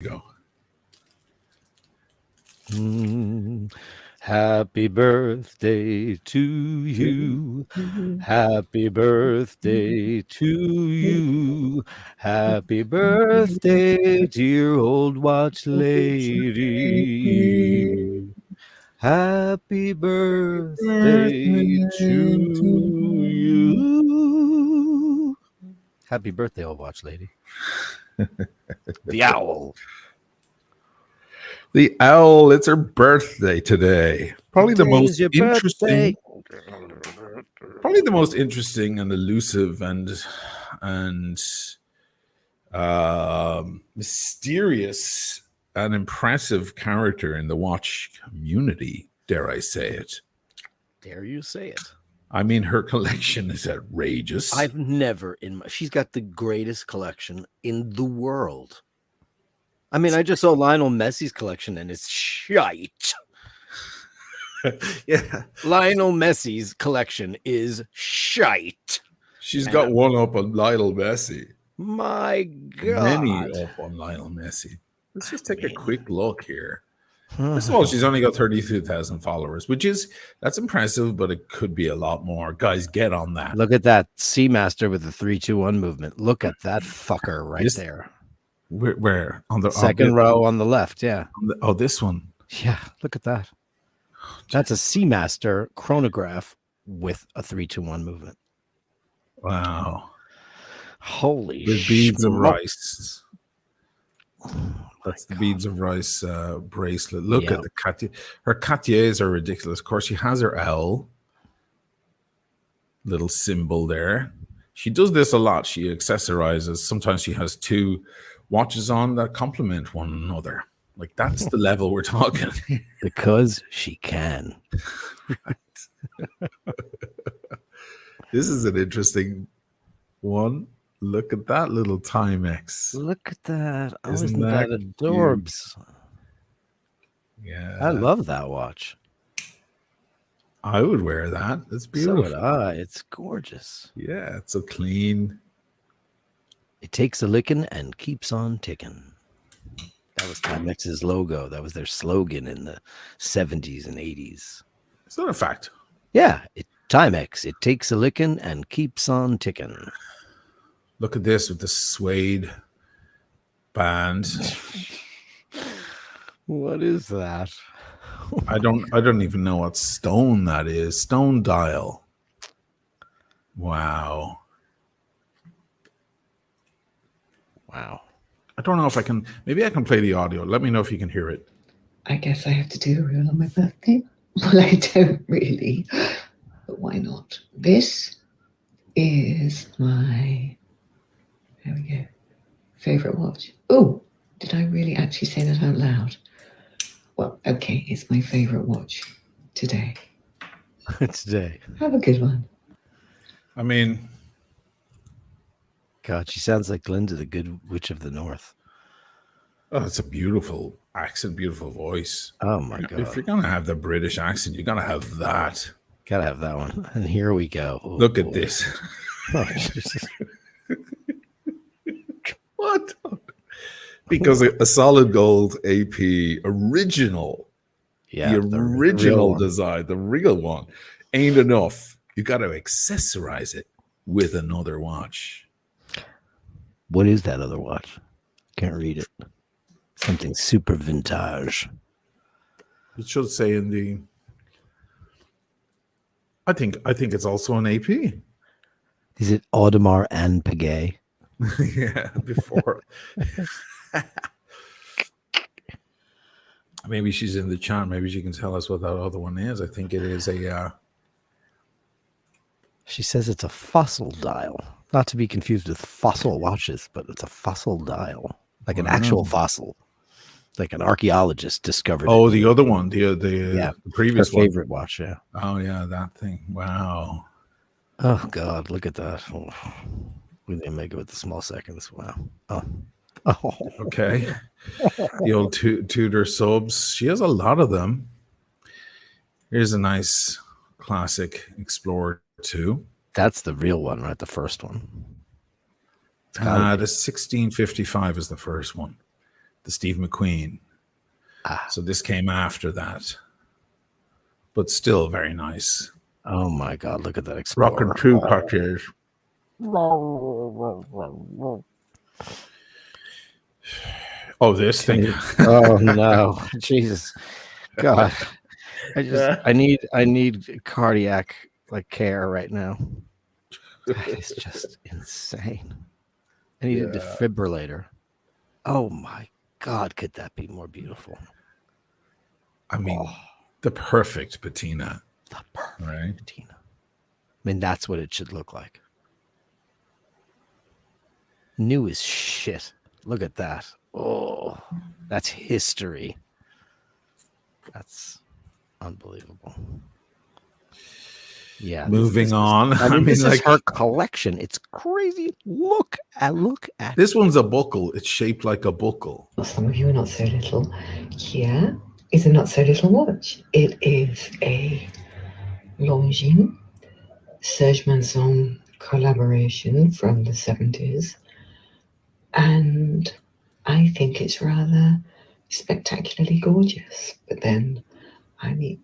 Go. Happy birthday to you. Happy birthday to you. Happy birthday, dear old watch lady. Happy birthday to you. Happy birthday, old watch lady. The owl. The owl, it's her birthday today. Probably the Today's most your interesting, birthday. probably the most interesting and elusive and mysterious and impressive character in the watch community. Dare I say it? Dare you say it? I mean, her collection is outrageous. I've never she's got the greatest collection in the world. I mean, I just saw Lionel Messi's collection and it's shite. Yeah. Lionel Messi's collection is shite. She's got one up on Lionel Messi. My God. Many up on Lionel Messi. Let's just take a quick look here. First of all, she's only got 32,000 followers, that's impressive, but it could be a lot more. Guys, get on that. Look at that Speedmaster with the 3-2-1 movement. Look at that fucker right there. Where? On the second row on the left, yeah. This one. Yeah, look at that. That's a Speedmaster chronograph with a 3-2-1 movement. Wow. Holy shit. The beads of rice. That's the beads of rice bracelet. Look at the Cartier. Her Cartiers are ridiculous. Of course, she has her L little symbol there. She does this a lot. She accessorizes. Sometimes she has two watches on that complement one another. Like, that's the level we're talking. Because she can. Right. This is an interesting one. Look at that little Timex. Look at that. Isn't that adorbs? Yeah. I love that watch. I would wear that. It's beautiful. So would I. It's gorgeous. Yeah, it's so clean. It takes a licking and keeps on ticking. That was Timex's logo. That was their slogan in the 70s and 80s. Is that a fact? Yeah. Timex. It takes a licking and keeps on ticking. Look at this with the suede band. What is that? I don't even know what stone that is. Stone dial. Wow. Wow. I don't know if I can. Maybe I can play the audio. Let me know if you can hear it. I guess I have to do a reel on my birthday. Well, I don't really, but why not? This is my, there we go, favorite watch. Oh, did I really actually say that out loud? Well, okay, it's my favorite watch today. Today. Have a good one. I mean, God, she sounds like Glinda, the Good Witch of the North. Oh, it's a beautiful accent, beautiful voice. Oh my God. If you're going to have the British accent, you got to have that. Got to have that one. And here we go. Oh, look at this. Oh, what? Because a solid gold AP original, yeah, the original design, the real one, ain't enough. You got to accessorize it with another watch. What is that other watch? Can't read it. Something super vintage. It should say in the. I think it's also an AP. Is it Audemars and Piguet? Yeah, before. Maybe she's in the chat. Maybe she can tell us what that other one is. I think it is a. She says it's a fossil dial, not to be confused with fossil watches, but it's a fossil dial, like an actual fossil, like an archaeologist discovered. Oh, the other one, the previous her favorite watch. Yeah. Oh yeah, that thing. Wow. Oh God, look at that. Oh. We didn't make it with the small seconds. Wow. Oh. Okay. The old Tudor subs. She has a lot of them. Here's a nice classic Explorer 2. That's the real one, right? The first one. The 1655 is the first one. the Steve McQueen. So this came after that, but still very nice. Oh my God! Look at that Explorer. Rocking two cocktails. Oh, this thing. Oh no, Jesus, God! I need cardiac care right now. That is just insane. I need a defibrillator. Oh my God, could that be more beautiful? I mean, the perfect patina. The perfect patina. I mean, that's what it should look like. New as shit. Look at that. Oh, that's history. Unbelievable. Yeah. Moving on. I mean, this is her collection. It's crazy. Look at this one's a buckle. It's shaped like a buckle. Some of you are not so little. Here is a not so little watch. It is a Longines Serge Manson collaboration from the 70s. And I think it's rather spectacularly gorgeous. But then, I mean,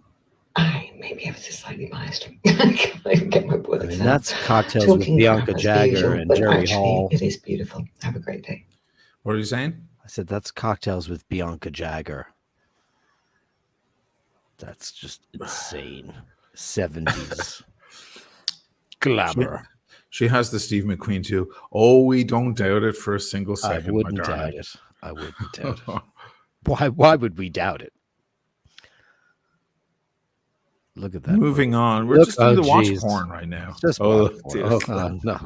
I may be ever so slightly biased. I can't even get my words out. That's Cocktails with Bianca Jagger and Jerry Hall. It is beautiful. Have a great day. What are you saying? I said that's Cocktails with Bianca Jagger. That's just insane. 70s glamour. She has the Steve McQueen too. Oh, we don't doubt it for a single second. I wouldn't doubt it. I wouldn't doubt it. Why would we doubt it? Look at that. Moving on. We're just in the watch porn right now. Just no,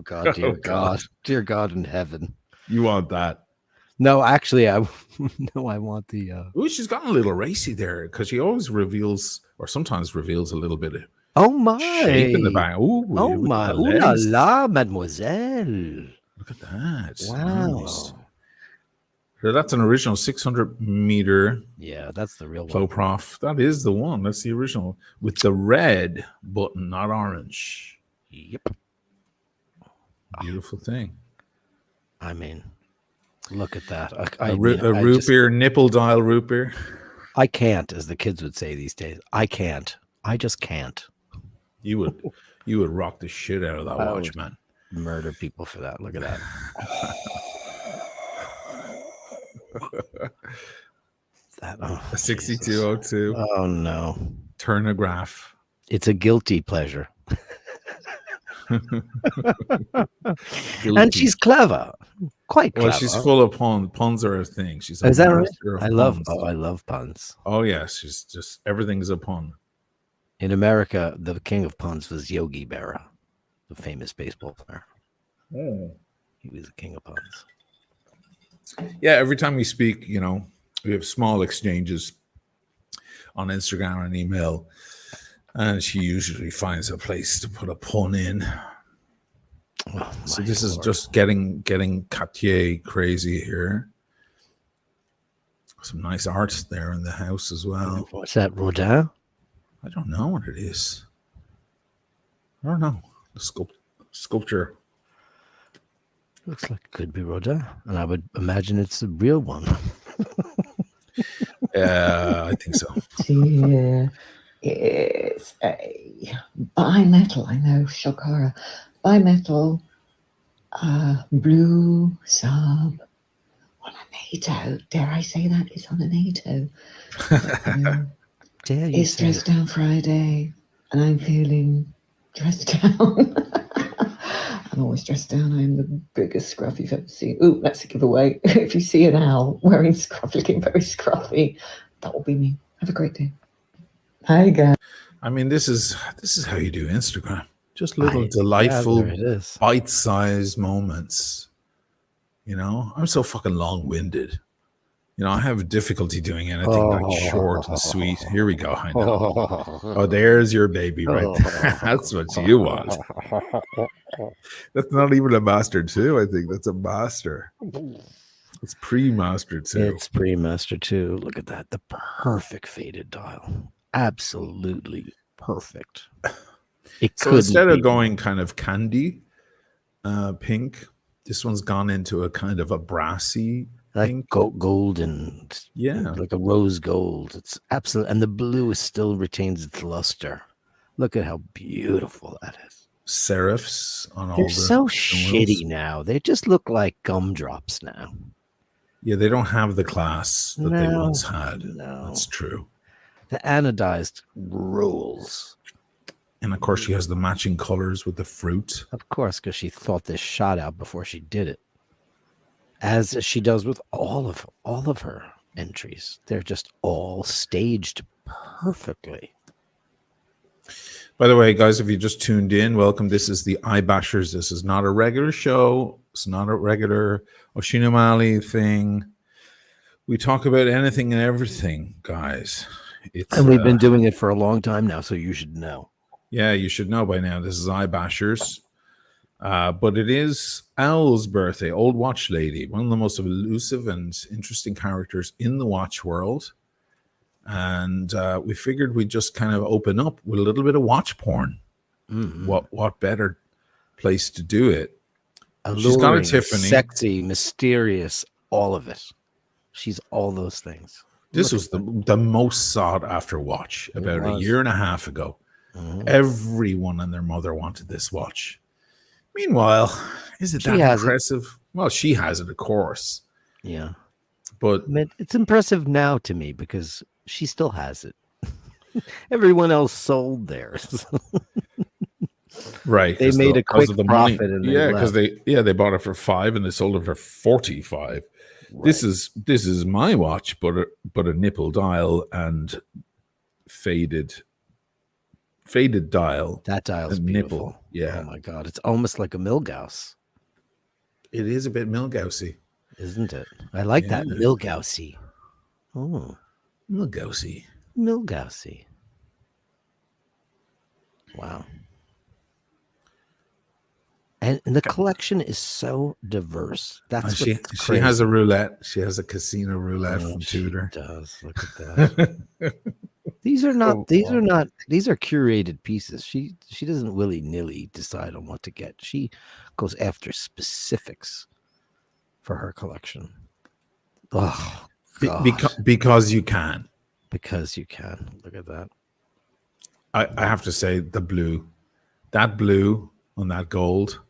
God, dear God. Dear God in heaven. You want that? No, actually, I want the Oh, she's gotten a little racy there because she always reveals or sometimes reveals a little bit of shape in the back. Ooh, oh my, ooh la la, mademoiselle. Look at that. Wow. Nice. So that's an original 600-meter. Yeah, that's the real Flow one. Prof. That is the one. That's the original with the red button, not orange. Yep. Beautiful thing. I mean, look at that. A root beer, nipple dial root beer. I can't, as the kids would say these days. I can't. I just can't. You would rock the shit out of that watch, man. Murder people for that. Look at that. A 6202. Oh no. Turnograph. It's a guilty pleasure. And she's clever. Quite clever. Well, she's full of puns. Puns are a thing. She's Is that right? I love puns. Oh yes, she's just everything's a pun. In America, the king of puns was Yogi Berra, the famous baseball player. Oh. He was the king of puns. Yeah, every time we speak, we have small exchanges on Instagram and email, and she usually finds a place to put a pun in. Oh, so this is just getting Cartier crazy here. Some nice art there in the house as well. What's that, Rodin? I don't know what it is. I don't know. The sculpture. Looks like it could be Rodin, and I would imagine it's the real one. I think so. Here is a bimetal, I know, shock horror. Bimetal, blue sub on a NATO. Dare I say that? It's on a NATO. It's dressed down Friday, and I'm feeling dressed down. I'm always dressed down. I'm the biggest scruff you've ever seen. Ooh, that's a giveaway. If you see an owl wearing scruff, looking very scruffy, that will be me. Have a great day. Hi, guys. I mean, this is how you do Instagram. Just little delightful, bite-sized moments. I'm so fucking long-winded. I have difficulty doing anything short and sweet. Here we go. I know. Oh, there's your baby right there. That's what you want. That's not even a Master 2, I think. That's a Master. It's pre-Master 2. It's pre-Master 2. Look at that. The perfect faded dial. Absolutely perfect. So instead of going kind of candy pink, this one's gone into a kind of a brassy like pink. gold and Yeah, like a rose gold. It's absolute, and the blue is still retains its luster. Look at how beautiful that is. serifs on They're all so the shitty wheels. now. They just look like gumdrops now. Yeah, they don't have the class that they once had. No. That's true. The anodized rules. And of course, she has the matching colors with the fruit. Of course, because she thought this shot out before she did it. As she does with all of her entries. They're just all staged perfectly. By the way, guys, if you just tuned in, welcome. This is the Eye Bashers. This is not a regular show. It's not a regular Oshinamali thing. We talk about anything and everything, guys. And we've been doing it for a long time now, so you should know. Yeah, you should know by now. This is Eye Bashers. But it is Owl's birthday, Old Watch Lady, one of the most elusive and interesting characters in the watch world. And we figured we'd just kind of open up with a little bit of watch porn. Mm-hmm. What better place to do it? Alluring, she's got a Tiffany. Sexy, mysterious, all of it. She's all those things. This was the most sought after watch about a year and a half ago. Mm-hmm. Everyone and their mother wanted this watch. Meanwhile, is it that impressive? Well, she has it, of course. Yeah. But I mean, it's impressive now to me because she still has it. Everyone else sold theirs. Right. They made a quick profit. And because they bought it for $5 and they sold it for $45. Right. This is my watch, but a nipple dial and faded dial. That dial's beautiful. Nipple. Yeah. Oh my God. It's almost like a Milgauss. It is a bit Milgaussy. Isn't it? I like that Milgaussy. Oh. Milgaussy. Wow. And the collection is so diverse. That's she has a roulette. She has a casino roulette from Tudor. She does. Look at that. These are curated pieces. She doesn't willy-nilly decide on what to get. She goes after specifics for her collection. Oh, because you can. Because you can. Look at that. I have to say that blue on that gold.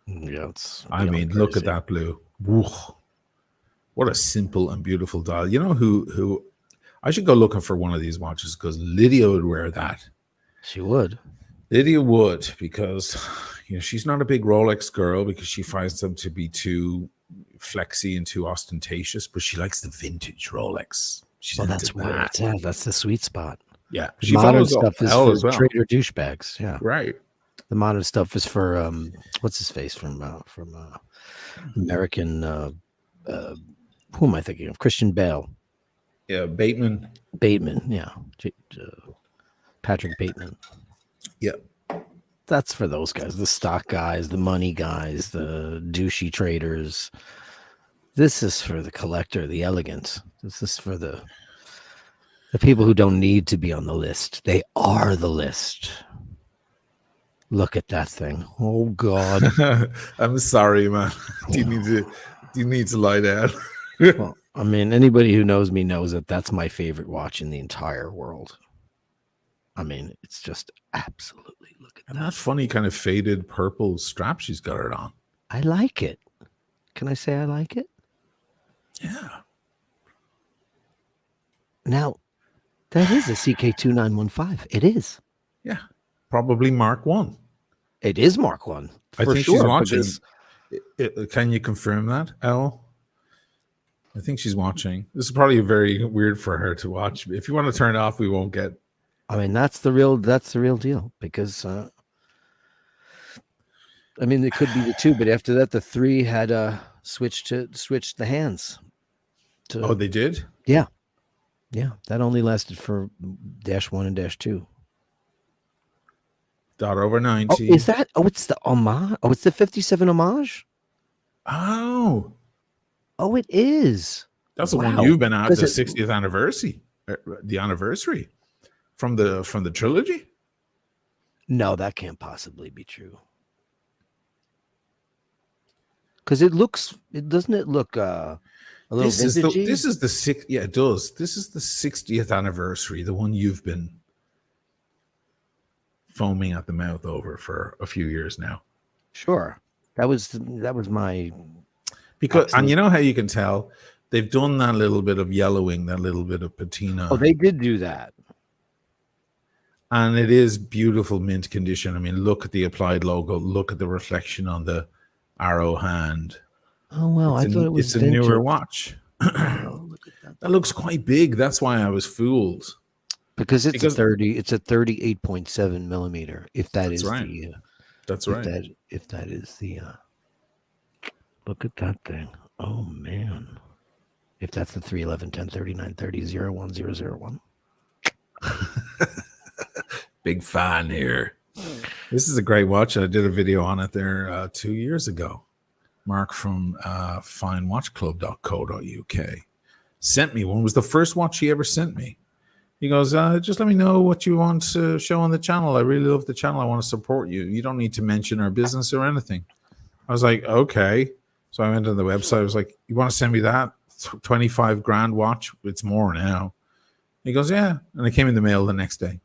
Yeah, look at that blue. Woo. What a simple and beautiful dial. You know who I should go looking for one of these watches because Lydia would wear that. She would. Lydia would, because she's not a big Rolex girl because she finds them to be too flexy and too ostentatious, but she likes the vintage Rolex. That's where it's at. That's the sweet spot. Yeah. The modern stuff is for trader douchebags. Yeah. Right. The modern stuff is for what's his face from American who am I thinking of? Christian Bale. Yeah, Bateman, yeah. Patrick Bateman. Yeah. That's for those guys, the stock guys, the money guys, the douchey traders. This is for the collector, the elegant. This is for the people who don't need to be on the list. They are the list. Look at that thing. Oh God. I'm sorry, man. Do you need to lie down? Well, I mean, anybody who knows me knows that that's my favorite watch in the entire world. I mean, it's just absolutely, look at that funny kind of faded purple strap she's got it on. I like it. Can I say I like it? Yeah. Now, that is a CK2915. It is. Yeah. Probably Mark 1. It is Mark 1. I think she's watching. Can you confirm that, Elle? I think she's watching. This is probably very weird for her to watch. If you want to turn it off, we won't get. I mean, that's the real deal because I mean, it could be the 2, but after that, the 3 had switched the hands. Oh, they did? Yeah. Yeah. That only lasted for -1 and -2. Dot over 90. Oh, is that? Oh, it's the homage. Oh, it's the 57 homage. Oh, it is. That's the one you've been at, the 60th anniversary, the anniversary from the trilogy. No, that can't possibly be true. Because it doesn't look A little vintagey? This is the sixth. Yeah, it does. This is the 60th anniversary, the one you've been foaming at the mouth over for a few years now. Sure. That was my and you know how you can tell they've done that little bit of yellowing, that little bit of patina. Oh, they did do that. And it is beautiful mint condition. I mean, look at the applied logo. Look at the reflection on the arrow hand. Oh, well, I thought it was a newer watch. Oh, look at that. That looks quite big. That's why I was fooled. Because it's a 38.7 millimeter. If that is right. That's right. If that is the look at that thing. Oh man. If that's the 311 1039 30 01001. Big fan here. This is a great watch. I did a video on it there 2 years ago. Mark from finewatchclub.co.uk sent me one. It was the first watch he ever sent me. He goes, just let me know what you want to show on the channel. I really love the channel. I want to support you. You don't need to mention our business or anything. I was like, okay. So I went on the website. I was like, you want to send me that 25 grand watch? It's more now. He goes, yeah. And it came in the mail the next day.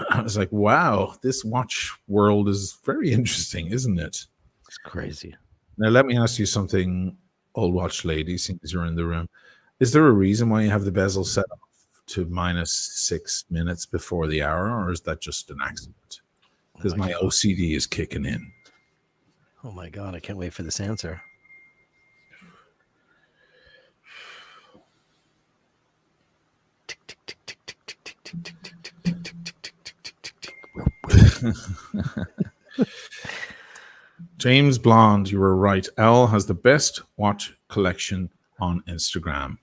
I was like, wow, this watch world is very interesting, isn't it? It's crazy. Now, let me ask you something, old watch lady, since you're in the room. Is there a reason why you have the bezel set off to -6 minutes before the hour, or is that just an accident? Because my OCD is kicking in. Oh, my God. I can't wait for this answer. James Blonde, you were right. Elle has the best watch collection on Instagram.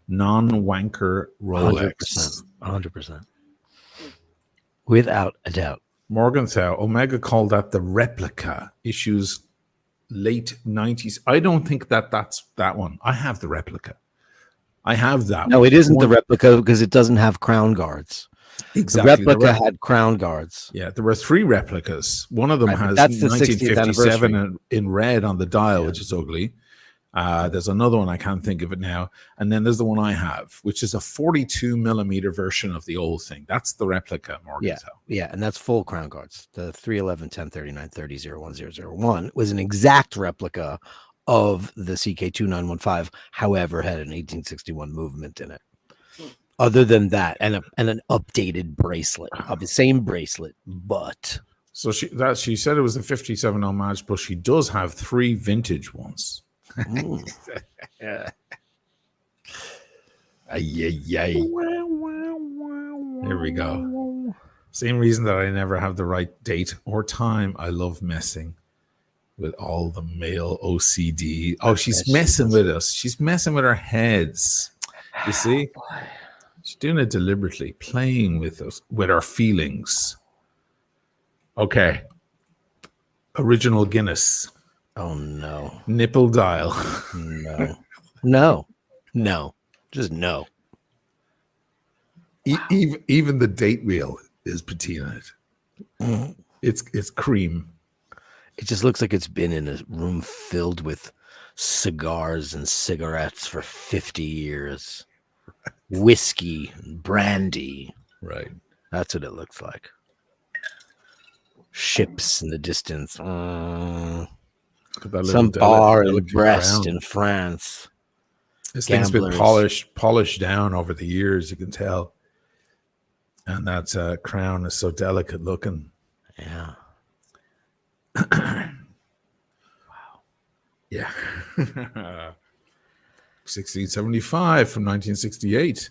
Non-wanker Rolex. 100%. Without a doubt. Morgenthau, Omega called that the replica. Issues late 90s. I don't think that's that one. I have the replica. I have that. No, it isn't the replica because it doesn't have crown guards. Exactly. The replica had crown guards. Yeah, there were 3 replicas. One of them has that's the 1957 in red on the dial, which is ugly. There's another one, I can't think of it now. And then there's the one I have, which is a 42 millimeter version of the old thing. That's the replica, Morgenthau. Yeah, and that's full crown guards. The 311 1039 30 01001 was an exact replica of the CK2915, however, had an 1861 movement in it. Other than that, and an updated bracelet of the same bracelet, but so she said it was the 57 homage, but she does have 3 vintage ones. Yeah. Here we go. Same reason that I never have the right date or time. I love messing with all the male OCD. Oh, she's messing with us. She's messing with our heads. You see? She's doing it deliberately, playing with us, with our feelings. Okay. Original Guinness. Oh, no. Nipple dial. No. Just no. Even the date wheel is patinaed. It's cream. It just looks like it's been in a room filled with cigars and cigarettes for 50 years. Whiskey, brandy. Right. That's what it looks like. Ships in the distance. Some bar in Brest in France. This thing's been polished down over the years, you can tell. And that crown is so delicate looking. Yeah. Wow. Yeah. 1675 from 1968.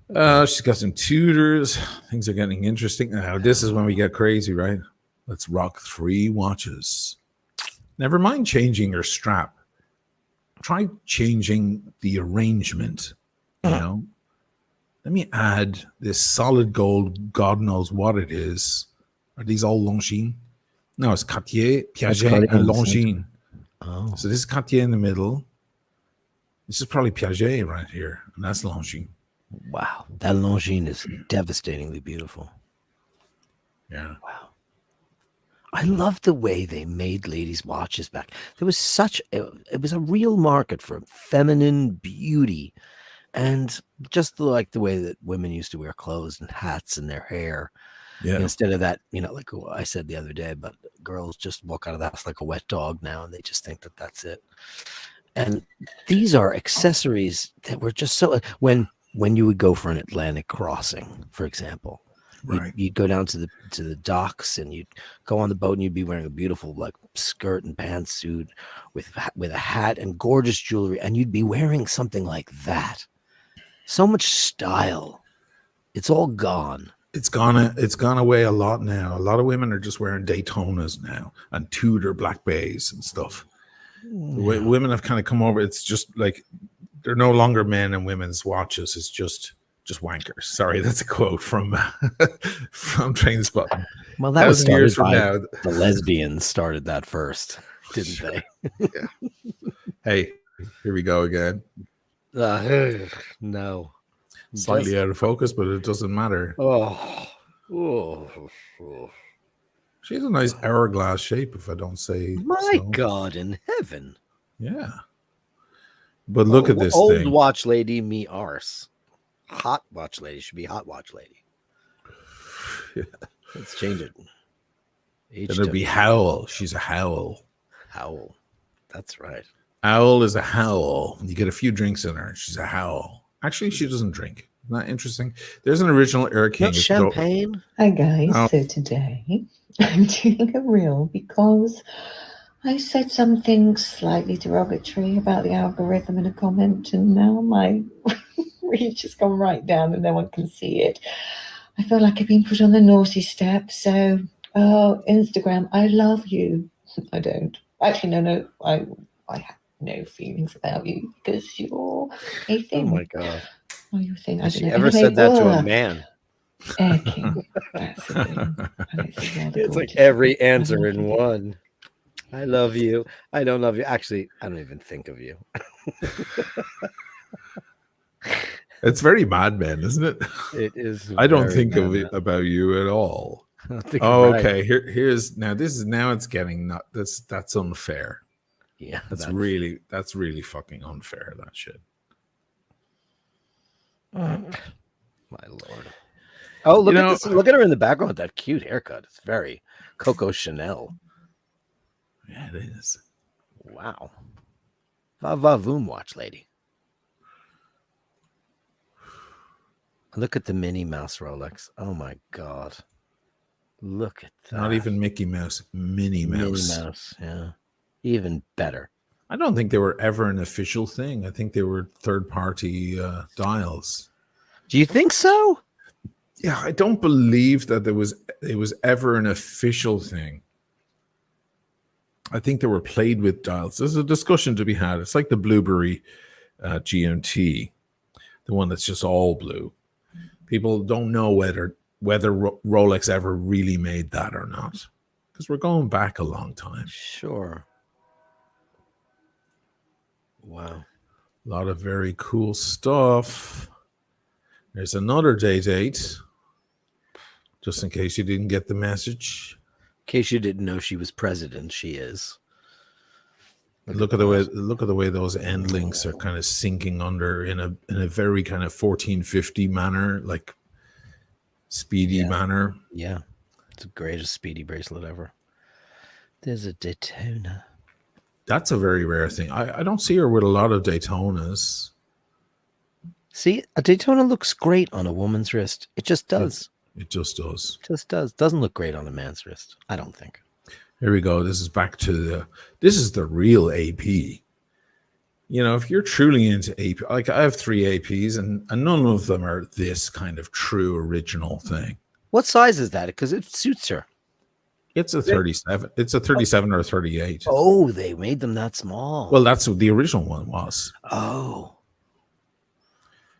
She's got some Tudors. Things are getting interesting. Now, this is when we get crazy, right? Let's rock 3 watches. Never mind changing your strap. Try changing the arrangement. You know? Let me add this solid gold. God knows what it is. Are these all Longines? No, it's Cartier, Piaget, and Longines. Oh. So this is Cartier in the middle. This is probably Piaget right here, and that's Longines. Wow, that Longines is devastatingly beautiful. Yeah. Wow. I love the way they made ladies' watches back. There was it was a real market for feminine beauty, and just like the way that women used to wear clothes and hats in their hair. Yeah. Instead of that, like I said the other day, but girls just walk out of the house like a wet dog now, and they just think that that's it. And these are accessories that were just so when you would go for an Atlantic crossing, for example, Right. you'd go down to the docks and you'd go on the boat and you'd be wearing a beautiful like skirt and pantsuit with a hat and gorgeous jewelry, and you'd be wearing something like that. So much style. It's all gone. It's gone away a lot now. A lot of women are just wearing Daytonas now and Tudor Black Bays and stuff. The way women have kind of come over, it's just like they're no longer men and women's watches. It's just wankers. Sorry, that's a quote from Trainspotting. Well, that was started by the lesbians started that first, didn't they? Yeah. Hey, here we go again. No. Slightly out of focus, but it doesn't matter. She has a nice hourglass shape, if I don't say My God in heaven. Yeah. But look at this old thing. Watch lady, me arse. Hot watch lady should be hot watch lady. Yeah. Let's change it. It'll be Howl. She's a Howl. Howl. That's right. Owl is a Howl. You get a few drinks in her. She's a Howl. Actually, she doesn't drink. Isn't that interesting? There's an original Air King. Champagne? Hi, guys. So today I'm doing a reel because I said something slightly derogatory about the algorithm in a comment, and now my reach has gone right down and no one can see it. I feel like I've been put on the naughty step. So, Instagram, I love you. I don't. Actually, no. I have no feelings about you because you're a thing. Oh my God. Oh, you think? Has she ever said that to a man? Air King. That's the thing. It's like every answer in one. I love you. I don't love you. Actually, I don't even think of you. It's very Mad Men, isn't it? It is. I don't think of it about you at all. Okay. Here's now. Now it's getting not. That's unfair. Yeah, that's really fucking unfair. That shit. My Lord. Oh, look at this. Look at her in the background with that cute haircut. It's very Coco Chanel. Yeah, it is. Wow. Va-va-voom watch lady. Look at the Minnie Mouse Rolex. Oh my God. Look at that. Not even Mickey Mouse. Minnie Mouse. Minnie Mouse, yeah. Even better. I don't think they were ever an official thing. I think they were third-party dials. Do you think so? Yeah, I don't believe that it was ever an official thing. I think they were played with dials. There's a discussion to be had. It's like the Blueberry GMT, the one that's just all blue. People don't know whether Rolex ever really made that or not, because we're going back a long time. Sure. Wow. A lot of very cool stuff. There's another date, just in case you didn't get the message. In case you didn't know she was president, she is. Look at the way those end links are kind of sinking under in a very kind of 1450 manner, like speedy manner. Yeah, it's the greatest speedy bracelet ever. There's a Daytona. That's a very rare thing. I don't see her with a lot of Daytonas. See, a Daytona looks great on a woman's wrist. It just does. It just does. Just does. Doesn't look great on a man's wrist, I don't think. Here we go. This is back to this is the real AP. You know, if you're truly into AP, like I have 3 APs and none of them are this kind of true original thing. What size is that? Because it suits her. It's a 37. It's a 37 or a 38. Oh, they made them that small. Well, that's what the original one was. Oh.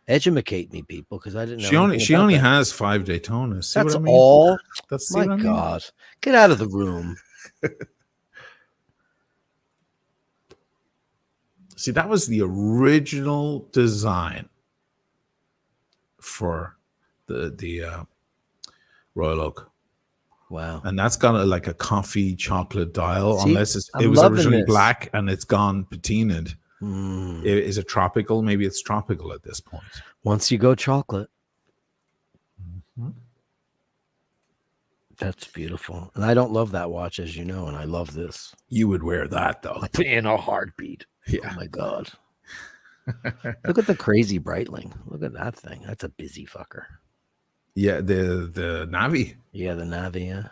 Educate me, people, because I didn't know. She only has 5 Daytonas. See that's what I mean? all. That's my God. Get out of the room. See, that was the original design for the Royal Oak. Wow. And that's got like a coffee chocolate dial, See, unless it was originally black and it's gone patinaed. Is it tropical? Maybe it's tropical at this point. Once you go chocolate. That's beautiful. And I don't love that watch, as you know, and I love this. You would wear that, though. In a heartbeat. Yeah. Oh, my God. Look at the crazy Breitling. Look at that thing. That's a busy fucker. Yeah, the Navi. Yeah, the Navi, yeah.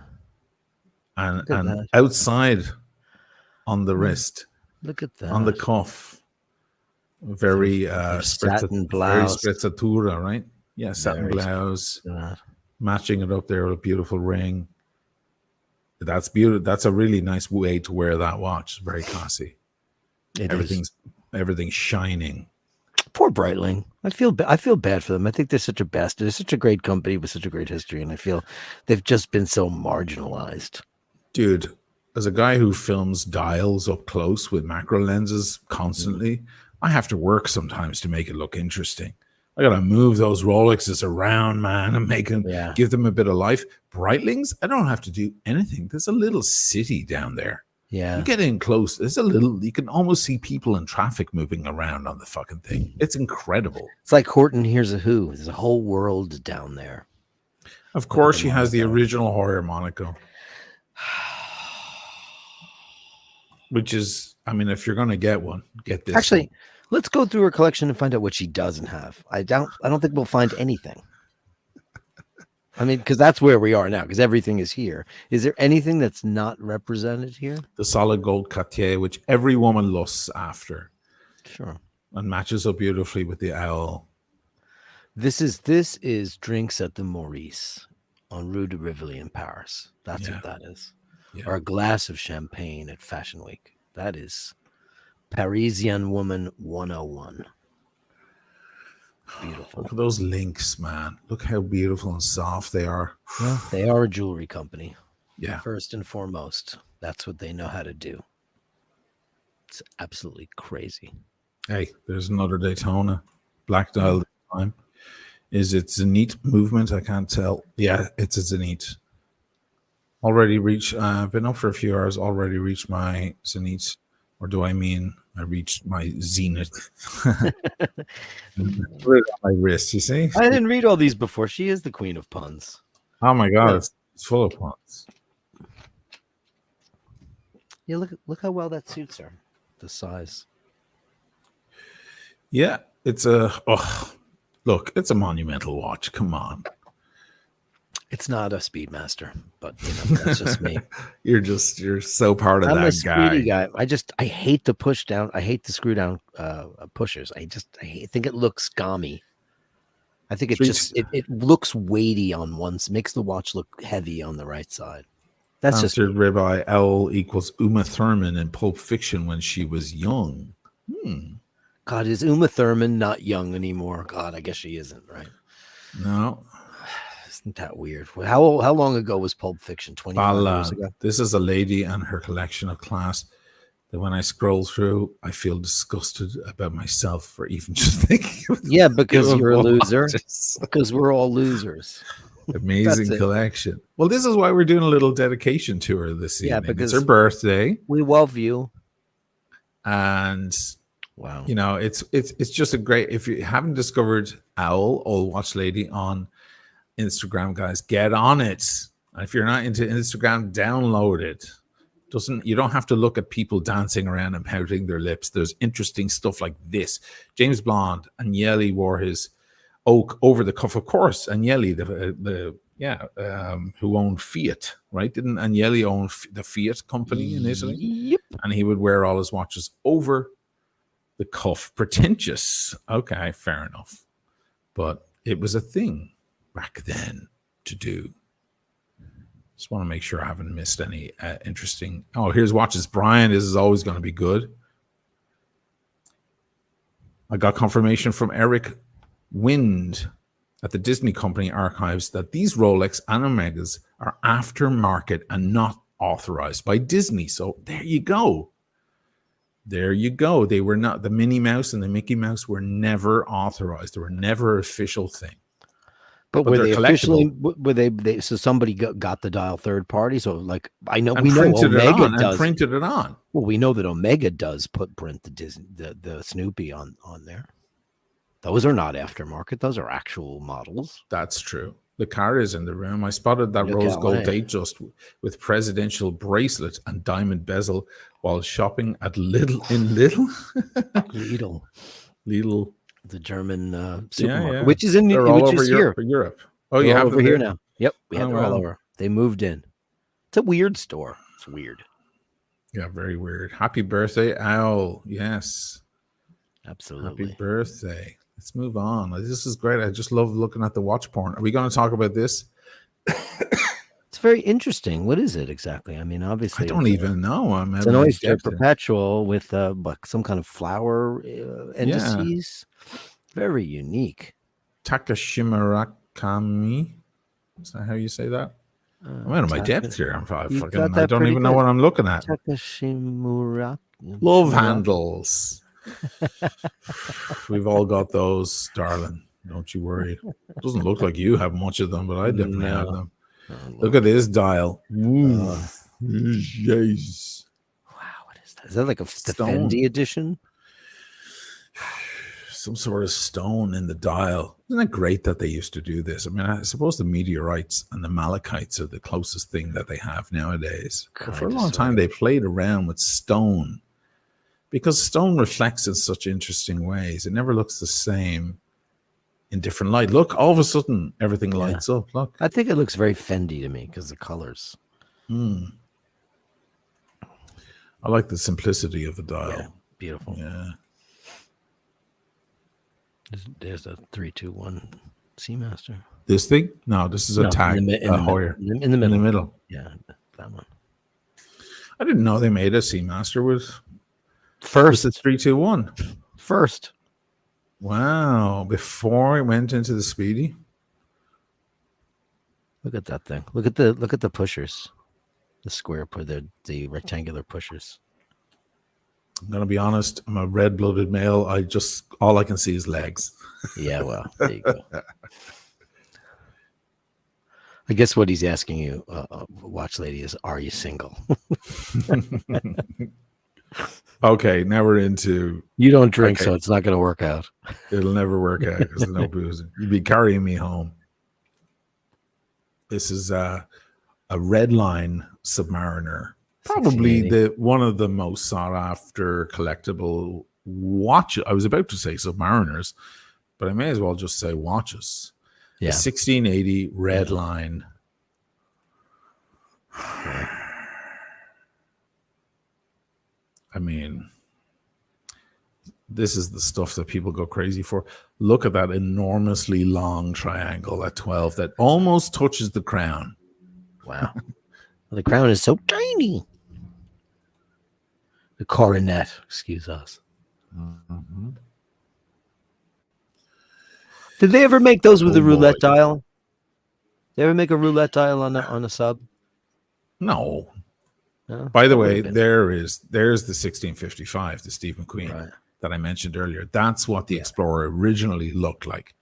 And outside on the wrist. Look at that. On the cuff. Very satin blouse. Very sprezzatura, right? Yeah, satin blouse. Matching it up there with a beautiful ring. That's beautiful. That's a really nice way to wear that watch. It's very classy. Everything's shining. Poor Breitling. I feel bad for them. I think they're such a bastard. They're such a great company with such a great history, and I feel they've just been so marginalized. Dude, as a guy who films dials up close with macro lenses constantly, I have to work sometimes to make it look interesting. I gotta move those Rolexes around, man, and give them a bit of life. Breitlings, I don't have to do anything. There's a little city down there. Yeah. You get in close. You can almost see people in traffic moving around on the fucking thing. It's incredible. It's like Horton Hears a Who. There's a whole world down there. Of course, she has the original Hoyer Monaco. Which is, I mean, if you're going to get one, get this. Actually, let's go through her collection and find out what she doesn't have. I don't think we'll find anything. I mean, because that's where we are now, because everything is here. Is there anything that's not represented here? The solid gold Cartier, which every woman lusts after. Sure. And matches up beautifully with the owl. This is drinks at the Maurice on Rue de Rivoli in Paris. That's what that is. Yeah. Or a glass of champagne at Fashion Week. That is Parisian Woman 101. Beautiful. Look at those links, man. Look how beautiful and soft they are. Well, they are a jewelry company. Yeah. First and foremost, that's what they know how to do. It's absolutely crazy. Hey, there's another Daytona. Black dial this time. Is it Zenith movement? I can't tell. Yeah, it's a Zenith. Already reached, I've been up for a few hours, already reached my Zenith. Or do I mean I reached my zenith? My wrist, you see? I didn't read all these before. She is the queen of puns. Oh my God, it's full of puns. Yeah, look how well that suits her. The size. Yeah, it's it's a monumental watch. Come on. It's not a Speedmaster, but that's just me. You're so part of that guy. I hate the push down. I hate the screw down pushers. I think it looks gammy. I think it looks weighty on once, makes the watch look heavy on the right side. That's just ribeye. L equals Uma Thurman in Pulp Fiction when she was young. God, is Uma Thurman not young anymore? God, I guess she isn't, right? No. Isn't that weird? How long ago was Pulp Fiction? 25 years ago? This is a lady and her collection of class that when I scroll through, I feel disgusted about myself for even just thinking. Yeah, because you're a loser. Because we're all losers. Amazing collection. Well, this is why we're doing a little dedication to her this evening. Yeah, because it's her birthday. We love you. And wow, it's just a great. If you haven't discovered Owl, Old Watch Lady on Instagram, guys, get on it. And if you're not into Instagram, download it. You don't have to look at people dancing around and pouting their lips. There's interesting stuff like this. James Bond, Agnelli wore his oak over the cuff, of course. Agnelli, who owned Fiat, right? Didn't Agnelli own the Fiat company in Italy? Yep. And he would wear all his watches over the cuff. Pretentious. Okay, fair enough. But it was a thing back then to do. Just want to make sure I haven't missed any interesting. Oh, here's watches. Brian, this is always going to be good. I got confirmation from Eric Wind at the Disney Company archives that these Rolex and Omegas are aftermarket and not authorized by Disney. So there you go. There you go. They were not, the Minnie Mouse and the Mickey Mouse were never authorized. They were never an official thing. But were they officially? Were they? So somebody got the dial third party. So like we know Omega does. Printed it on. Well, we know that Omega does print the Snoopy on there. Those are not aftermarket. Those are actual models. That's true. The car is in the room. I spotted that rose gold Datejust with presidential bracelet and diamond bezel while shopping at Lidl. Lidl, the German supermarket, which is in Europe. Oh, you have over here now. Yep, we have them all over. They moved in. It's a weird store. It's weird. Yeah, very weird. Happy birthday, Owl. Yes, absolutely. Happy birthday. Let's move on. This is great. I just love looking at the watch porn. Are we going to talk about this? It's very interesting. What is it exactly? I mean, obviously, I don't even know. It's an oyster perpetual with like some kind of flower indices. Very unique. Takashimurakami. Is that how you say that? I'm out of my depth here. I don't even know what I'm looking at. Takashimurakami. Love handles. We've all got those, darling. Don't you worry. It doesn't look like you have much of them, but I definitely have them. Look at this dial. Yes. Wow, what is that? Is that like a Fendi edition? Some sort of stone in the dial. Isn't it great that they used to do this? I mean, I suppose the meteorites and the malachites are the closest thing that they have nowadays. But for a long time, they played around with stone. Because stone reflects in such interesting ways. It never looks the same in different light. Look, all of a sudden, everything lights up. Look. I think it looks very Fendi to me because the colors. I like the simplicity of the dial. Yeah, beautiful. Yeah. There's a 321 Seamaster. This thing? No, this is a tag. In the middle. Yeah, that one. I didn't know they made a Seamaster with... First, it's 321. First. Wow. Before it went into the Speedy. Look at that thing. Look at the pushers. The square the rectangular pushers. I'm gonna be honest, I'm a red-blooded male. All I can see is legs. Yeah, well, there you go. I guess what he's asking you, watch lady, is are you single? Okay, now we're into... You don't drink, so it's not going to work out. It'll never work out because there's no boozing. You'd be carrying me home. This is a red line Submariner. Probably one of the most sought after collectible watches. I was about to say Submariners, but I may as well just say watches. Yeah. The 1680 red line. I mean, this is the stuff that people go crazy for. Look at that enormously long triangle at 12 that almost touches the crown. Wow. The crown is so tiny. The coronet, excuse us. Mm-hmm. Did they ever make those with a roulette dial? They ever make a roulette dial on a sub? No. By the way, there's the 1655, the Steve McQueen that I mentioned earlier. That's what the Explorer originally looked like.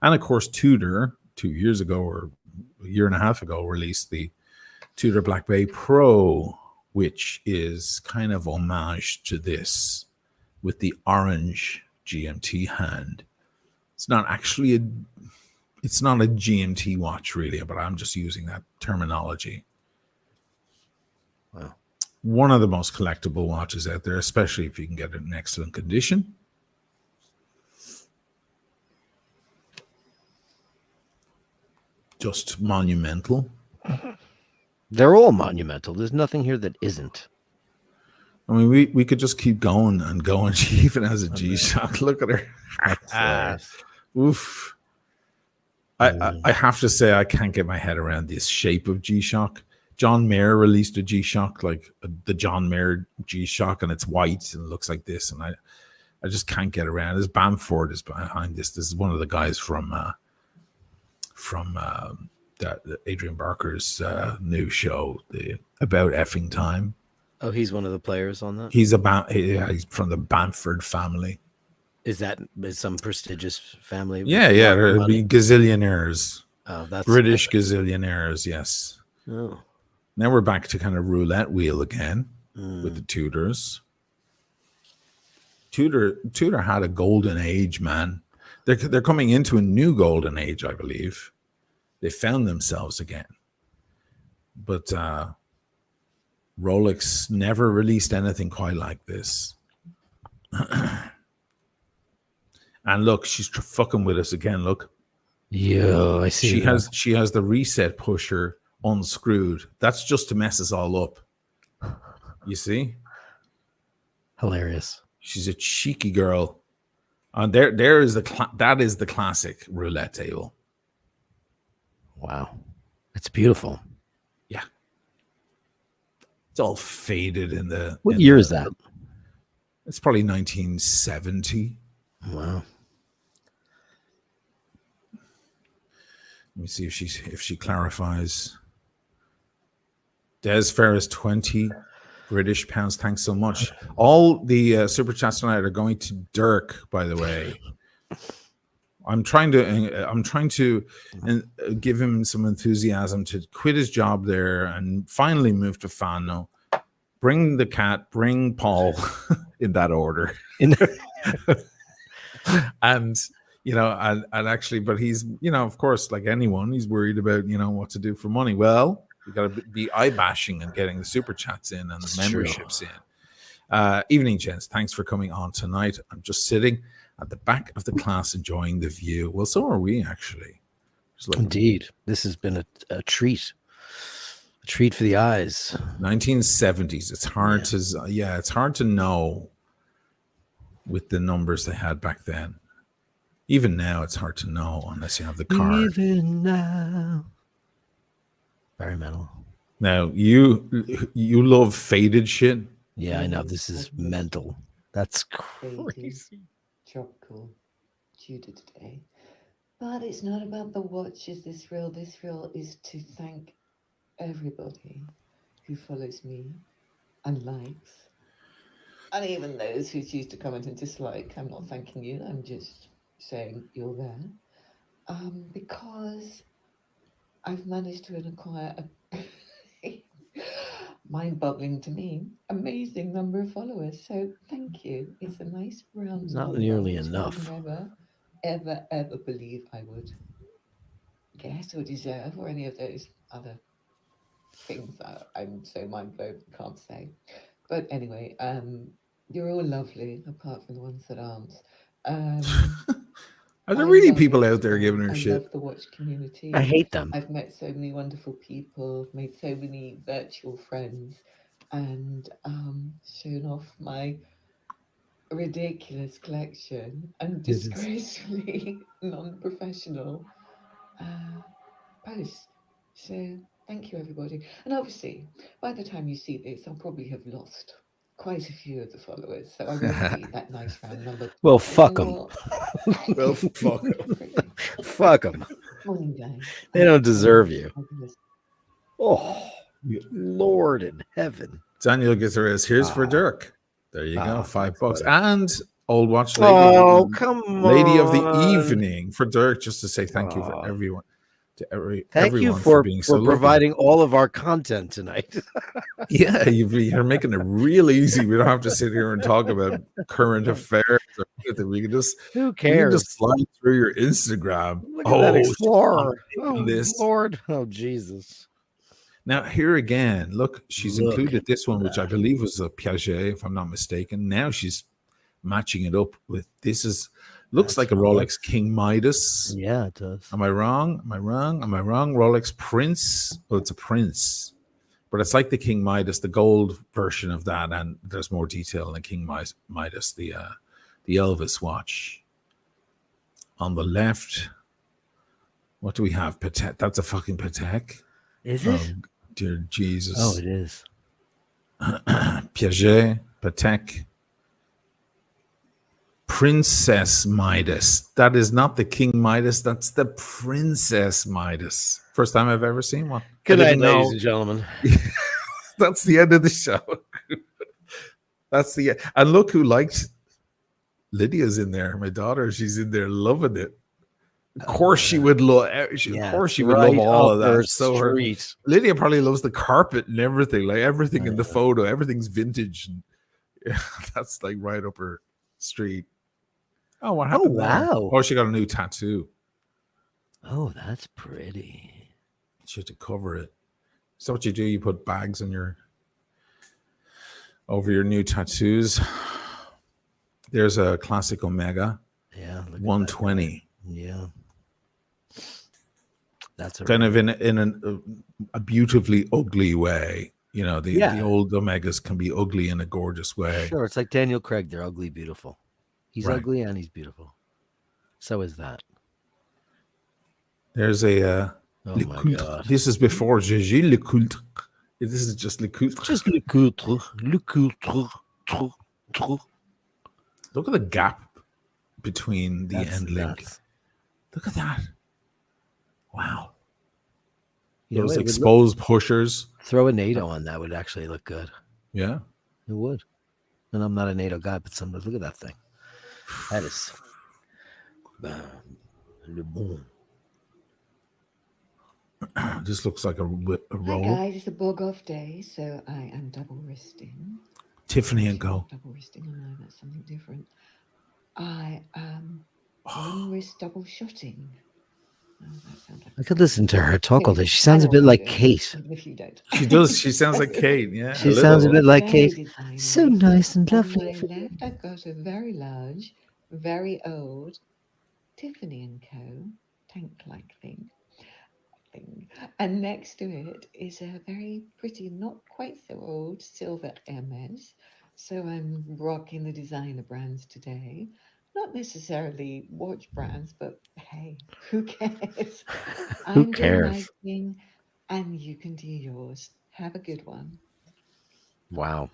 And of course, Tudor 2 years ago or a year and a half ago released the Tudor Black Bay Pro, which is kind of homage to this with the orange GMT hand. It's not actually it's not a GMT watch really, but I'm just using that terminology. Wow. One of the most collectible watches out there, especially if you can get it in excellent condition. Just monumental. They're all monumental. There's nothing here that isn't. I mean, we could just keep going and going. She even has a G-Shock. Look at her. Oof. I have to say, I can't get my head around this shape of G-Shock. John Mayer released a G-Shock, like the John Mayer G-Shock, and it's white and it looks like this. And I just can't get around. This Bamford is behind this. This is one of the guys from Adrian Barker's new show, the About Effing Time. Oh, he's one of the players on that? He's from the Bamford family. Is that some prestigious family? Yeah. There'd be gazillionaires. Oh, that's British gazillionaires, yes. Oh. Now we're back to kind of roulette wheel again with the Tudors. Tudor had a golden age, man. They're coming into a new golden age, I believe. They found themselves again. But Rolex never released anything quite like this. And look, she's fucking with us again. Look, yeah, I see. She has the reset pusher unscrewed. That's just to mess us all up. You see, hilarious. She's a cheeky girl. And there is that is the classic roulette table. Wow, it's beautiful. Yeah, it's all faded in the. What year is that? It's probably 1970. Wow. Let me see if she clarifies. Des Ferris 20 British pounds. Thanks so much. All the super chats tonight are going to Dirk, by the way. I'm trying to give him some enthusiasm to quit his job there and finally move to Fano. Bring the cat, bring Paul in that order. And and actually, but he's, of course, like anyone, he's worried about, what to do for money. Well, you got to be eye bashing and getting the super chats in and the memberships in. Evening, gents. Thanks for coming on tonight. I'm just sitting at the back of the class enjoying the view. Well, so are we, actually. Indeed. This has been a treat. A treat for the eyes. 1970s. It's hard it's hard to know with the numbers they had back then. Even now, it's hard to know unless you have the card. Even now. Very metal. Now, you love faded shit? Yeah, I know. This is mental. That's crazy. Tropical Tudor today. But it's not about the watches, this reel. This reel is to thank everybody who follows me and likes. And even those who choose to comment and dislike. I'm not thanking you. I'm just saying you're there. Because I've managed to acquire a mind-boggling to me, amazing number of followers. So thank you. It's a nice round Not number, nearly which enough. I never, ever believe I would guess or deserve, or any of those other things that I'm so mind-blown, can't say. But anyway, you're all lovely, apart from the ones that aren't. Are there really people out there giving her shit? I love the watch community. I hate them. I've met so many wonderful people, made so many virtual friends, and shown off my ridiculous collection and disgracefully non-professional posts. So thank you, everybody. And obviously, by the time you see this, I'll probably have lost quite a few of the followers, so I won't be that nice round number. Well, fuck them. Well, fuck them. Fuck them. Morning, guys. They don't deserve you. Oh, Lord in heaven. Daniel Gutierrez, here's for Dirk. There you go, $5. And Old Watch Lady. Oh, come on. Lady of the Evening for Dirk, just to say thank you for everyone. Thank you for being so providing all of our content tonight. Yeah, you're making it real easy. We don't have to sit here and talk about current affairs or anything. We can just who cares? You can just slide through your Instagram. Look at that Explorer. Oh, Lord. Oh, Jesus. Now here again, look, she's included this one, which I believe was a Piaget, if I'm not mistaken. Now she's matching it up with looks like a Rolex King Midas. Yeah, it does. Am I wrong? Rolex Prince. Oh, it's a Prince. But it's like the King Midas, the gold version of that, and there's more detail in the King Midas, the Elvis watch. On the left, what do we have? Patek. That's a fucking Patek. Is it? Dear Jesus. Oh, it is. Piaget, Patek. Princess Midas. That is not the King Midas. That's the Princess Midas. First time I've ever seen one. Good night, ladies and gentlemen. That's the end of the show. And look who liked Lydia's in there. My daughter, she's in there loving it. Of course she would love. Of course she would love all of that. So Lydia probably loves the carpet and everything, like everything in the photo. Everything's vintage, and that's like right up her street. Oh, what happened there? Oh, she got a new tattoo. Oh, that's pretty. She had to cover it. So what you do? You put bags on over your new tattoos. There's a classic Omega. Yeah, 120. Yeah, that's kind of in a beautifully ugly way. You know, the old Omegas can be ugly in a gorgeous way. Sure, it's like Daniel Craig. They're ugly, beautiful. He's ugly and he's beautiful. So is that. There's a my God. This is before Gigi Le Coultre. This is just Le Coultre. Just Le Coultre. Le Coultre. Look at the gap between the end link. Look at that. Wow. Those exposed pushers. Throw a NATO on that would actually look good. Yeah. It would. And I'm not a NATO guy, but somebody look at that thing. That is le bon. This looks like a roll. Hi guys, it's a bug-off day, so I am double wristing. Tiffany and Co. Double wristing, I know that's something different. I am one wrist double shotting. I could listen to her talk all day. She sounds a bit like Kate. If you don't. She does. She sounds like Kate. Yeah. She sounds a bit like Kate. So nice and lovely. On my left, I've got a very large, very old Tiffany and Co. tank-like thing. And next to it is a very pretty, not quite so old silver Hermes. So I'm rocking the designer brands today. Not necessarily watch brands, but hey, who cares? Who cares? I'm doing my thing, and you can do yours. Have a good one. Wow.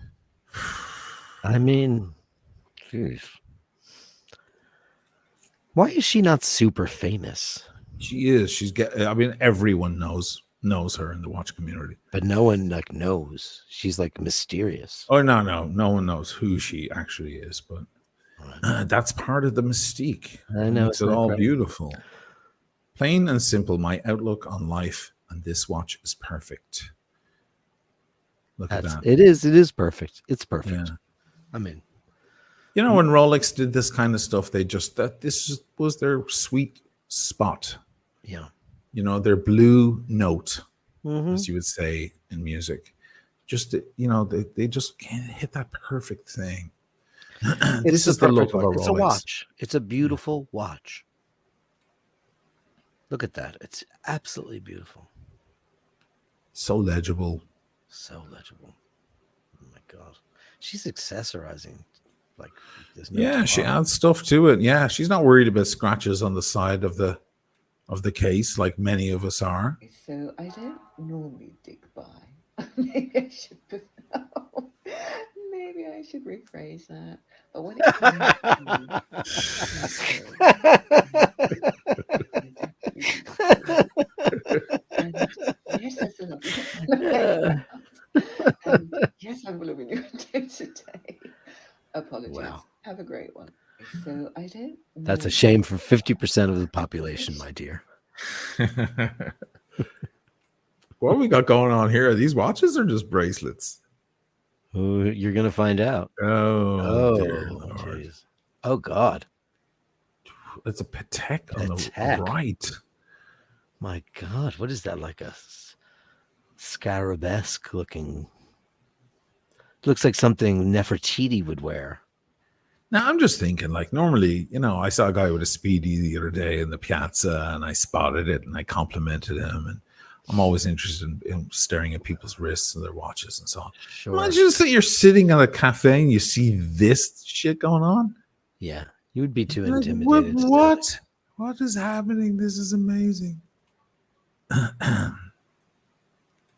I mean, geez. Why is she not super famous? She is. I mean, everyone knows her in the watch community, but no one like knows. She's like mysterious. Oh no one knows who she actually is, but that's part of the mystique. I know, it's all beautiful, plain and simple. My outlook on life, and this watch is perfect. Look at that. It is perfect. It's perfect. Yeah. I mean, you know, when Rolex did this kind of stuff, this was their sweet spot. Yeah. You know, their blue note, as you would say in music. Just, you know, they just can't hit that perfect thing. This is the look of a Rolex. It's a watch. It's a beautiful watch. Look at that. It's absolutely beautiful. So legible. So legible. Oh my God. She's accessorizing. Like, she adds stuff to it. Yeah, she's not worried about scratches on the side of the case like many of us are. So I don't normally dig by. Maybe I should rephrase that. But when it comes yes, that's enough. Yes, I'm loving your attention today. Apologies. Wow. Have a great one. So I don't. That's a shame for 50% of the population, my dear. What we got going on here? Are these watches or just bracelets? Oh, you're gonna find out. Oh dear Lord. Geez. Oh God. It's a Patek on the right. My God, what is that? Like a scarabesque looking. Looks like something Nefertiti would wear. Now, I'm just thinking, like, normally, you know, I saw a guy with a Speedy the other day in the piazza, and I spotted it, and I complimented him, and I'm always interested in staring at people's wrists and their watches and so on. Sure. Imagine that you're sitting at a cafe and you see this shit going on. Yeah, you would be too intimidated. What is happening? This is amazing.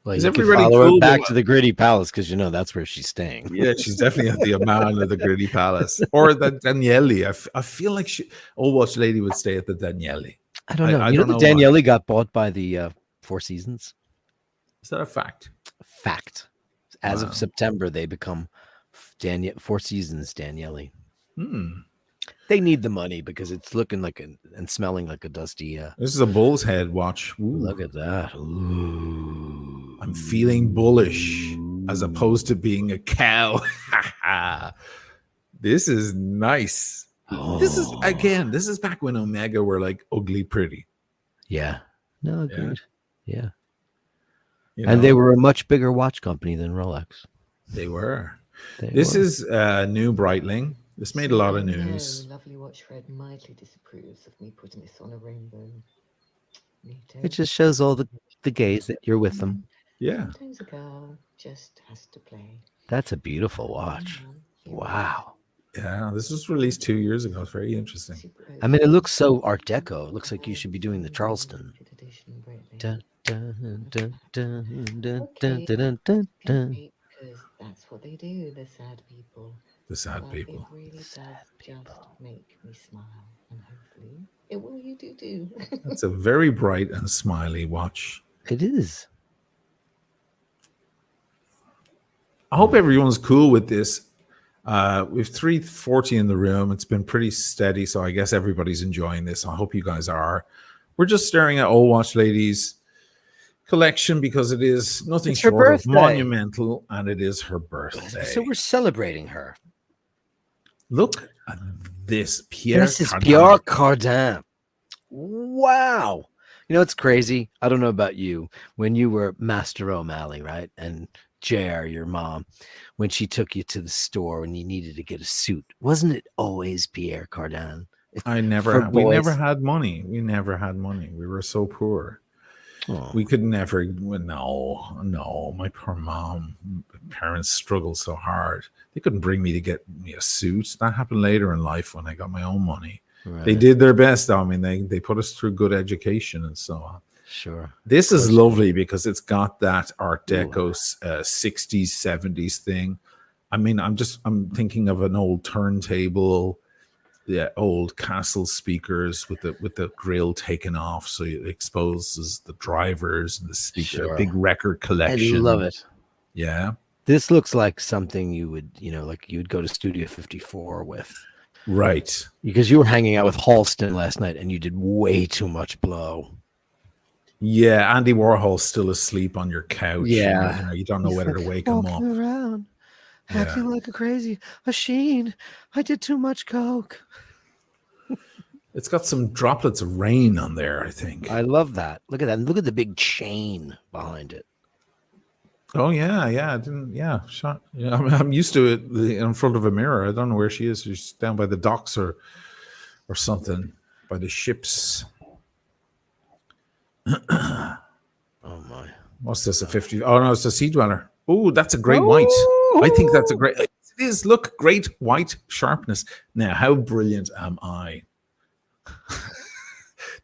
Well, you can follow her back to the Gritty Palace because you know that's where she's staying. Yeah, she's definitely at the Amman of the Gritty Palace or the Daniele. I feel like Old Watch Lady would stay at the Daniele. I don't know. You know, the Daniele got bought by the Four Seasons. Is that a fact? Fact. As of September, they become Four Seasons Daniele. They need the money because it's looking like and smelling like a dusty. This is a bull's head watch. Ooh. Look at that. Ooh. I'm feeling bullish as opposed to being a cow. This is nice. Oh. This is back when Omega were like ugly pretty. Yeah. No, agreed. Yeah. And they were a much bigger watch company than Rolex. They were. This is new Breitling. This made a lot of news. Lovely watch Fred mildly disapproves of me putting this on a rainbow. It just shows all the gays that you're with them. Yeah. Sometimes a girl just has to play. That's a beautiful watch. Wow. Yeah, this was released 2 years ago. It's very interesting. I mean, it looks so Art Deco. It looks like you should be doing the Charleston. Dun, dun, dun, dun, dun, dun, dun, dun, dun. Because that's what they do, the sad people. The sad people. It really does just make me smile. And hopefully it will you do. That's a very bright and smiley watch. It is. I hope everyone's cool with this. We've 340 in the room. It's been pretty steady, so I guess everybody's enjoying this. I hope you guys are. We're just staring at Old Watch Lady's collection because it is nothing short of monumental, and it is her birthday. So we're celebrating her. Look at this. This is Pierre Cardin. Wow. You know, it's crazy. I don't know about you. When you were Master O'Malley, right? And Jer, your mom, when she took you to the store and you needed to get a suit, wasn't it always Pierre Cardin? We never had money. We never had money. We were so poor. Oh. We could never. No. My poor mom. Parents struggled so hard. They couldn't bring me to get me a suit. That happened later in life when I got my own money. Right. They did their best, though. I mean, they put us through good education and so on. Sure. This is lovely because it's got that Art Deco 60s, 70s thing. I mean, I'm thinking of an old turntable, the old Castle speakers with the grill taken off, so it exposes the drivers and the speaker. Sure. A big record collection. I love it. Yeah. This looks like something you would, like you would go to Studio 54 with. Right. Because you were hanging out with Halston last night and you did way too much blow. Yeah, Andy Warhol's still asleep on your couch. Yeah. You don't know whether to wake him up. Around, acting like a crazy machine. I did too much coke. It's got some droplets of rain on there, I think. I love that. Look at that. Look at the big chain behind it. Oh, yeah. I'm used to it in front of a mirror. I don't know where she is. She's down by the docks or something, by the ships. Oh my! What's this? A 50? Oh no, it's a Sea Dweller. Oh, that's a great white. I think that's a great. It is. Look, great white sharpness. Now, how brilliant am I?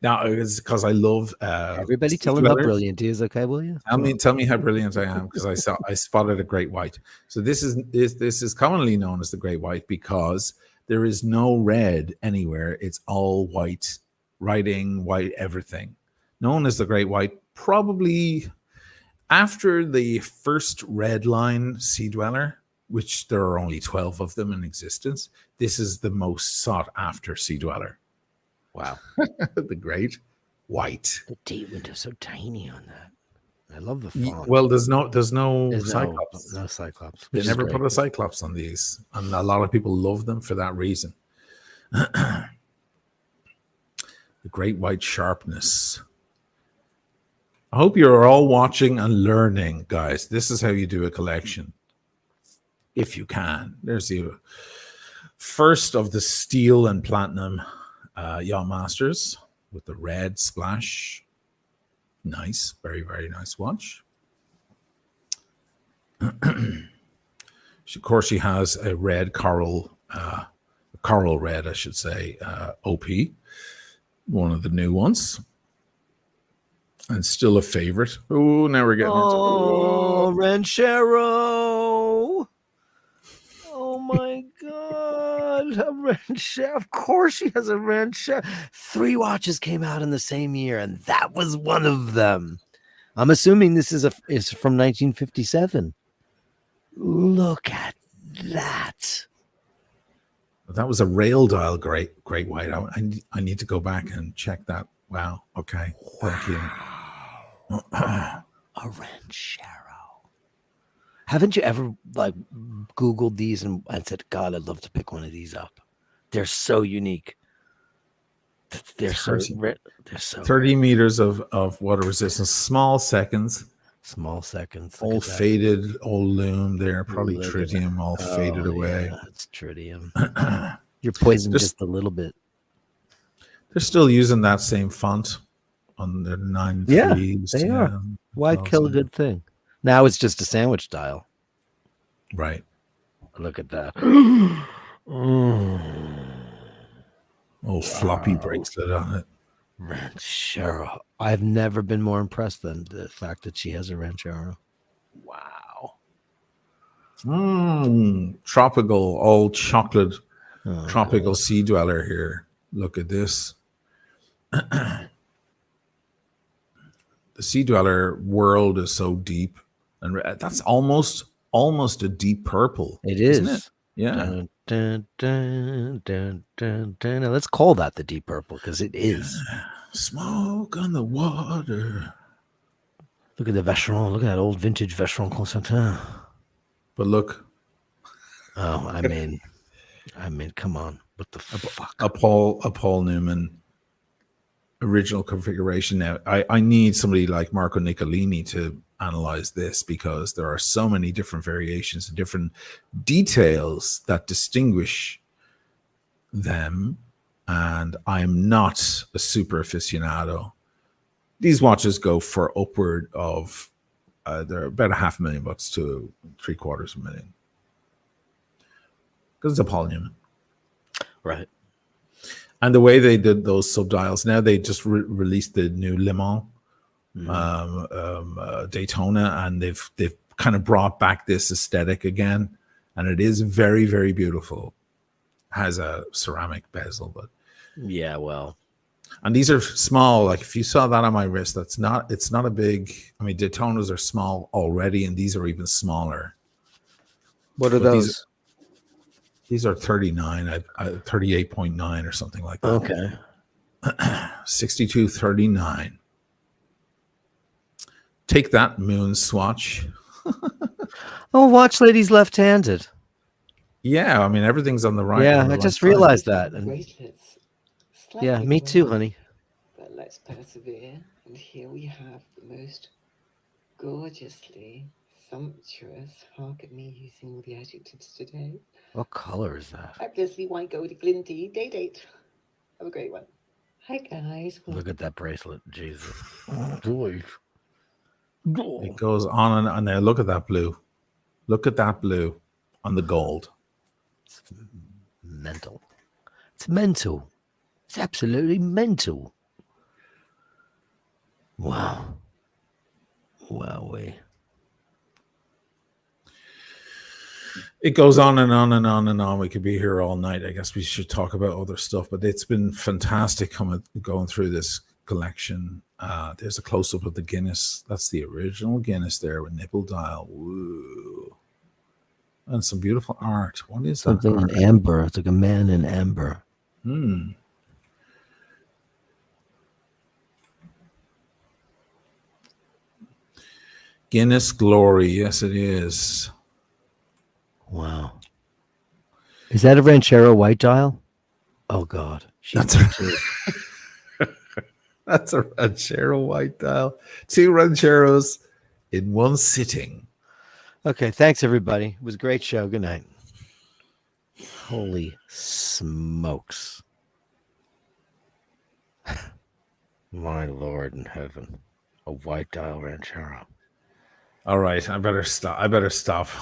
Now it's because I love. Everybody, tell him how brilliant he is. Okay, will you? Tell me how brilliant I am because I spotted a great white. So this is commonly known as the great white because there is no red anywhere. It's all white writing, white everything. Known as the Great White, probably after the first red line Sea Dweller, which there are only 12 of them in existence. This is the most sought after Sea Dweller. Wow. The Great White. The date window's so tiny on that. I love the font. Well, there's no Cyclops. No Cyclops. They never put a Cyclops on these. And a lot of people love them for that reason. The Great White sharpness. I hope you're all watching and learning, guys. This is how you do a collection. If you can. There's the first of the steel and platinum Yacht Masters with the red splash. Nice. Very, very nice watch. Of course, she has a red coral red, I should say, OP. One of the new ones. And still a favorite. Oh, now we're getting into Ranchero. Oh my God. A Ranchero. Of course she has a Ranchero. 3 watches came out in the same year, and that was one of them. I'm assuming this is from 1957. Look at that. That was a rail dial great white. I need to go back and check that. Wow. Okay. Thank you. A ranchero. Haven't you ever like Googled these and said, God, I'd love to pick one of these up. They're so unique. They're 30 rare. Meters of water resistance, small seconds. All faded, all loom there. Probably tritium all faded away. Yeah, it's tritium. You're poisoned just a little bit. They're still using that same font on their 9.3s. They are. Why kill a good thing? Now it's just a sandwich dial. Right. Look at that. Oh, floppy bracelet on it. Ranchero. I've never been more impressed than the fact that she has a ranchero. Wow. Tropical, all chocolate, tropical sea dweller here. Look at this. The sea dweller world is so deep, and that's almost a deep purple. It is. Isn't it? Yeah. Dun, dun, dun, dun, dun, dun. Now, let's call that the deep purple because it is. Yeah. Smoke on the water. Look at the Vacheron. Look at that old vintage Vacheron Constantin. But look. Oh, I mean, come on. What the fuck? A Paul Newman original configuration. Now, I need somebody like Marco Niccolini to analyze this because there are so many different variations and different details that distinguish them. And I'm not a super aficionado. These watches go for upward of they're about $500,000 to $750,000 because it's a Paul Newman, right? And the way they did those subdials, now they just released the new Le Mans, Daytona, and they've kind of brought back this aesthetic again, and it is very, very beautiful. Has a ceramic bezel, but yeah, well, and these are small. Like if you saw that on my wrist, it's not a big. I mean, Daytonas are small already, and these are even smaller. What are those? These are 39, 38.9 or something like that. Okay. 6239. Take that, moon swatch. Oh, watch lady's left-handed. Yeah, I mean everything's on the right. Yeah, I just realized that. Yeah, me too, honey. But let's persevere. And here we have the most gorgeously sumptuous. Hark at me using all the adjectives today. What color is that? Fabulously white, goldy, glinty. Date. Have a great one. Hi, guys. Look at that bracelet. Jesus. It goes on and there. Look at that blue. Look at that blue on the gold. It's mental. It's mental. It's absolutely mental. Wow. Wowee. It goes on and on and on and on. We could be here all night. I guess we should talk about other stuff, but it's been fantastic going through this collection. There's a close-up of the Guinness. That's the original Guinness there with nipple dial. Woo. And some beautiful art. What is that? Something in amber. It's like a man in amber. Guinness Glory. Yes, it is. Wow. Is that a Ranchero white dial? Oh, God. That's a Ranchero white dial. 2 Rancheros in one sitting. Okay, thanks, everybody. It was a great show. Good night. Holy smokes. My Lord in heaven. A white dial Ranchero. All right, I better stop.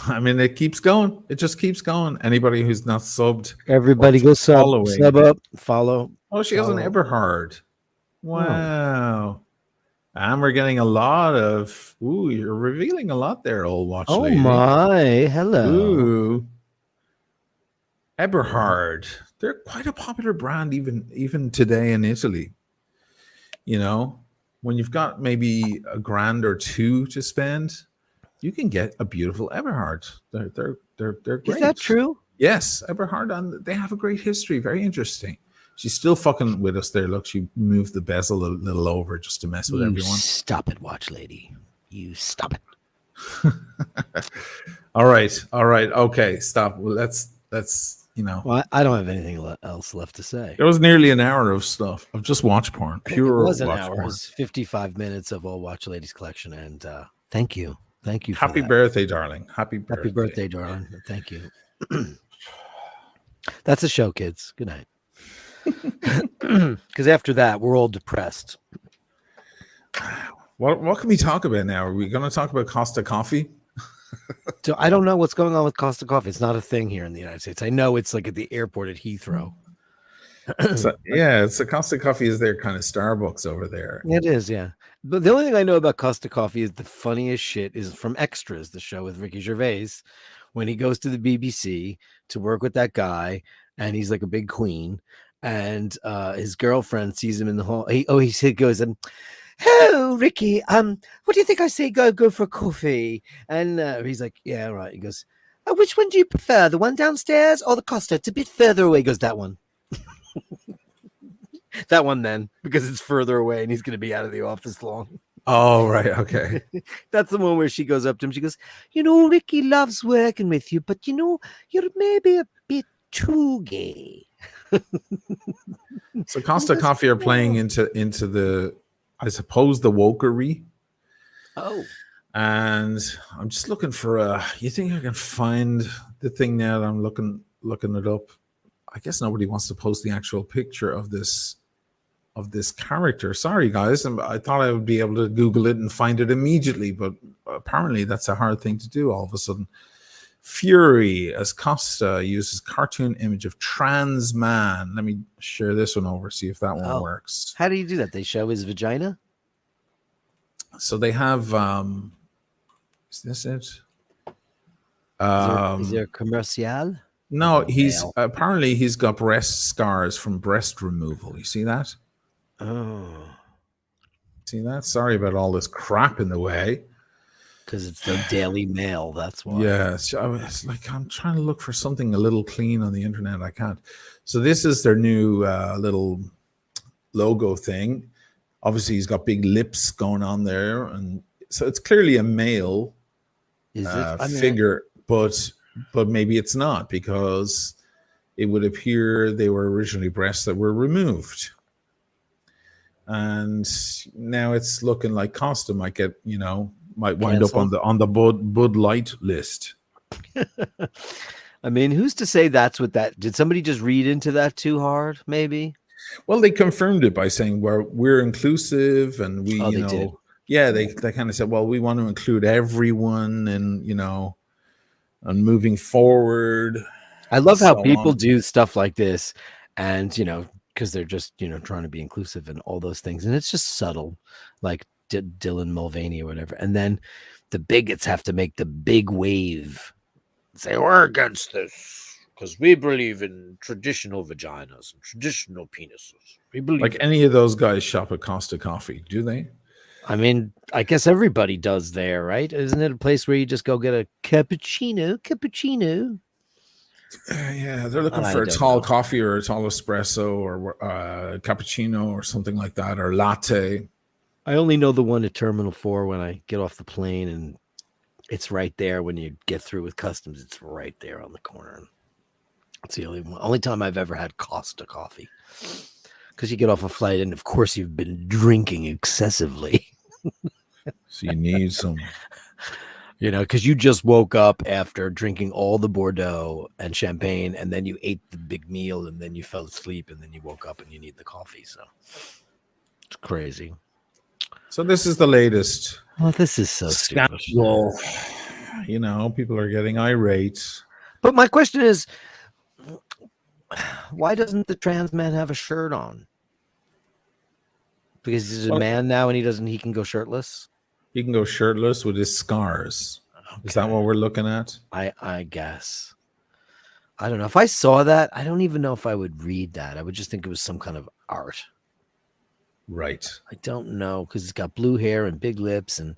I mean, it keeps going. It just keeps going. Anybody who's not subbed, everybody go sub up, follow. Oh, she has an Eberhard. Wow. And we're getting a lot of. Ooh, you're revealing a lot there, old watch lady. Oh my, hello. Ooh. Eberhard. They're quite a popular brand even today in Italy. You know, when you've got maybe $1,000 or $2,000 to spend, you can get a beautiful Eberhard. They're great. Is that true? Yes, Eberhard. They have a great history. Very interesting. She's still fucking with us there. Look, she moved the bezel a little over just to mess with everyone. Stop it, watch lady. You stop it. All right. Okay, stop. Well, that's Well, I don't have anything else left to say. It was nearly an hour of stuff of just watch porn. Pure it was an watch hour. porn. It was 55 minutes of all Watch Ladies collection, and thank you. Happy birthday, darling. Happy birthday, darling. Thank you. That's a show, kids. Good night. Because after that, we're all depressed. What can we talk about now? Are we going to talk about Costa Coffee? So I don't know what's going on with Costa Coffee. It's not a thing here in the United States. I know it's like at the airport at Heathrow. It's a Costa Coffee is their kind of Starbucks over there. It is, yeah. But the only thing I know about Costa Coffee is the funniest shit is from Extras, the show with Ricky Gervais, when he goes to the BBC to work with that guy, and he's like a big queen, and his girlfriend sees him in the hall. He goes, "Oh, Ricky, what do you think I say? Go for a coffee?" And he's like, "Yeah, right." He goes, "Which one do you prefer? The one downstairs or the Costa? It's a bit further away." He goes, "That one." That one then, because it's further away and he's going to be out of the office long. Oh, right. Okay. That's the one where she goes up to him. She goes, "Ricky loves working with you, but you're maybe a bit too gay." So Costa Coffee are playing into the, I suppose, the wokery. Oh. And I'm just looking for you think I can find the thing now that I'm looking it up? I guess nobody wants to post the actual picture of this character. Sorry, guys. I thought I would be able to Google it and find it immediately, but apparently that's a hard thing to do all of a sudden. Fury as Costa uses cartoon image of trans man. Let me share this one over, see if that one works. How do you do that? They show his vagina? So they have is this it? Is there a commercial? No, he's got breast scars from breast removal. You see that? Oh. See that? Sorry about all this crap in the way. Because it's the Daily Mail, that's why. Yeah, it's like I'm trying to look for something a little clean on the internet. I can't. So this is their new little logo thing. Obviously, he's got big lips going on there, and so it's clearly a male figure, but maybe it's not, because it would appear they were originally breasts that were removed. And now it's looking like Costa might wind up on the Bud Light list. I mean, who's to say that's what that did? Somebody just read into that too hard, maybe? Well, they confirmed it by saying we're inclusive, and we did. Yeah, they kind of said, well, we want to include everyone, and and moving forward. I love how people do stuff like this, and because they're just trying to be inclusive and all those things, and it's just subtle, like Dylan Mulvaney or whatever, and then the bigots have to make the big wave, say we're against this because we believe in traditional vaginas and traditional penises. We believe like any of those guys shop at Costa Coffee, do they? I mean, I guess everybody does there, right? Isn't it a place where you just go get a cappuccino? Yeah, they're looking for a tall coffee or a tall espresso or cappuccino or something like that, or latte. I only know the one at Terminal 4 when I get off the plane, and it's right there when you get through with customs. It's right there on the corner. It's the only time I've ever had Costa coffee, because you get off a flight and, of course, you've been drinking excessively. So you need some... because you just woke up after drinking all the Bordeaux and champagne, and then you ate the big meal, and then you fell asleep, and then you woke up and you need the coffee. So it's crazy. So this is the latest. Oh, this is so scandal. People are getting irate. But my question is, why doesn't the trans man have a shirt on? Because he's a man now, and he can go shirtless. He can go shirtless with his scars. Okay. Is that what we're looking at? I guess. I don't know. If I saw that, I don't even know if I would read that. I would just think it was some kind of art. Right. I don't know, because he's got blue hair and big lips, and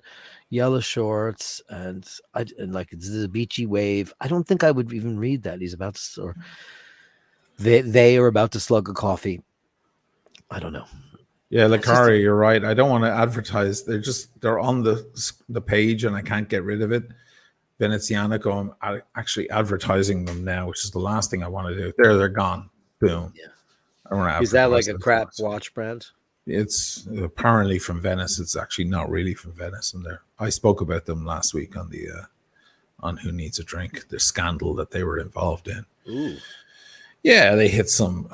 yellow shorts, and like it's the beachy wave. I don't think I would even read that. He's about to, or they are about to slug a coffee. I don't know. Yeah, Lakari, you're right. I don't want to advertise. They're on the page, and I can't get rid of it. Venezianico, I'm actually advertising them now, which is the last thing I want to do. They're gone. Boom. Yeah. I want to. Is that like a crap watch brand? It's apparently from Venice. It's actually not really from Venice. And I spoke about them last week on the on Who Needs a Drink, the scandal that they were involved in. Ooh. Yeah, they hit some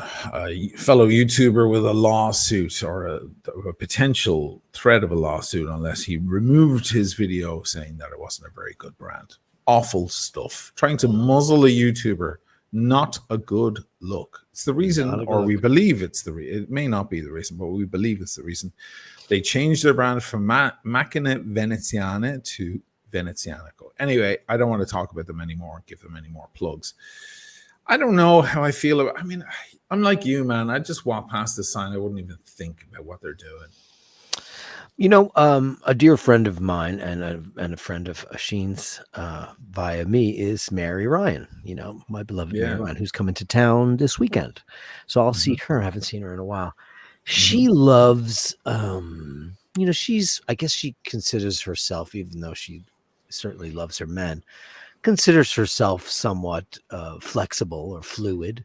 fellow YouTuber with a lawsuit or a potential threat of a lawsuit unless he removed his video saying that it wasn't a very good brand. Awful stuff. Trying to muzzle a YouTuber, not a good look. It's the reason, or we believe it's the reason. It may not be the reason, but we believe it's the reason. They changed their brand from Macchine Veneziane to Venezianico. Anyway, I don't want to talk about them anymore, give them any more plugs. I don't know how I feel about. I mean, I'm like you, man. I just walk past the sign. I wouldn't even think about what they're doing. You know, a dear friend of mine and a friend of Asheen's via me is Mary Ryan. You know, my beloved Mary Ryan, who's coming to town this weekend. So I'll see her. I haven't seen her in a while. She loves, you know, I guess she considers herself, even though she certainly loves her men, considers herself somewhat flexible or fluid,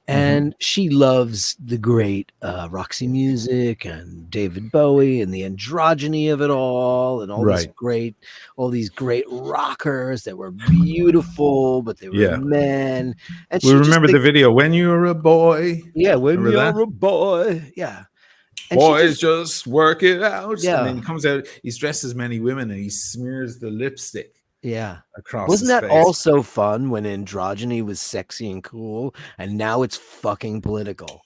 and she loves the great Roxy Music and David Bowie and the androgyny of it all, and all these great rockers that were beautiful, but they were men. And we remember the video "When You're a Boy." Yeah, when you're a boy. Yeah. And boys just work it out. Yeah. And then he comes out, he's dressed as many women, and he smears the lipstick. Yeah. Across Wasn't that face. also fun when androgyny was sexy and cool, and now it's fucking political?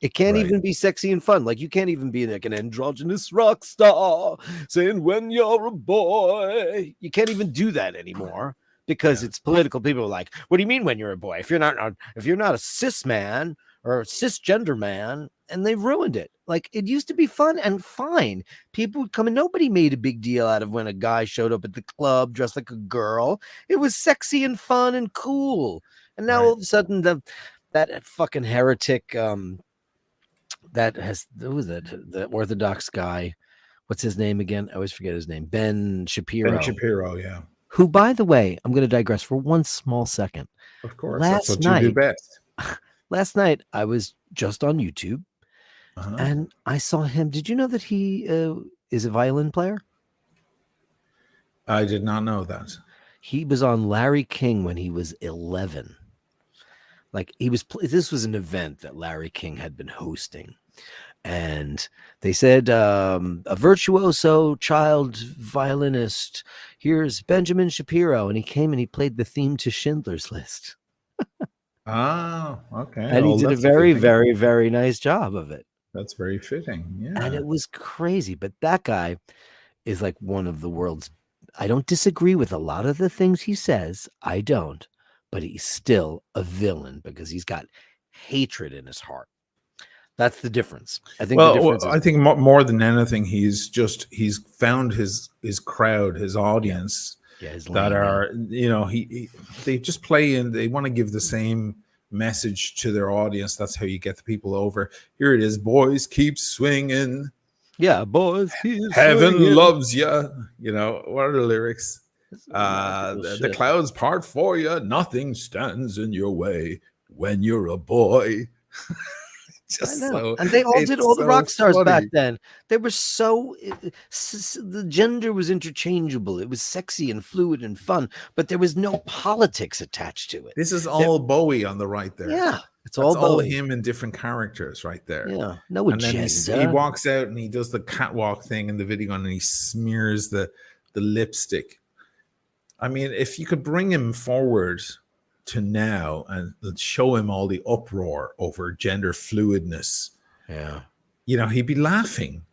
It can't even be sexy and fun. Like, you can't even be like an androgynous rock star saying when you're a boy. You can't even do that anymore because it's political. People are like, what do you mean when you're a boy? If you're not a cis man or a cisgender man, and they've ruined it. Like, it used to be fun and fine. People would come and nobody made a big deal out of when a guy showed up at the club dressed like a girl. It was sexy and fun and cool. And now all of a sudden that fucking heretic the Orthodox guy, what's his name again? I always forget his name. Ben Shapiro. Ben Shapiro, yeah. Who, by the way, I'm going to digress for one small second. Of course, that's what you do best. Last night, I was just on YouTube, and I saw him. Did you know that he is a violin player? I did not know that. He was on Larry King when he was 11. Like, this was an event that Larry King had been hosting. And they said, a virtuoso child violinist. Here's Benjamin Shapiro. And he came and he played the theme to Schindler's List. Oh, okay. And he did a very, very, very nice job of it. That's very fitting. Yeah. And it was crazy. But that guy is like one of the world's. I don't disagree with a lot of the things he says. I don't. But he's still a villain because he's got hatred in his heart. That's the difference. I think. I think more than anything, he's found his crowd, his audience. Yeah, his that are, you know, they just play and they want to give the same message to their audience. That's how you get the people over. Here it is, boys, keep swinging. Yeah, boys, heaven swinging. Loves you. You know, what are the lyrics? The clouds part for you. Nothing stands in your way when you're a boy. And they all did all the rock stars back then. They were the gender was interchangeable. It was sexy and fluid and fun, but there was no politics attached to it. This is all Bowie on the right there. Yeah, it's all him in different characters right there. Yeah, no agenda. And then he walks out and he does the catwalk thing in the video and he smears the lipstick. I mean, if you could bring him forward to now and show him all the uproar over gender fluidness, you know, he'd be laughing.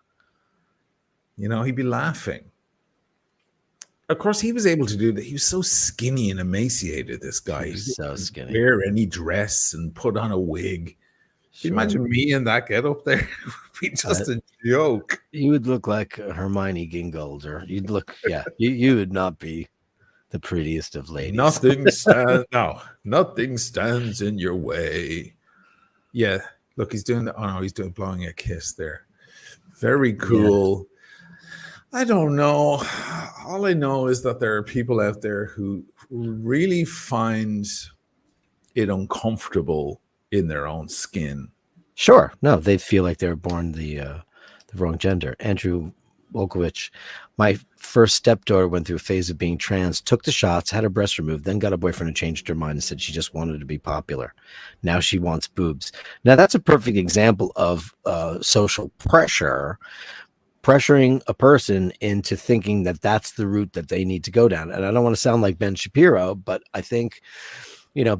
Of course, he was able to do that. He was so skinny and emaciated. This guy, he was so skinny. Wear any dress and put on a wig. Sure. Imagine me in that get up there. It would be just a joke. You would look like Hermione Gingold, or you'd look, you would not be the prettiest of ladies. Nothing stands in your way. Yeah, look, he's doing he's blowing a kiss there. Very cool. Yeah. I don't know. All I know is that there are people out there who really find it uncomfortable in their own skin. Sure. No, they feel like they were born the wrong gender. Andrew Wolkowicz, my first stepdaughter went through a phase of being trans, took the shots, had her breast removed, then got a boyfriend who changed her mind and said she just wanted to be popular. Now she wants boobs. Now that's a perfect example of social pressure, pressuring a person into thinking that that's the route that they need to go down. And I don't want to sound like Ben Shapiro, but I think,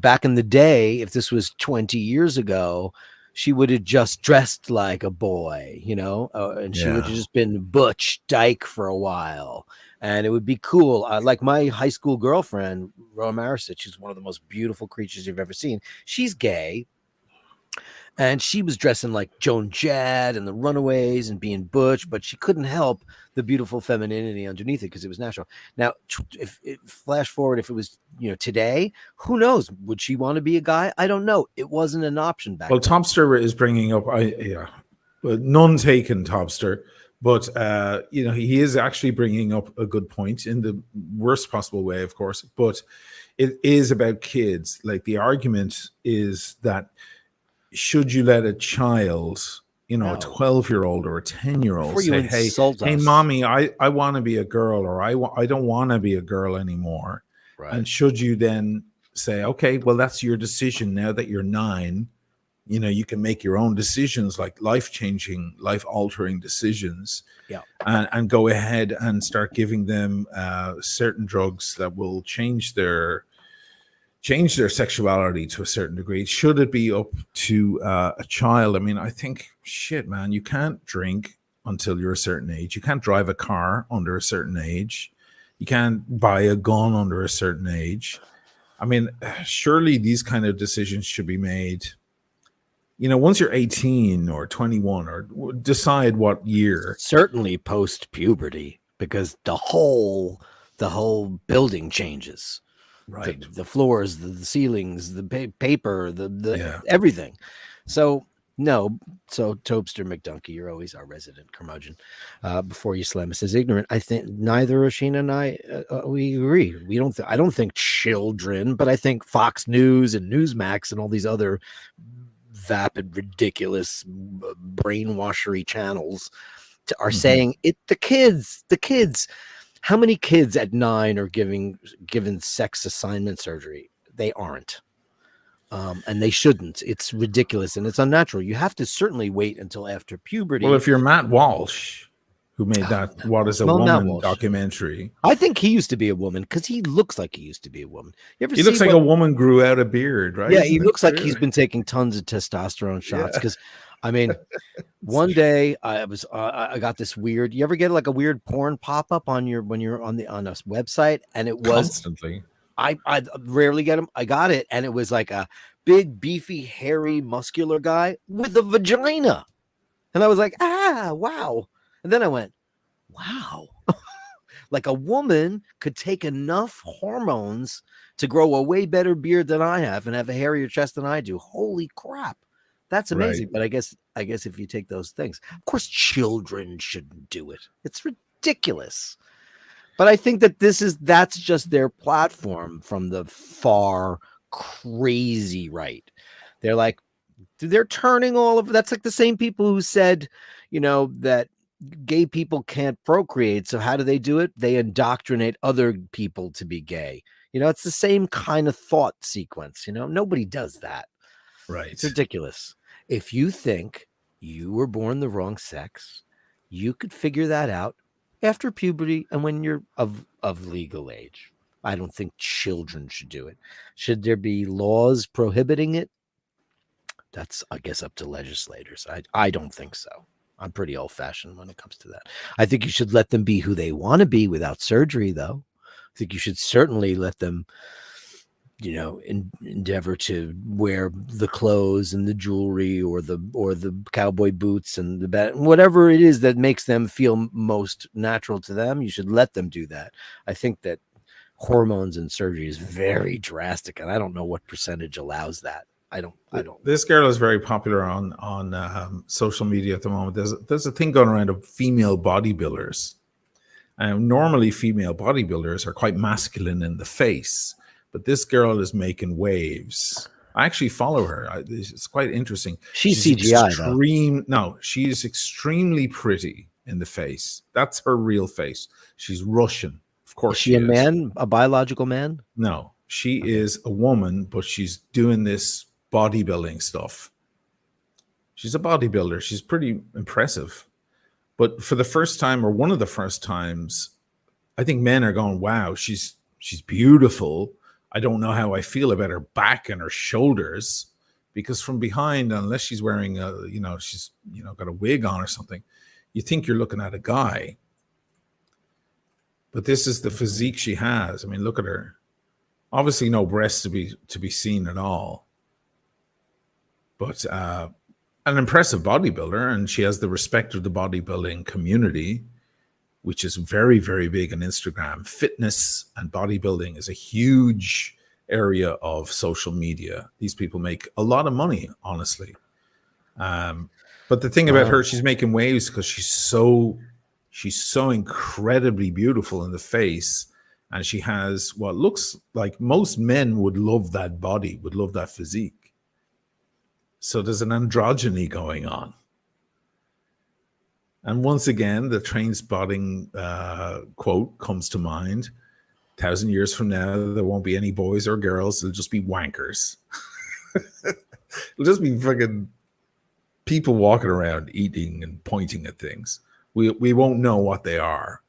back in the day, if this was 20 years ago, she would have just dressed like a boy, and she would have just been Butch Dyke for a while, and it would be cool. Like my high school girlfriend, Roa Marisic, who's one of the most beautiful creatures you've ever seen. She's gay, and she was dressing like Joan Jett and the Runaways and being Butch, but she couldn't help the beautiful femininity underneath it because it was natural. Now, if flash forward, if it was today, who knows? Would she want to be a guy? I don't know. It wasn't an option back then. Topster is bringing up, none taken, Topster, but he is actually bringing up a good point in the worst possible way, of course. But it is about kids. Like the argument is that should you let a child, a 12-year-old or a 10-year-old say, hey, mommy, I want to be a girl, or I don't want to be a girl anymore. Right. And should you then say, okay, well, that's your decision now that you're 9, you can make your own decisions, like life-changing, life-altering decisions, and go ahead and start giving them certain drugs that will change their sexuality to a certain degree. Should it be up to a child? I mean, I think, shit, man, you can't drink until you're a certain age. You can't drive a car under a certain age. You can't buy a gun under a certain age. I mean, surely these kind of decisions should be made, once you're 18 or 21, or decide what year. Certainly post-puberty, because the whole building changes. Right, the floors, the ceilings, the paper, the everything. So Topster McDunkey, you're always our resident curmudgeon. Before you slam us as ignorant, I think neither Oisin and I we agree. I don't think children, but I think Fox News and Newsmax and all these other vapid, ridiculous, brainwashery channels are saying it. The kids. How many kids at 9 are given sex assignment surgery? They aren't. And they shouldn't. It's ridiculous and it's unnatural. You have to certainly wait until after puberty. Well, if you're Matt Walsh, who made that What is a Woman documentary. I think he used to be a woman because he looks like he used to be a woman. He looks like a woman grew out a beard, right? Yeah, he looks like he's been taking tons of testosterone shots because I mean, one day I got this weird. You ever get like a weird porn pop up when you're on a website, and it was constantly. I rarely get them. I got it, and it was like a big, beefy, hairy, muscular guy with a vagina, and I was like, wow. And then I went, wow, like a woman could take enough hormones to grow a way better beard than I have and have a hairier chest than I do. Holy crap. That's amazing. Right. But I guess if you take those things, of course, children shouldn't do it. It's ridiculous. But I think that that's just their platform from the far crazy right. They're turning all of that's like the same people who said, that gay people can't procreate. So how do they do it? They indoctrinate other people to be gay. It's the same kind of thought sequence. Nobody does that. Right. It's ridiculous. If you think you were born the wrong sex, you could figure that out after puberty and when you're of legal age. I don't think children should do it. Should there be laws prohibiting it? That's, I guess, up to legislators. I don't think so. I'm pretty old-fashioned when it comes to that. I think you should let them be who they want to be without surgery, though. I think you should certainly let them endeavor to wear the clothes and the jewelry or the cowboy boots and whatever it is that makes them feel most natural to them. You should let them do that. I think that hormones and surgery is very drastic, and I don't know what percentage allows that. I don't. This girl is very popular on social media at the moment. There's a thing going around of female bodybuilders. Normally, female bodybuilders are quite masculine in the face, but this girl is making waves. I actually follow her. It's quite interesting. She's CGI, though. No, she's extremely pretty in the face. That's her real face. She's Russian. Of course, is she a man, a biological man? No, she is a woman, but she's doing this bodybuilding stuff. She's a bodybuilder. She's pretty impressive. But for the first time, or one of the first times, I think men are going, wow, she's beautiful. I don't know how I feel about her back and her shoulders, because from behind, unless she's wearing she's got a wig on or something, you think you're looking at a guy. But this is the physique she has. I mean, look at her. Obviously, no breasts to be seen at all. But an impressive bodybuilder, and she has the respect of the bodybuilding community, which is very, very big on Instagram. Fitness and bodybuilding is a huge area of social media. These people make a lot of money, honestly. But the thing about her, she's making waves because she's so incredibly beautiful in the face, and she has what looks like most men would love that body, would love that physique. So there's an androgyny going on. And once again, the train spotting quote comes to mind. 1,000 years from now, there won't be any boys or girls. It'll just be wankers. It'll just be fucking people walking around eating and pointing at things. We won't know what they are,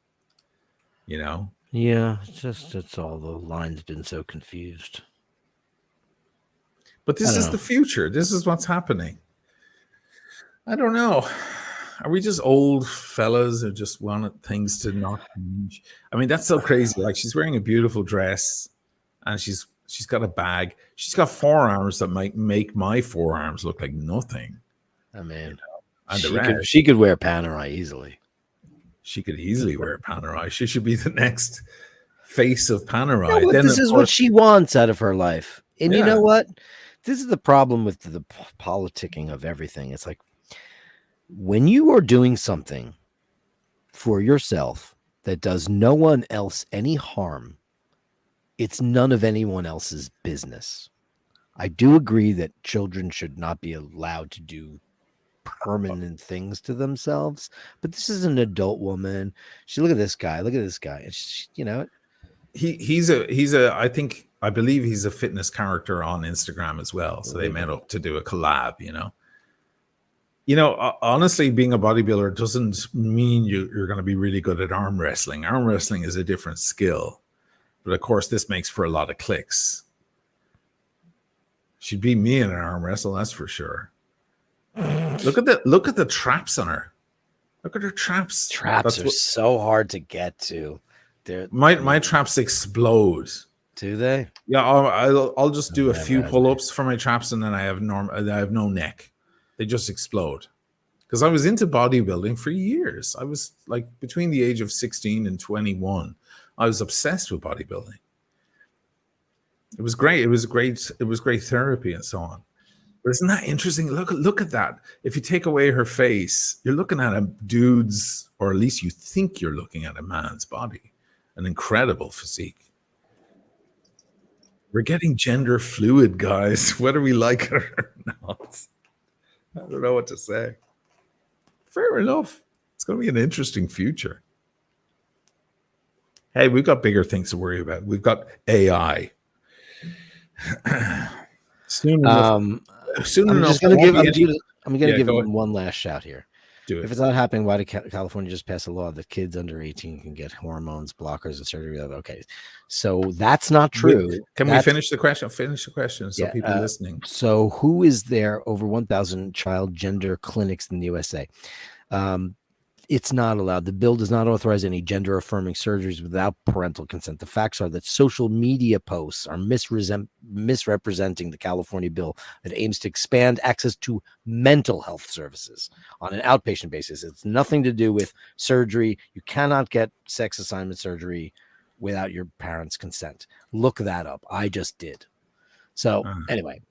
Yeah, it's all the lines been so confused. But this is the future. This is what's happening. I don't know. Are we just old fellas who just want things to not change? I mean, that's so crazy. Like, she's wearing a beautiful dress, and she's got a bag. She's got forearms that might make my forearms look like nothing. I mean, and she could wear Panerai easily. She could easily wear Panerai. She should be the next face of Panerai. No, but this is what she wants out of her life. And you know what? This is the problem with the politicking of everything. It's like, when you are doing something for yourself that does no one else any harm, it's none of anyone else's business. I do agree that children should not be allowed to do permanent things to themselves, but this is an adult woman. Look at this guy. It's, I believe he's a fitness character on Instagram as well. So they met up to do a collab, honestly, being a bodybuilder doesn't mean you're going to be really good at arm wrestling. Arm wrestling is a different skill. But of course, this makes for a lot of clicks. She'd beat me in an arm wrestle, that's for sure. Look at the traps on her. Look at her traps. Traps are so hard to get to. My traps explode. Do they? Yeah, I'll just do a few pull-ups for my traps, and then I have no neck. They just explode. Because I was into bodybuilding for years. I was like between the age of 16 and 21. I was obsessed with bodybuilding. It was great. It was great therapy and so on. But isn't that interesting? Look at that. If you take away her face, you're looking at a dude's, or at least you think you're looking at a man's body. An incredible physique. We're getting gender fluid, guys, whether we like it or not. I don't know what to say. Fair enough. It's going to be an interesting future. Hey, we've got bigger things to worry about. We've got AI. Soon enough. I'm going to give him one last shout here. Do it. If it's not happening, why did California just pass a law that kids under 18 can get hormones, blockers, and surgery? Okay, so that's not true. Can we finish the question? Finish the question so people listening. So who is there over 1,000 child gender clinics in the USA? It's not allowed. The bill does not authorize any gender-affirming surgeries without parental consent. The facts are that social media posts are misrepresenting the California bill that aims to expand access to mental health services on an outpatient basis. It's nothing to do with surgery. You cannot get sex assignment surgery without your parents' consent. Look that up. I just did. So anyway,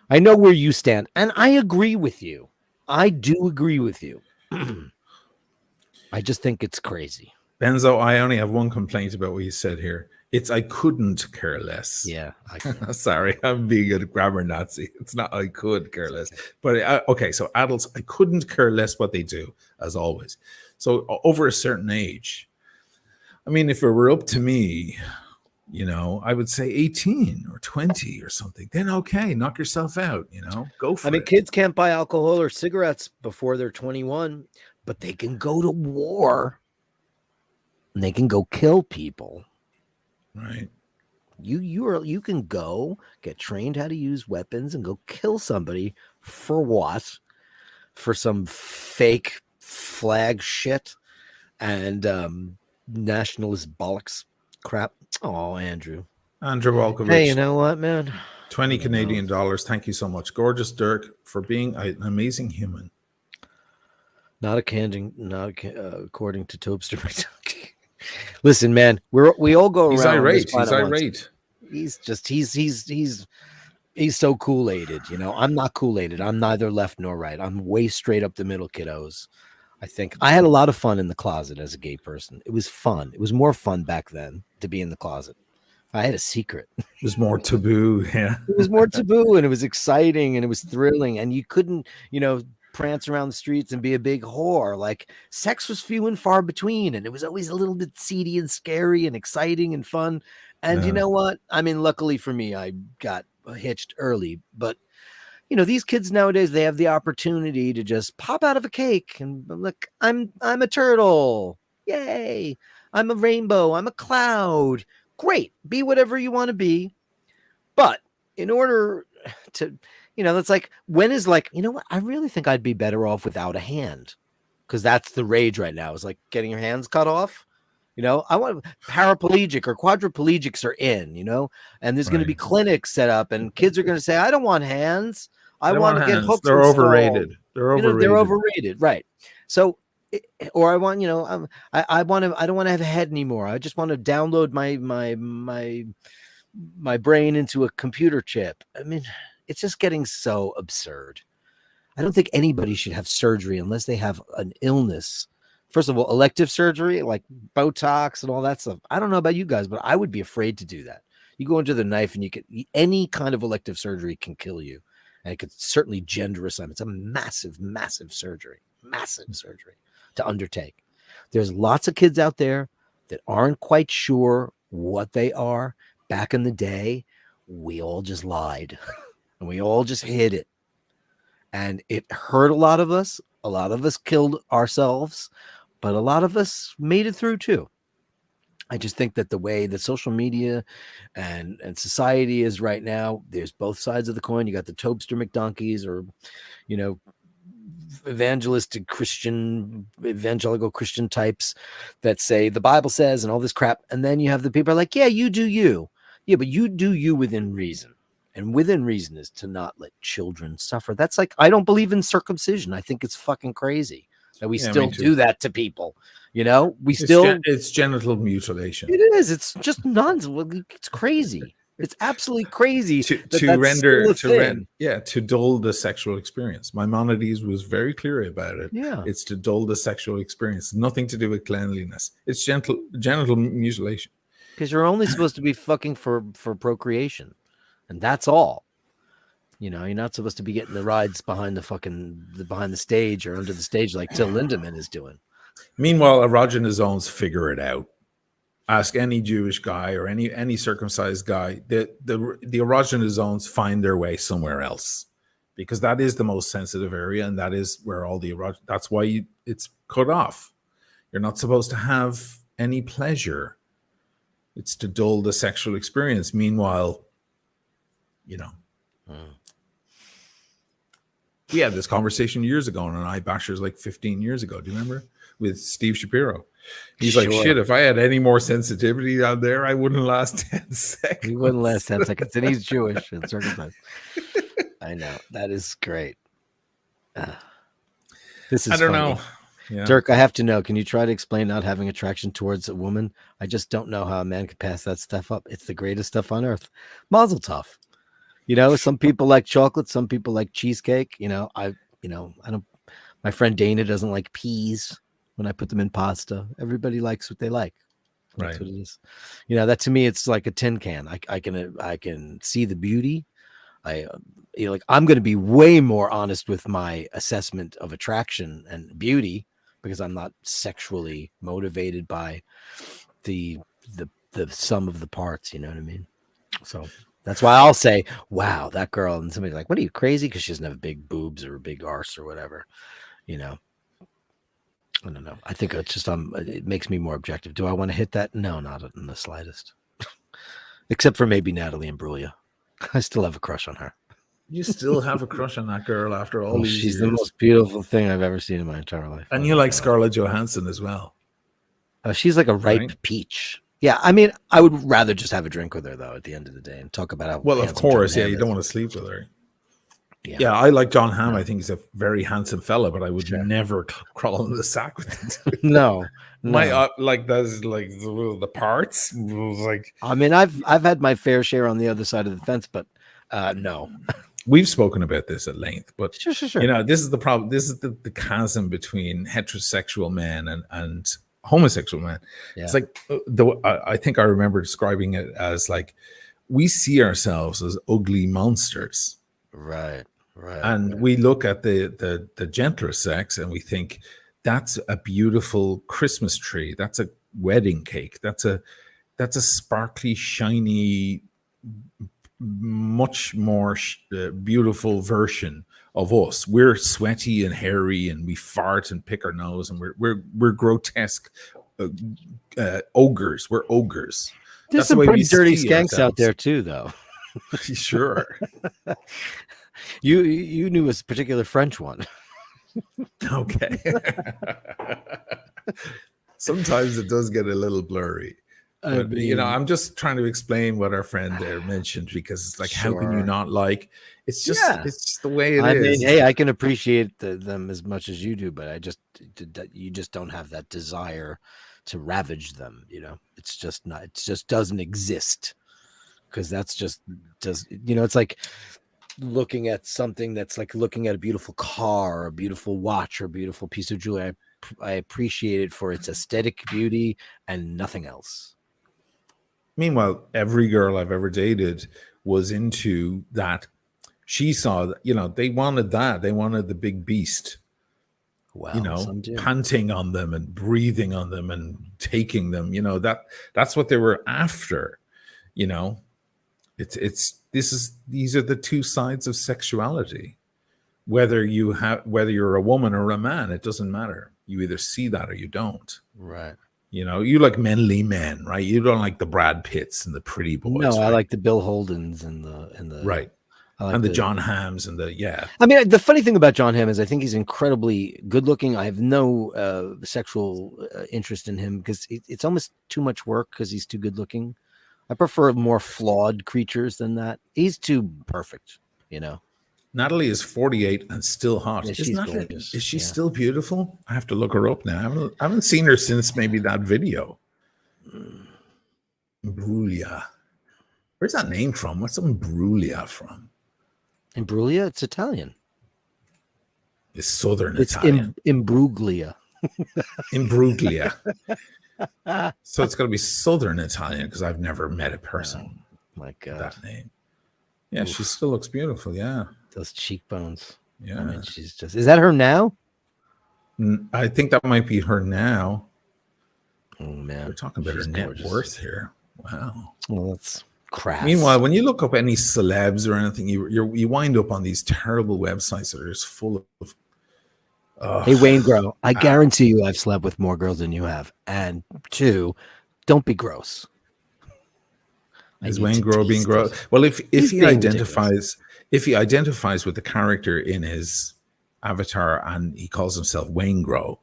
I know where you stand, and I agree with you. I do agree with you. I just think it's crazy. Benzo, I only have one complaint about what you said here. It's I couldn't care less. Yeah. Sorry, I'm being a grammar Nazi. It's not I could care less. But okay, so adults, I couldn't care less what they do, as always. So over a certain age, I mean, if it were up to me, you know, I would say 18 or 20 or something. Then okay, knock yourself out, you know, go for it. I mean, kids can't buy alcohol or cigarettes before they're 21, but they can go to war and they can go kill people. Right. You can go get trained how to use weapons and go kill somebody for what? For some fake flag shit and nationalist bollocks crap. Oh, Andrew Walkovich. Hey, you know what, man? 20 Canadian dollars. Thank you so much. Gorgeous Dirk for being an amazing human. Not according to Tobster. Listen, man, we all go He's around. Irate. He's irate. He's so Kool-Aided, you know. I'm not Kool-Aided. I'm neither left nor right. I'm way straight up the middle, kiddos. I think I had a lot of fun in the closet as a gay person. It was fun. It was more fun back then to be in the closet. I had a secret. It was more taboo. Yeah. It was more taboo, and it was exciting, and it was thrilling, and you couldn't, you know, prance around the streets and be a big whore. Like, sex was few and far between, and it was always a little bit seedy and scary and exciting and fun. And you know what? I mean, luckily for me, I got hitched early, but you know, these kids nowadays, they have the opportunity to just pop out of a cake and look, I'm a turtle. Yay. I'm a rainbow. I'm a cloud. Great. Be whatever you want to be. But in order to, you know, that's like, when is like, you know what? I really think I'd be better off without a hand, because that's the rage right now. Is like getting your hands cut off. You know, I want paraplegic or quadriplegics are in, you know, and there's going to be clinics set up and kids are going to say, I don't want hands. I want to get hooks. They're overrated. They're overrated. You know, they're overrated. Right. So, or I want, you know, I don't want to have a head anymore. I just want to download my brain into a computer chip. I mean, it's just getting so absurd. I don't think anybody should have surgery unless they have an illness. First of all, elective surgery, like Botox and all that stuff. I don't know about you guys, but I would be afraid to do that. You go into the knife and you can, any kind of elective surgery can kill you. And it could certainly gender assign. It's a massive, massive surgery to undertake. There's lots of kids out there that aren't quite sure what they are. Back in the day, we all just lied and we all just hid it. And it hurt a lot of us. A lot of us killed ourselves, but a lot of us made it through too. I just think that the way that social media and society is right now, there's both sides of the coin. You got the Tobster McDonkeys, or, you know, evangelical Christian types that say the Bible says and all this crap. And then you have the people like, yeah, you do you. Yeah, but you do you within reason. And within reason is to not let children suffer. That's like, I don't believe in circumcision. I think it's fucking crazy that we still do that to people. You know, it's genital mutilation. It is. It's just nonsense. It's crazy. It's absolutely crazy to dull the sexual experience. Maimonides was very clear about it. Yeah, it's to dull the sexual experience. Nothing to do with cleanliness. It's genital mutilation. Because you're only supposed to be fucking for procreation, and that's all. You know, you're not supposed to be getting the rides behind the stage or under the stage like Till Lindemann is doing. Meanwhile, erogenous zones figure it out. Ask any Jewish guy or any circumcised guy. The erogenous zones find their way somewhere else, because that is the most sensitive area, and that is where all the that's why it's cut off. You're not supposed to have any pleasure. It's to dull the sexual experience. Meanwhile, you know. We had this conversation years ago on an iBashers like 15 years ago. Do you remember? with Steve Shapiro. He's like, shit, if I had any more sensitivity on there, I wouldn't last 10 seconds. He wouldn't last 10 seconds. And he's Jewish and circumcised. I know. That is great. This is I don't funny. know. Yeah. Dirk, I have to know. Can you try to explain not having attraction towards a woman? I just don't know how a man can pass that stuff up. It's the greatest stuff on earth. Mazel tov. You know, some people like chocolate. Some people like cheesecake. I don't. My friend Dana doesn't like peas when I put them in pasta. Everybody likes what they like. That's what it is. That to me, it's like a tin can. I can see the beauty. I'm going to be way more honest with my assessment of attraction and beauty because I'm not sexually motivated by the sum of the parts. You know what I mean? So that's why I'll say, wow, that girl. And somebody's like, what are you, crazy? Because she doesn't have big boobs or a big arse or whatever. I don't know. I think it's just it makes me more objective. Do I want to hit that? No, not in the slightest. Except for maybe Natalie Imbruglia. I still have a crush on her. You still have a crush on that girl after all these years. She's the most beautiful thing I've ever seen in my entire life. And you like Scarlett Johansson as well. She's like a ripe peach. Yeah, I mean, I would rather just have a drink with her, though, at the end of the day and talk about how well, of course, you don't want to sleep with her. Yeah, I like John Hamm. I think he's a very handsome fella, but I would never crawl in the sack with him. No. My that's like the parts. Like, I mean, I've had my fair share on the other side of the fence, but no. We've spoken about this at length, but sure. This is the problem. This is the chasm between heterosexual men and homosexual men. Yeah. It's like I think I remember describing it as like we see ourselves as ugly monsters, right. And we look at the gentler sex and we think that's a beautiful Christmas tree, that's a wedding cake, that's a sparkly, shiny, much more beautiful version of us. We're sweaty and hairy and we fart and pick our nose and we're grotesque ogres. We're ogres. There's some pretty dirty skanks out there too, though. Sure. You knew a particular French one. Okay. Sometimes it does get a little blurry. But, I'm just trying to explain what our friend there mentioned because it's like, how can you not like? It's just, it's the way it is. Mean, hey, I can appreciate them as much as you do, but you just don't have that desire to ravage them. It's just not. It just doesn't exist because that's just it's like looking at something that's like looking at a beautiful car, or a beautiful watch, or a beautiful piece of jewelry. I appreciate it for its aesthetic beauty and nothing else. Meanwhile, every girl I've ever dated was into that. She saw that, they wanted that. They wanted the big beast, panting on them and breathing on them and taking them, that's what they were after, these are the two sides of sexuality. Whether you're a woman or a man, it doesn't matter. You either see that or you don't. Right. You like manly men, right? You don't like the Brad Pitts and the pretty boys. No, right? I like the Bill Holdens and the right. Like and the John Hamms and I mean, the funny thing about John Hamm is I think he's incredibly good looking. I have no sexual interest in him because it's almost too much work because he's too good looking. I prefer more flawed creatures than that. He's too perfect, Natalie is 48 and still hot. Yeah, she's gorgeous. Is she still beautiful? I have to look her up now. I haven't seen her since maybe that video. Imbruglia. Where's that name from? What's Imbruglia from? Imbruglia? It's Italian. It's Southern Italian. Imbruglia. Imbruglia. So it's got to be Southern Italian because I've never met a person. Oh, my God. That name. Yeah, oof. She still looks beautiful. Yeah. Those cheekbones. Yeah. I mean, she's just, is that her now? I think that might be her now. Oh, man. We're talking about her net worth here. Wow. Well, that's crap. Meanwhile, when you look up any celebs or anything, you wind up on these terrible websites that are just full of. Hey, Wayne Grow, I guarantee you I've slept with more girls than you have. And 2, don't be gross. Is Wayne Grow being gross? Well, if he identifies with the character in his avatar and he calls himself Wayne Grow,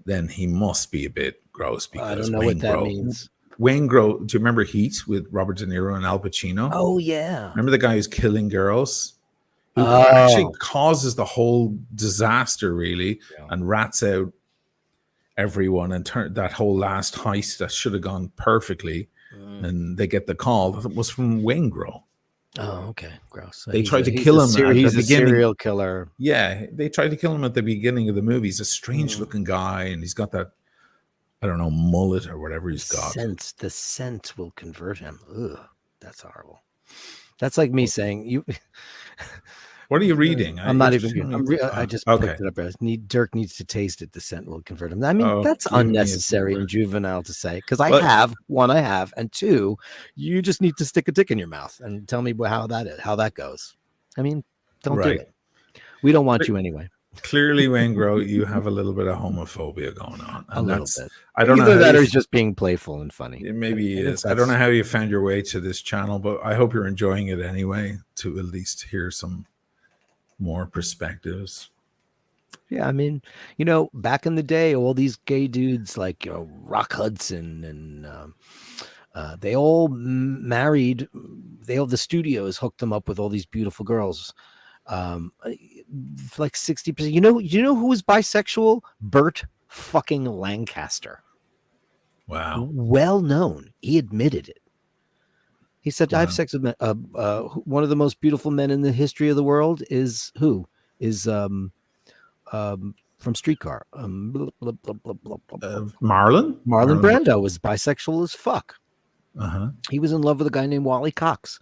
then he must be a bit gross because I don't know what that means. Waingro, do you remember Heat with Robert De Niro and Al Pacino? Oh, yeah. Remember the guy who's killing girls? Who actually causes the whole disaster, really, and rats out everyone, and that whole last heist that should have gone perfectly, and they get the call that was from Waingro. Oh, okay. Gross. So they tried to kill him at the beginning. Serial killer. Yeah, they tried to kill him at the beginning of the movie. He's a strange-looking guy, and he's got that, I don't know, mullet or whatever he's got. The scent will convert him. Ugh, that's horrible. That's like me saying you. What are you reading? I'm not even. I just picked it up. Dirk needs to taste it. The scent will convert him. I mean, that's unnecessary and juvenile to say, because I have, and two, you just need to stick a dick in your mouth and tell me how that goes. I mean, don't do it. We don't want you anyway. Clearly, Waingro, you have a little bit of homophobia going on. A little bit. I don't know. Either that or he's just being playful and funny. Maybe he is. I don't know how you found your way to this channel, but I hope you're enjoying it anyway, to at least hear some more perspectives. Yeah, I mean, back in the day, all these gay dudes like Rock Hudson and they all married. The studios hooked them up with all these beautiful girls. Like 60%. You know who was bisexual? Burt fucking Lancaster. Wow. Well known. He admitted it. He said, "I have sex with men." One of the most beautiful men in the history of the world is who? Is from Streetcar. Marlon Brando was bisexual as fuck. He was in love with a guy named Wally Cox,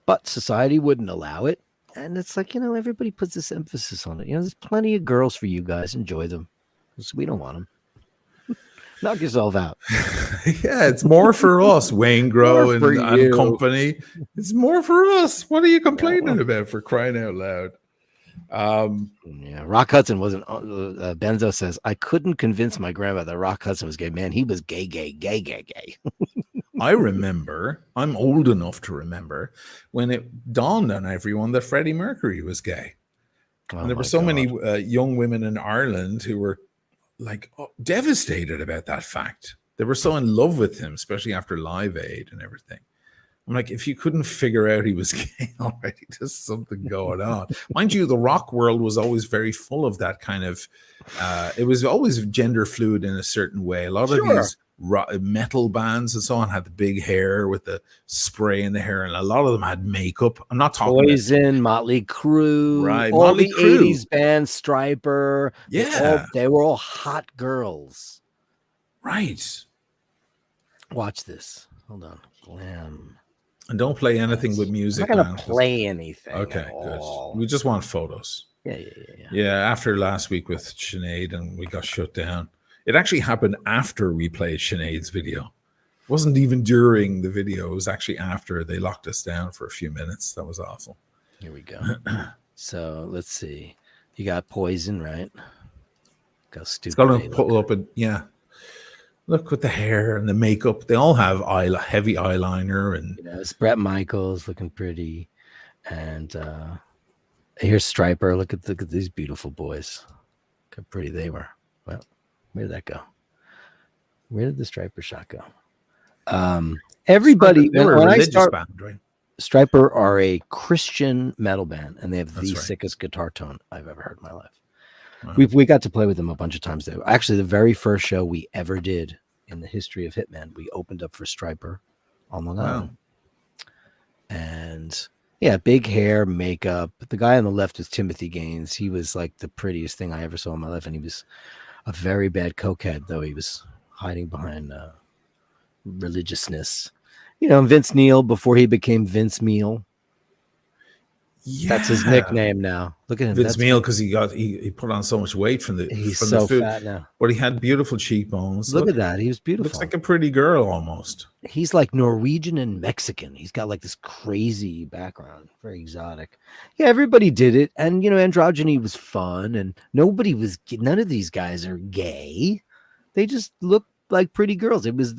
but society wouldn't allow it. And it's like, everybody puts this emphasis on it. There's plenty of girls for you guys. Enjoy them. We don't want them. Knock yourself out. Yeah, it's more for us, Waingro and company. It's more for us. What are you complaining about, for crying out loud? Rock Hudson wasn't. Benzo says, I couldn't convince my grandmother Rock Hudson was gay. Man, he was gay. I remember, I'm old enough to remember, when it dawned on everyone that Freddie Mercury was gay. And there were so many young women in Ireland who were devastated about that fact. They were so in love with him, especially after Live Aid and everything. I'm like, if you couldn't figure out he was gay already, there's something going on. Mind you, the rock world was always very full of that kind of, it was always gender fluid in a certain way. A lot of these metal bands and so on had the big hair with the spray in the hair, and a lot of them had makeup. I'm not talking Poison, Motley Crue, right? All the 80s bands, Striper. Yeah, they were all hot girls. Right. Watch this. Hold on. Glam. And don't play anything with music. I'm not going to play anything. Okay, good. We just want photos. Yeah, after last week with Sinead and we got shut down. It actually happened after we played Sinead's video. It wasn't even during the video. It was actually after. They locked us down for a few minutes. That was awful. Here we go. So let's see. You got Poison, right? How stupid. It's going to pull up and look with the hair and the makeup. They all have heavy eyeliner, and it's Bret Michaels looking pretty. And here's Striper. Look at these beautiful boys. Look how pretty they were. Well, where did that go? Where did the Striper shot go? Everybody, when I start, band, right? Striper are a Christian metal band, and they have the sickest guitar tone I've ever heard in my life. Wow. We got to play with them a bunch of times. Though. Actually, the very first show we ever did in the history of Hitman, we opened up for Striper on Long Island. And big hair, makeup. The guy on the left is Timothy Gaines. He was like the prettiest thing I ever saw in my life, and he was a very bad cokehead, though he was hiding behind religiousness. Vince Neil before he became Vince Meal. Yeah. That's his nickname now. Look at him. Vince Meal, because he put on so much weight from the food. Fat now. But he had beautiful cheekbones. Look at that. He was beautiful. Looks like a pretty girl almost. He's like Norwegian and Mexican. He's got like this crazy background. Very exotic. Yeah, everybody did it. And androgyny was fun, and none of these guys are gay. They just look like pretty girls. It was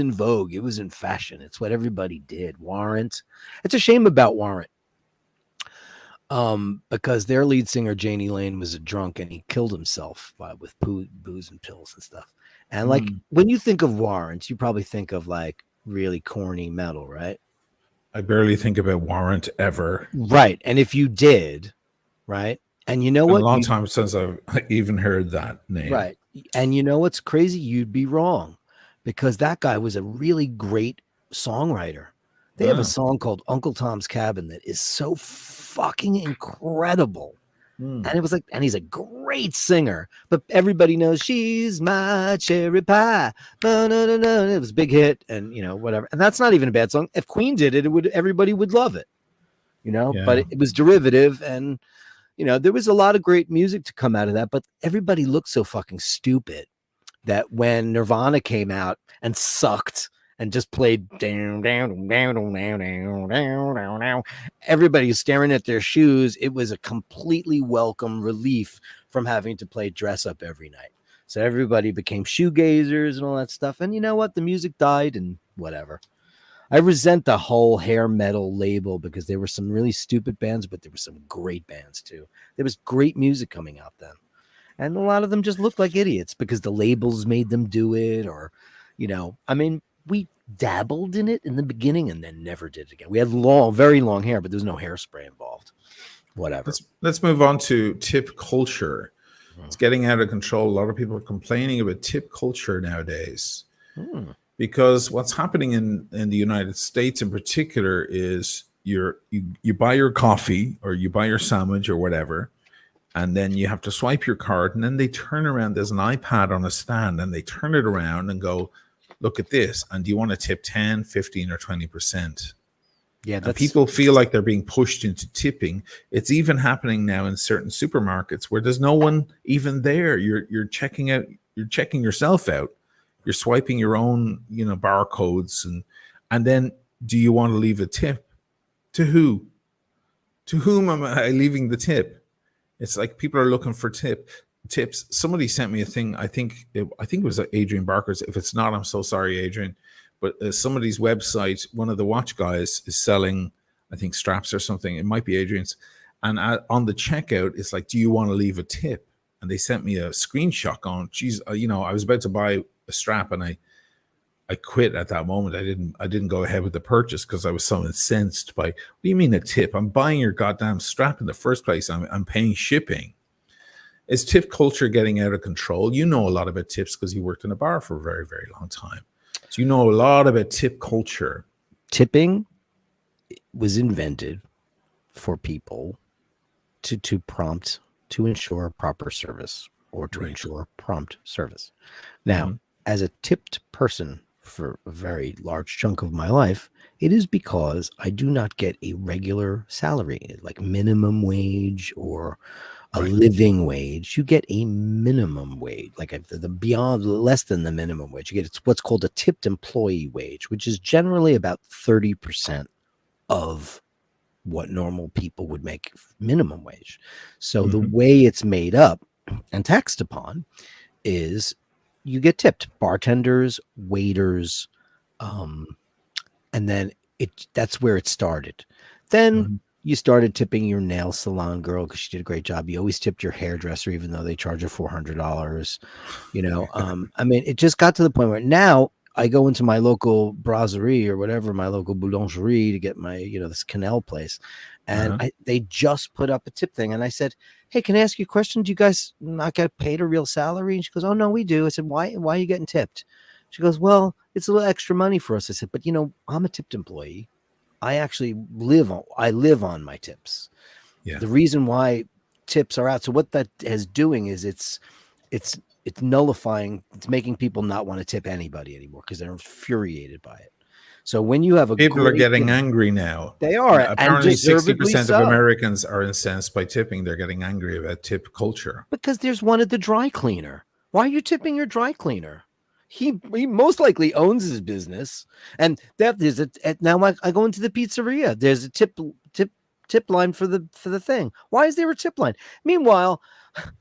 in vogue. It was in fashion. It's what everybody did. Warrant. It's a shame about Warrant. because their lead singer Janie Lane was a drunk and he killed himself with booze and pills and stuff. And like when you think of Warrant, you probably think of like really corny metal, right? I barely think about Warrant ever. Right. And if you did, right? And you know what? A long time since I've even heard that name. Right. And you know what's crazy? You'd be wrong, because that guy was a really great songwriter. They have a song called Uncle Tom's Cabin that is so fucking incredible. And it was like, and he's a great singer, but everybody knows she's my cherry pie. It was a big hit, and you know, whatever. And that's not even a bad song. If Queen did it, everybody would love it, you know. Yeah. But it was derivative, and you know, there was a lot of great music to come out of that. But everybody looked so fucking stupid that when Nirvana came out and sucked and just played down, everybody was staring at their shoes. It was a completely welcome relief from having to play dress up every night. So everybody became shoegazers and all that stuff. And you know what? The music died and whatever. I resent the whole hair metal label, because there were some really stupid bands, but there were some great bands too. There was great music coming out then. And a lot of them just looked like idiots because the labels made them do it, or, you know, I mean, we dabbled in it in the beginning and then never did it again. We had very long hair, but there was no hairspray involved. Whatever. Let's move on to tip culture. It's getting out of control. A lot of people are complaining about tip culture nowadays, because what's happening in the United States in particular is you buy your coffee or you buy your sandwich or whatever, and then you have to swipe your card, and then they turn around. There's an iPad on a stand, and they turn it around and go, look at this. And do you want to tip 10, 15, or 20%? Yeah, people feel like they're being pushed into tipping. It's even happening now in certain supermarkets where there's no one even there. You're checking yourself out. You're swiping your own, you know, barcodes, and then do you want to leave a tip? To who? To whom am I leaving the tip? It's like people are looking for tips. Somebody sent me a thing. I think it was Adrian Barker's. If it's not, I'm so sorry, Adrian. But somebody's website, one of the watch guys is selling, I think, straps or something. It might be Adrian's. And on the checkout, it's like, do you want to leave a tip? And they sent me a screenshot on, geez, you know, I was about to buy a strap and I quit at that moment. I didn't go ahead with the purchase because I was so incensed by, what do you mean a tip? I'm buying your goddamn strap in the first place. I'm paying shipping. Is tip culture getting out of control? You know a lot about tips because you worked in a bar for a very, very long time. So you know a lot about tip culture. Tipping was invented for people to prompt, to ensure proper service, or to ensure prompt service. Now, as a tipped person for a very large chunk of my life, it is because I do not get a regular salary, like minimum wage or a living wage. You get a minimum wage, like the beyond, less than the minimum wage. You get what's called a tipped employee wage, which is generally about 30% of what normal people would make minimum wage. So the way it's made up and taxed upon is you get tipped. Bartenders, waiters, and then that's where it started. Then you started tipping your nail salon girl because she did a great job. You always tipped your hairdresser, even though they charge you $400. You know, I mean, it just got to the point where now I go into my local brasserie or whatever, my local boulangerie to get my, you know, this Canal place. And they just put up a tip thing. And I said, hey, can I ask you a question? Do you guys not get paid a real salary? And she goes, oh, no, we do. I said, why are you getting tipped? She goes, well, it's a little extra money for us. I said, but you know, I'm a tipped employee. I actually live on my tips. Yeah. The reason why tips are out. So what that is doing is it's nullifying, it's making people not want to tip anybody anymore because they're infuriated by it. So when you have people are getting angry now. They are. Apparently 60% of Americans are incensed by tipping. They're getting angry about tip culture. Because there's one at the dry cleaner. Why are you tipping your dry cleaner? He most likely owns his business. And there's now I go into the pizzeria. There's a tip line for the thing. Why is there a tip line? Meanwhile,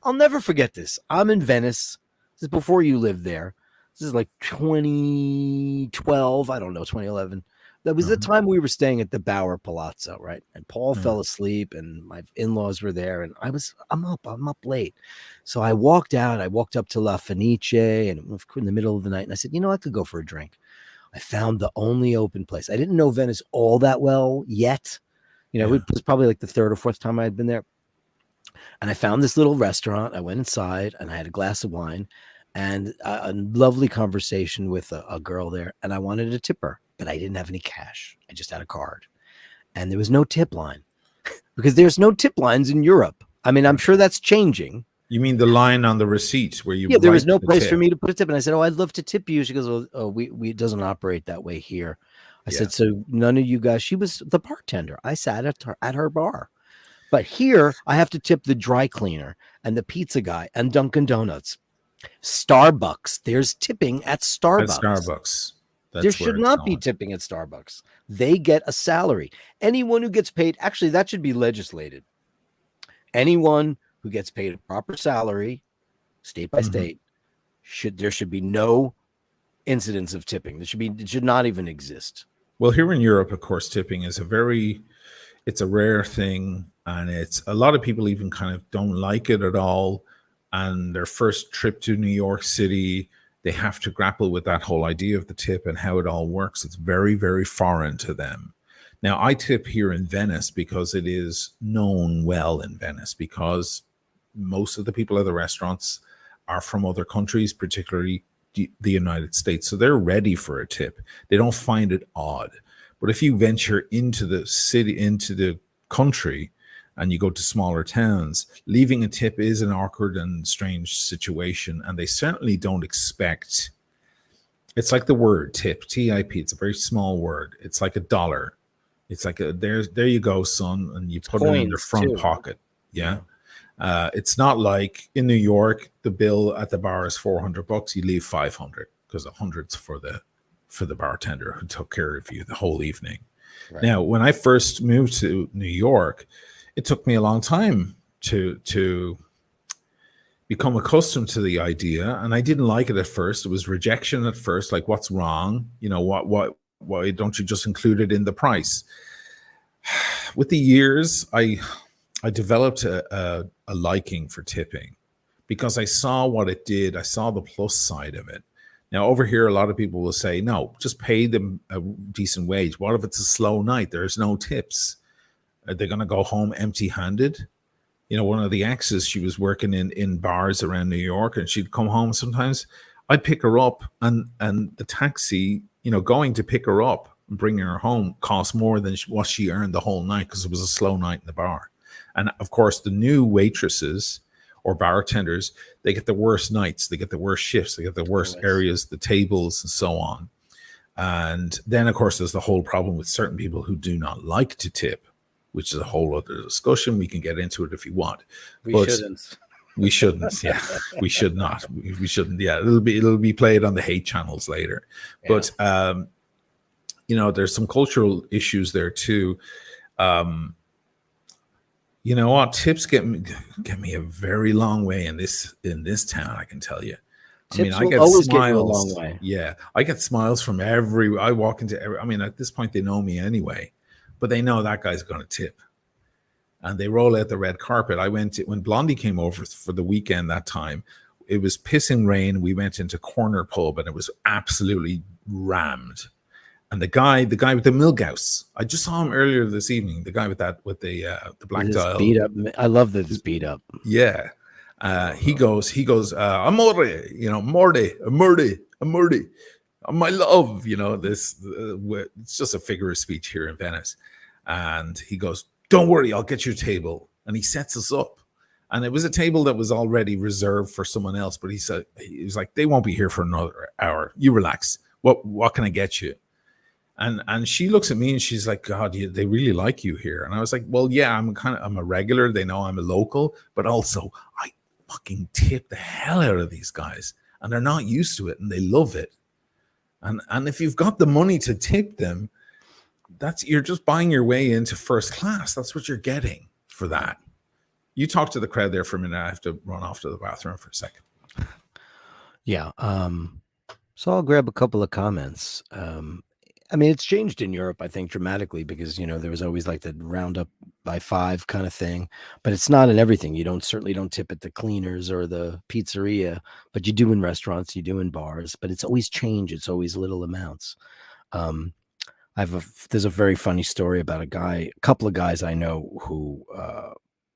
I'll never forget this. I'm in Venice. This is before you lived there. This is like 2012. I don't know, 2011. That was the time we were staying at the Bauer Palazzo, right? And Paul fell asleep, and my in-laws were there, and I'm up late. So I walked out. I walked up to La Fenice, and it was in the middle of the night. And I said, I could go for a drink. I found the only open place. I didn't know Venice all that well yet. It was probably like the third or fourth time I had been there. And I found this little restaurant. I went inside, and I had a glass of wine and a lovely conversation with a girl there. And I wanted to tip her, but I didn't have any cash. I just had a card, and there was no tip line because there's no tip lines in Europe. I mean, I'm sure that's changing. You mean the line on the receipt where you? Yeah, there was no place for me to put a tip, and I said, "Oh, I'd love to tip you." She goes, "Oh, we it doesn't operate that way here." I said, "So none of you guys?" She was the bartender. I sat at her bar, but here I have to tip the dry cleaner and the pizza guy and Dunkin' Donuts. Starbucks. There's tipping at Starbucks. At Starbucks. There should not be tipping at Starbucks. They get a salary. Anyone who gets paid, actually, that should be legislated. Anyone who gets paid a proper salary, state by state, there should be no incidents of tipping. It should not even exist. Well, here in Europe, of course, tipping is it's a rare thing, and it's a lot of people even kind of don't like it at all. And their first trip to New York City, they have to grapple with that whole idea of the tip and how it all works. It's very, very foreign to them. Now, I tip here in Venice because it is known well in Venice, because most of the people at the restaurants are from other countries, particularly the United States. So they're ready for a tip. They don't find it odd. But if you venture into the city, into the country, and you go to smaller towns, leaving a tip is an awkward and strange situation. And they certainly don't expect, it's like the word tip, T-I-P. It's a very small word. It's like $1. It's like there you go, son. And you put it in your front pocket. Yeah. It's not like in New York, the bill at the bar is $400. You leave $500 because $100's for the bartender who took care of you the whole evening. Right. Now, when I first moved to New York, it took me a long time to become accustomed to the idea, and I didn't like it at first. It was rejection at first, like, what's wrong? Why don't you just include it in the price? With the years, I developed a liking for tipping because I saw what it did. I saw the plus side of it. Now, over here, a lot of people will say, no, just pay them a decent wage. What if it's a slow night? There's no tips. Are they going to go home empty-handed? One of the exes, she was working in bars around New York, and she'd come home sometimes. I'd pick her up, and the taxi, going to pick her up and bringing her home cost more than what she earned the whole night because it was a slow night in the bar. And, of course, the new waitresses or bartenders, they get the worst nights. They get the worst shifts. They get the worst areas, the tables, and so on. And then, of course, there's the whole problem with certain people who do not like to tip, which is a whole other discussion. We can get into it if you want. We shouldn't. We shouldn't. Yeah, we should not. We shouldn't. Yeah, it'll be played on the hate channels later. Yeah. But there's some cultural issues there too. You know what? Tips get me a very long way in this town. I can tell you. Tips I get always smiles. Get you a long way. Yeah, I get smiles from every. I walk into every. I mean, at this point, they know me anyway. But they know that guy's going to tip. And they roll out the red carpet. I went when Blondie came over for the weekend that time. It was pissing rain. We went into Corner Pub, and it was absolutely rammed. And the guy with the Milgauss, I just saw him earlier this evening. The guy with the black dial. Beat up. I love that it's beat up. Yeah. He goes, amore, amore. My love, this it's just a figure of speech here in Venice. And he goes, don't worry, I'll get your table. And he sets us up. And it was a table that was already reserved for someone else. But he was like, they won't be here for another hour. You relax. What can I get you? And she looks at me and she's like, God, they really like you here. And I was like, well, yeah, I'm a regular. They know I'm a local, but also I fucking tip the hell out of these guys. And they're not used to it and they love it. And if you've got the money to tip them, you're just buying your way into first class. That's what you're getting for that. You talk to the crowd there for a minute. I have to run off to the bathroom for a second. Yeah. So I'll grab a couple of comments. I mean, it's changed in Europe, I think, dramatically because, there was always like the round up by 5 kind of thing, but it's not in everything. You certainly don't tip at the cleaners or the pizzeria, but you do in restaurants, you do in bars, but it's always changed. It's always little amounts. There's a very funny story about a couple of guys I know who,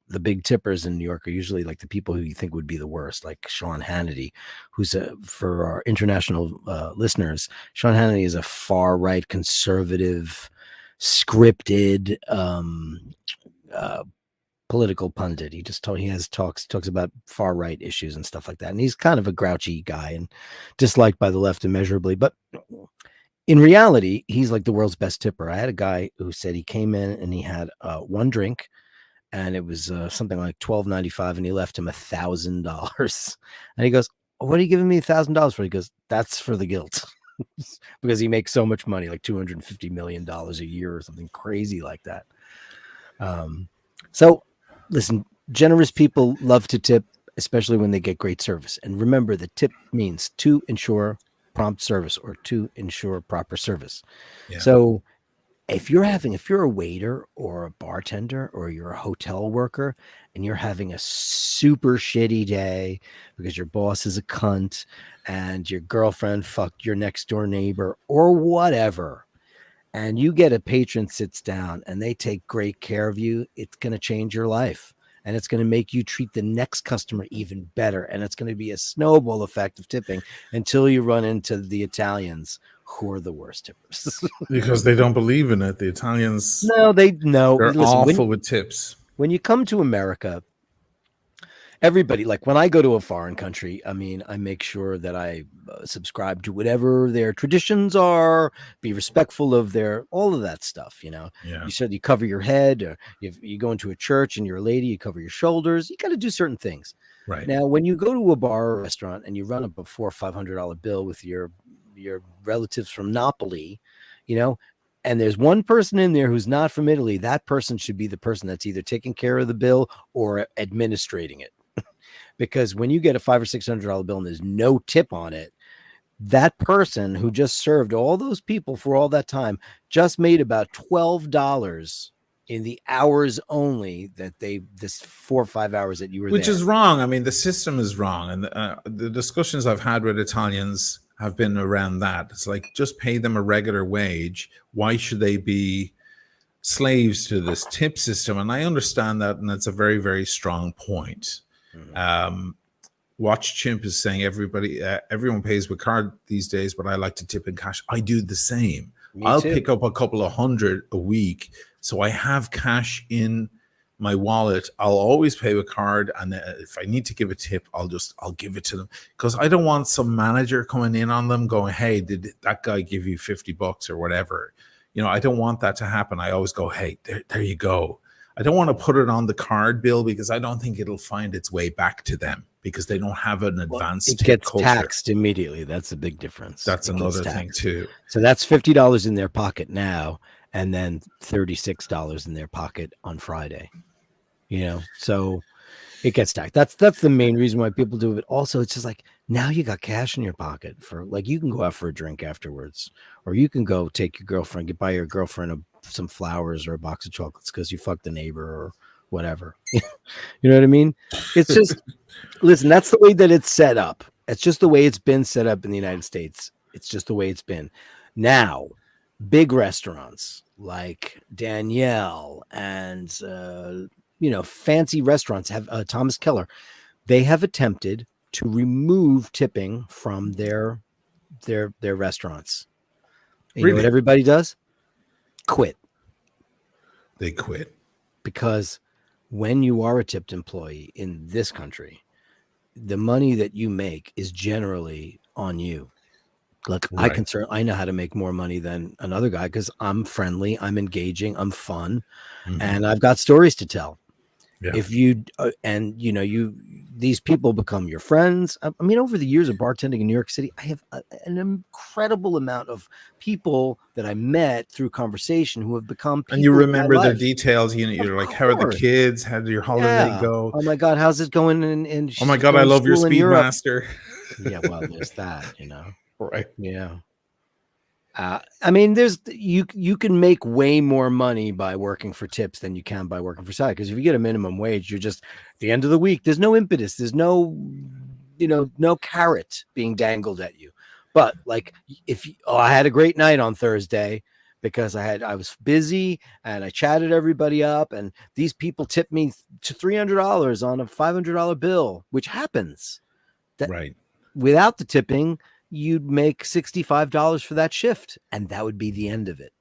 the big tippers in New York are usually like the people who you think would be the worst, like Sean Hannity, who's for our international listeners, Sean Hannity is a far right conservative, scripted political pundit. He talks about far right issues and stuff like that. And he's kind of a grouchy guy and disliked by the left immeasurably. But in reality, he's like the world's best tipper. I had a guy who said he came in and he had one drink, and it was something like $12.95, and he left him $1,000. And he goes, "What are you giving me $1,000 for?" He goes, "That's for the guilt," because he makes so much money, like $250 million a year or something crazy like that. So, listen, generous people love to tip, especially when they get great service. And remember, the tip means to ensure prompt service or to ensure proper service. Yeah. So if you're a waiter or a bartender or you're a hotel worker and you're having a super shitty day because your boss is a cunt and your girlfriend fucked your next door neighbor or whatever, and you get a patron sits down and they take great care of you, it's going to change your life. And it's going to make you treat the next customer even better. And it's going to be a snowball effect of tipping until you run into the Italians, who are the worst tippers. Because they don't believe in it. The Italians, they're awful with tips. When you come to America, everybody, like when I go to a foreign country, I mean, I make sure that I subscribe to whatever their traditions are, be respectful of all of that stuff. Yeah. You said you cover your head, or you go into a church and you're a lady, you cover your shoulders. You got to do certain things. Right. Now, when you go to a bar or restaurant and you run up a $400 or $500 bill with your relatives from Napoli, and there's one person in there who's not from Italy, that person should be the person that's either taking care of the bill or administrating it. Because when you get a $500 or $600 bill and there's no tip on it, that person who just served all those people for all that time just made about $12 in the hours only that this 4 or 5 hours that you were there. Which is wrong. I mean, the system is wrong. And the discussions I've had with Italians have been around that. It's like, just pay them a regular wage. Why should they be slaves to this tip system? And I understand that. And that's a very, very strong point. Watch Chimp is saying everyone pays with card these days, but I like to tip in cash. I do the same. I'll pick up a couple of $100 a week, so I have cash in my wallet. I'll always pay with card, and if I need to give a tip, I'll give it to them, because I don't want some manager coming in on them going, "Hey, did that guy give you $50 or whatever?" I don't want that to happen. I always go, "Hey, there you go." I don't want to put it on the card bill because I don't think it'll find its way back to them, because they don't have an advanced it gets culture. Taxed immediately. That's a big difference. That's another thing too. So that's $50 in their pocket now, and then $36 in their pocket on Friday. So it gets taxed. That's the main reason why people do it. Also, it's just like, now you got cash in your pocket for, like, you can go out for a drink afterwards, or you can go take your girlfriend, buy your girlfriend some flowers or a box of chocolates because you fucked the neighbor or whatever. You know what I mean? It's just, listen, that's the way that it's set up. It's just the way it's been set up in the United States. It's just the way it's been. Now, big restaurants like Danielle and, fancy restaurants have Thomas Keller. They have attempted to remove tipping from their restaurants. You know what everybody does? Quit. They quit. Because when you are a tipped employee in this country, the money that you make is generally on you. Look, right. I know how to make more money than another guy because I'm friendly, I'm engaging, I'm fun, and I've got stories to tell. Yeah. If you these people become your friends. I mean, over the years of bartending in New York City, I have an incredible amount of people that I met through conversation who have become people. And you remember their details. You're like, how are the kids? How did your holiday go? Oh my God, how's it going? And oh my God, I love your Speedmaster. Yeah, well, there's that, Right. Yeah. I mean, there's you can make way more money by working for tips than you can by working for side. Because if you get a minimum wage, you're just at the end of the week. There's no impetus. There's no, no carrot being dangled at you. But like, I had a great night on Thursday because I was busy and I chatted everybody up, and these people tipped me to $300 on a $500 bill, which happens. Right. Without the tipping, you'd make $65 for that shift, and that would be the end of it.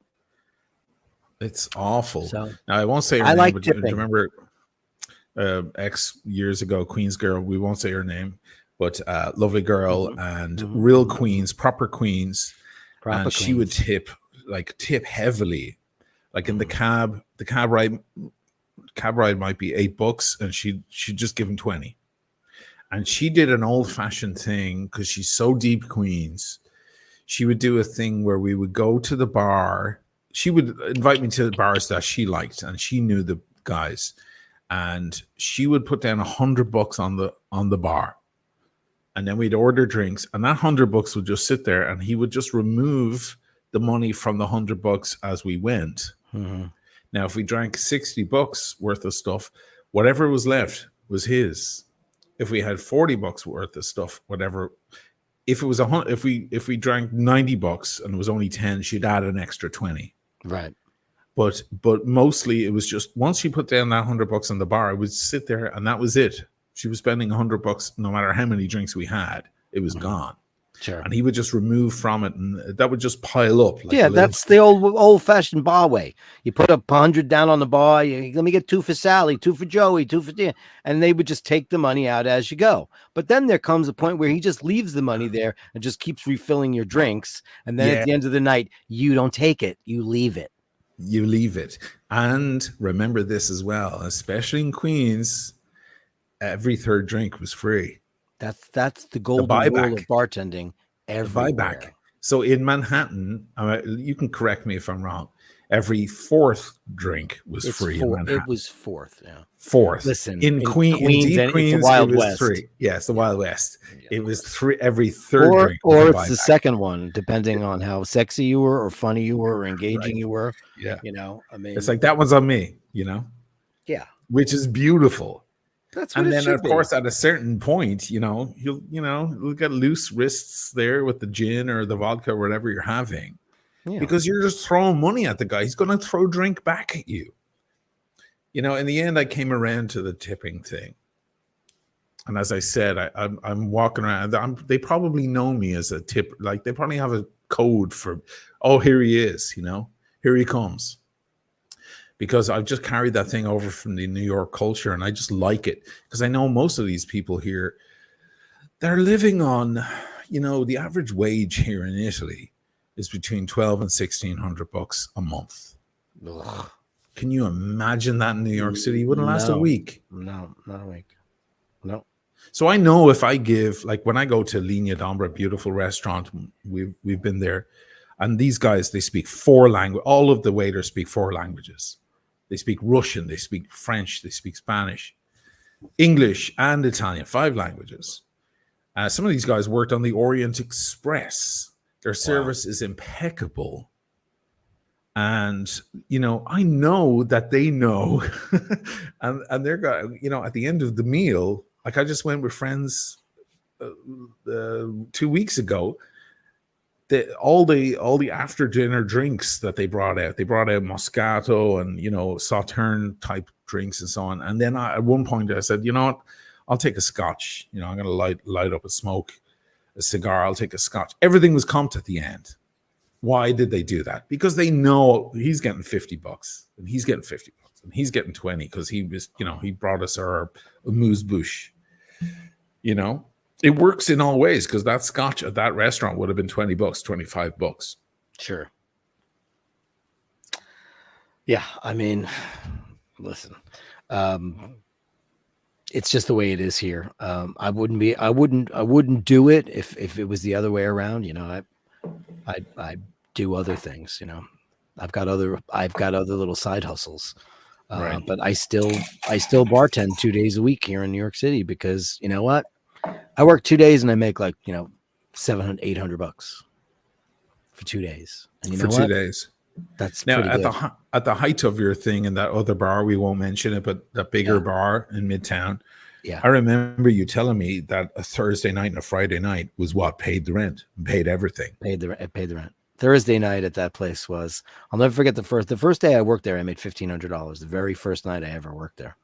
It's awful. So, now, I won't say her I name, like but tipping. do you remember X years ago, Queen's girl? We won't say her name, but lovely girl and real queens, proper queens. And she would tip heavily. Like in the cab ride might be $8 and she'd just give him 20. And she did an old-fashioned thing because she's so deep, Queens. She would do a thing where we would go to the bar. She would invite me to the bars that she liked, and she knew the guys. And she would put down $100 on the bar, and then we'd order drinks, and that $100 would just sit there, and he would just remove the money from the $100 as we went. Mm-hmm. Now, if we drank $60 worth of stuff, whatever was left was his. If we had $40 worth of stuff, whatever, if it was if we drank $90 and it was only 10, she'd add an extra 20. Right. But mostly it was just once she put down that $100 on the bar, it would sit there and that was it. She was spending $100 no matter how many drinks we had. It was gone. Sure. And he would just remove from it, and that would just pile up. That's the old-fashioned bar way. You put a 100 down on the bar. Let me get 2 for Sally, 2 for Joey, 2 for Dan, and they would just take the money out as you go. But then there comes a point where he just leaves the money there and just keeps refilling your drinks. And then at the end of the night, you don't take it. You leave it. You leave it. And remember this as well, especially in Queens, every third drink was free. That's the golden rule of bartending. Everywhere. Buyback. So in Manhattan, you can correct me if I'm wrong. Every fourth drink was free in Manhattan. It was fourth, yeah. Fourth. Listen, in Queens, it's the Wild West. 3. Yes, the Wild West. It was 3 every third drink. Or it's the second one, depending on how sexy you were, or funny you were, or engaging you were. Yeah, I mean, it's like that one's on me. Yeah, which is beautiful. That's what and it then, of be. course, at a certain point, you'll get loose wrists there with the gin or the vodka or whatever you're having, because you're just throwing money at the guy. He's going to throw drink back at you. In the end, I came around to the tipping thing, and as I said, I'm walking around. They probably know me as a tip. Like they probably have a code for, oh, here he is. Here he comes. Because I've just carried that thing over from the New York culture, and I just like it because I know most of these people here, they're living on, the average wage here in Italy is between $1,200 and $1,600 a month. Ugh. Can you imagine that in New York City? It wouldn't last a week. No, not a week. No. So I know if I give, like when I go to Linea d'Ombra, beautiful restaurant, we've been there, and these guys, they speak 4 languages. All of the waiters speak 4 languages. They speak Russian, they speak French, they speak Spanish, English, and Italian, 5 languages. Some of these guys worked on the Orient Express. Their service is impeccable. And, I know that they know. and they're got, at the end of the meal, like I just went with friends 2 weeks ago. All the after dinner drinks that they brought out Moscato and Sauterne type drinks and so on. And then at one point I said, you know what, I'll take a scotch. I'm going to light up a cigar. I'll take a scotch. Everything was comped at the end. Why did they do that? Because they know he's getting $50 and he's getting $50 and he's getting 20 because he was, he brought us our amuse-bouche. It works in all ways because that scotch at that restaurant would have been $20, $25. Sure. Yeah, I mean, listen, it's just the way it is here. I wouldn't do it if it was the other way around. I do other things. I've got other little side hustles. Right. But I still bartend 2 days a week here in New York City because you know what? I work 2 days and I make like, $700, $800 for 2 days. And you for know 2 what? days. That's Now pretty good. at the height of your thing in that other bar, we won't mention it, but that bigger bar in Midtown. Yeah. I remember you telling me that a Thursday night and a Friday night was what paid the rent, paid everything. Paid the rent. Thursday night at that place was, I'll never forget the first day I worked there, I made $1,500. The very first night I ever worked there.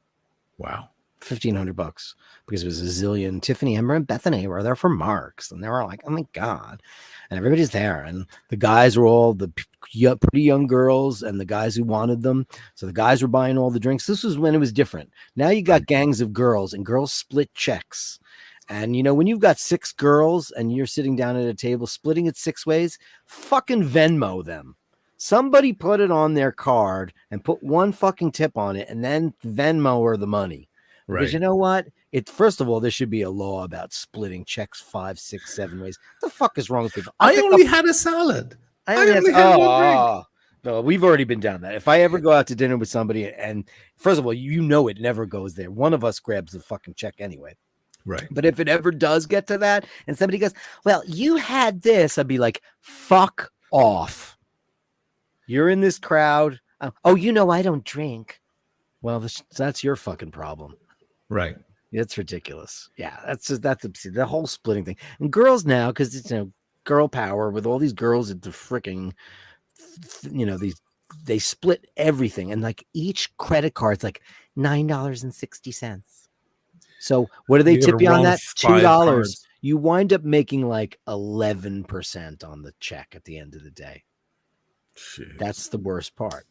Wow. $1,500 because it was a zillion. Tiffany, Ember, and Bethany were there for Marks, and they were like, "Oh my god!" And everybody's there, and the guys were all the pretty young girls, and the guys who wanted them. So the guys were buying all the drinks. This was when it was different. Now you got gangs of girls, and girls split checks. And when you've got 6 girls and you're sitting down at a table splitting it 6 ways, fucking Venmo them. Somebody put it on their card and put one fucking tip on it, and then Venmo her the money. Right. Because you know what? First of all, there should be a law about splitting checks 5, 6, 7 ways. What the fuck is wrong with people? I only had a salad. I only had one drink. No, we've already been down that. If I ever go out to dinner with somebody, and first of all, it never goes there. One of us grabs the fucking check anyway. Right. But if it ever does get to that, and somebody goes, "Well, you had this," I'd be like, "Fuck off. You're in this crowd. Oh, I don't drink." Well, that's your fucking problem. Right. It's ridiculous. Yeah, that's the whole splitting thing. And girls now, because it's girl power with all these girls at the freaking, they split everything, and like each credit card's like $9.60. So what do they tip you on that? $2. You wind up making like 11% on the check at the end of the day. Jeez. That's the worst part,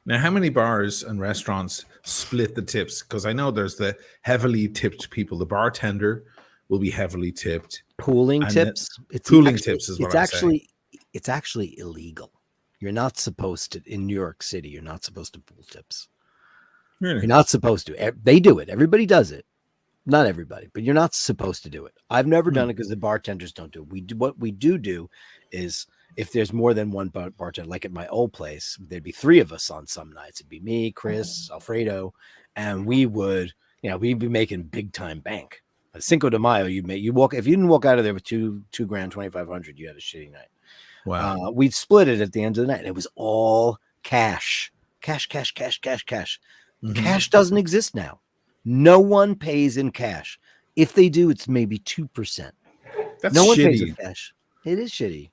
Now, how many bars and restaurants split the tips? Because I know there's the heavily tipped people. The bartender will be heavily tipped. Pooling tips. Tips is what I'm saying. It's actually illegal. You're not supposed to, in New York City, you're not supposed to pool tips. Really? You're not supposed to. They do it. Everybody does it. Not everybody, but you're not supposed to do it. I've never done it because the bartenders don't do it. What we do is, if there's more than one bartender, like at my old place, there'd be 3 of us on some nights. It'd be me, Chris, Alfredo, and we would, we'd be making big time bank. Cinco de Mayo, you walk, if you didn't walk out of there with $2,000, $2,500, you had a shitty night. Wow. We'd split it at the end of the night, and it was all cash. Mm-hmm. Cash doesn't exist now. No one pays in cash. If they do, it's maybe 2%. That's no one shitty. pays in cash. It is shitty.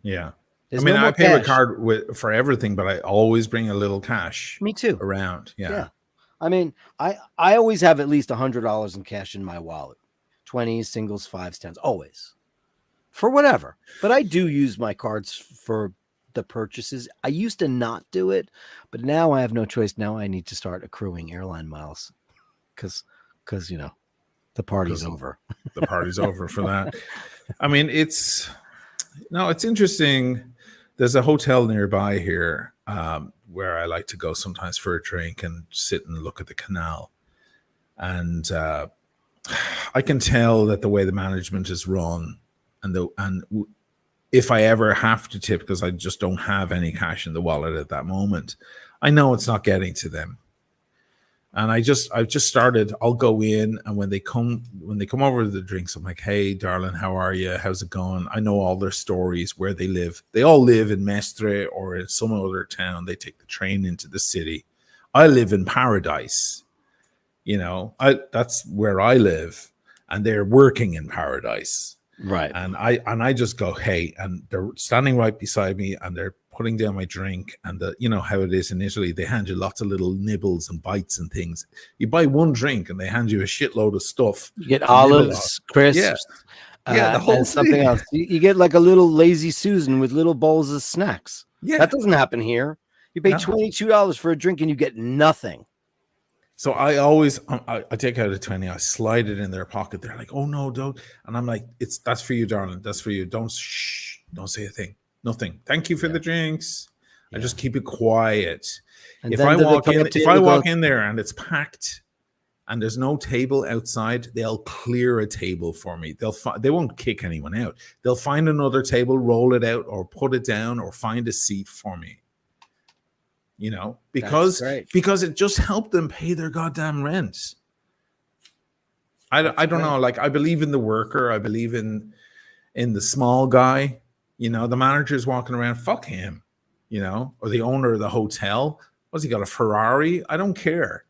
Yeah. There's I pay with card for everything, but I always bring a little cash. Me too. Around. Yeah. I always have at least $100 in cash in my wallet. 20s, singles, 5s, 10s, always. For whatever. But I do use my cards for the purchases. I used to not do it, but now I have no choice. Now I need to start accruing airline miles because the party's over. The party's over for that. It's interesting. There's a hotel nearby here where I like to go sometimes for a drink and sit and look at the canal. And I can tell that the way the management is run, and if I ever have to tip because I just don't have any cash in the wallet at that moment, I know it's not getting to them. And I've just started, I'll go in, and when they come over to the drinks, I'm like, "Hey, darling, how are you? How's it going?" I know all their stories, where they live. They all live in Mestre or in some other town. They take the train into the city. I live in Paradise. That's where I live, and they're working in Paradise. Right. And I just go, "Hey," and they're standing right beside me, and they're putting down my drink, and how it is in Italy, they hand you lots of little nibbles and bites and things. You buy one drink and they hand you a shitload of stuff. You get olives, crisps, the whole and something else. You get like a little lazy Susan with little bowls of snacks. Yeah, that doesn't happen here. You pay $22 for a drink and you get nothing. So I always, I take out a 20, I slide it in their pocket. They're like, "Oh no, don't," and I'm like, "That's for you, darling. That's for you. Don't say a thing. Nothing. Thank you for the drinks." I just keep it quiet. And if I walk in there and it's packed and there's no table outside, they'll clear a table for me. They won't kick anyone out. They'll find another table, roll it out, or put it down, or find a seat for me. Because it just helped them pay their goddamn rent. I don't know. Like, I believe in the worker. I believe in the small guy. You know, the manager's walking around, fuck him, you know, or the owner of the hotel. What's he got, a Ferrari? I don't care.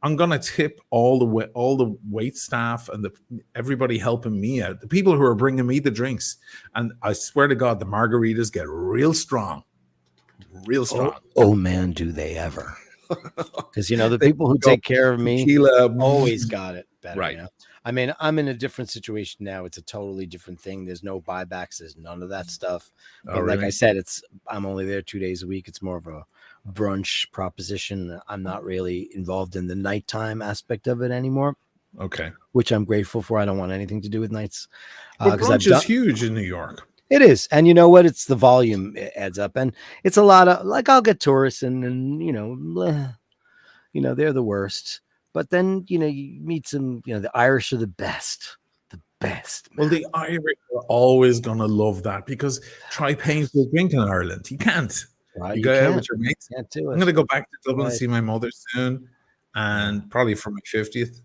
I'm gonna tip all the wait staff and everybody helping me out, the people who are bringing me the drinks. And I swear to God, the margaritas get real strong. Oh man, do they ever? Because you know the people who take care of me always got it better. Right. You know? I mean, I'm in a different situation now. It's a totally different thing. There's no buybacks. There's none of that stuff. But like I said, I'm only there 2 days a week. It's more of a brunch proposition. I'm not really involved in the nighttime aspect of it anymore. Okay. Which I'm grateful for. I don't want anything to do with nights. But brunch is huge in New York. It is. And you know what? It's the volume adds up. And it's a lot of, like, I'll get tourists and you know, they're the worst. But then, you know, you meet some, you know, the Irish are the best. The best. Man. Well, the Irish are always going to love that, because try paying for a drink in Ireland. You can't. Right, you go out with your mates. Can't do it. I'm going to go back to Dublin and see my mother soon, and probably for my 50th.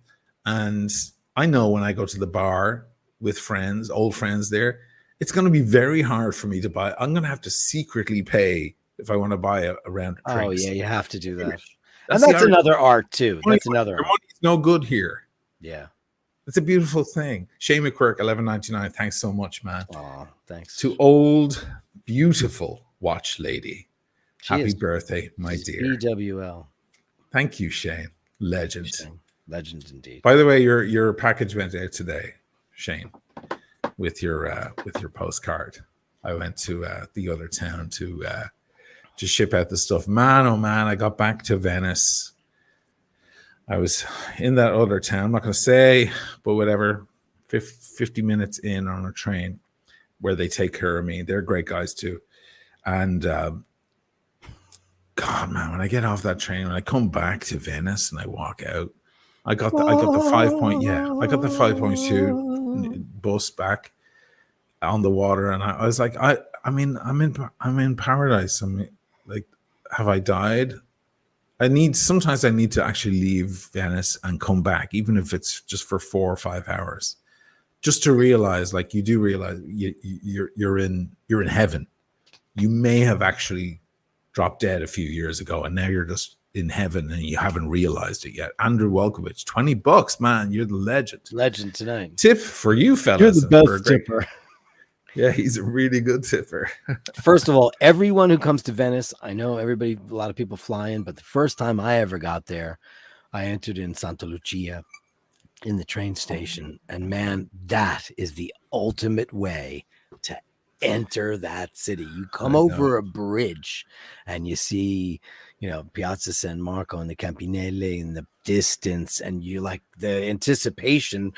And I know when I go to the bar with friends, old friends there, it's going to be very hard for me to buy. I'm going to have to secretly pay if I want to buy a round of drinks. Oh, yeah, you have to do that. That's another art too. That's another art. Money's no good here. Yeah. It's a beautiful thing. Shane McQuirk, $11.99. Thanks so much, man. Oh, thanks. To old, beautiful watch lady. Happy birthday, my dear. BWL. Thank you, Shane. Legend. Legend indeed. By the way, your package went out today, Shane, with your postcard. I went to the other town to ship out the stuff. Man, oh man, I got back to Venice. I was in that other town, I'm not going to say, but whatever, 50 minutes in on a train where they take care of me. They're great guys too. And God, man, when I get off that train, when I come back to Venice and I walk out, I got the 5.2 bus back on the water, and I was like, I mean, I'm in paradise. Like, have I died? Sometimes I need to actually leave Venice and come back, even if it's just for 4 or 5 hours, just to realize, like, you do realize you're in heaven. You may have actually dropped dead a few years ago, and now you're just in heaven and you haven't realized it yet. Andrew Welkovich, $20, man. You're the legend. Legend tonight. Tip for you, fellas. You're the best tipper. Yeah, he's a really good tipper. First of all, everyone who comes to Venice, I know a lot of people fly in, but the first time I ever got there, I entered in Santa Lucia in the train station. And man, that is the ultimate way to enter that city. You come over a bridge and you see, you know, Piazza San Marco and the Campinelle in the distance, and you like the anticipation.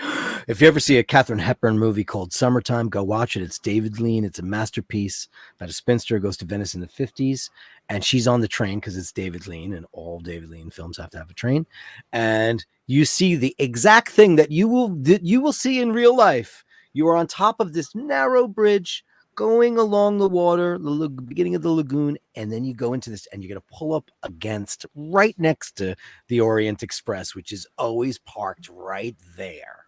If you ever see a Katharine Hepburn movie called Summertime, go watch it. It's David Lean. It's a masterpiece about a spinster who goes to Venice in the 50s, and she's on the train because it's David Lean, and all David Lean films have to have a train. And you see the exact thing that you will see in real life. You are on top of this narrow bridge going along the water, the beginning of the lagoon, and then you go into this, and you're going to pull up against right next to the Orient Express, which is always parked right there.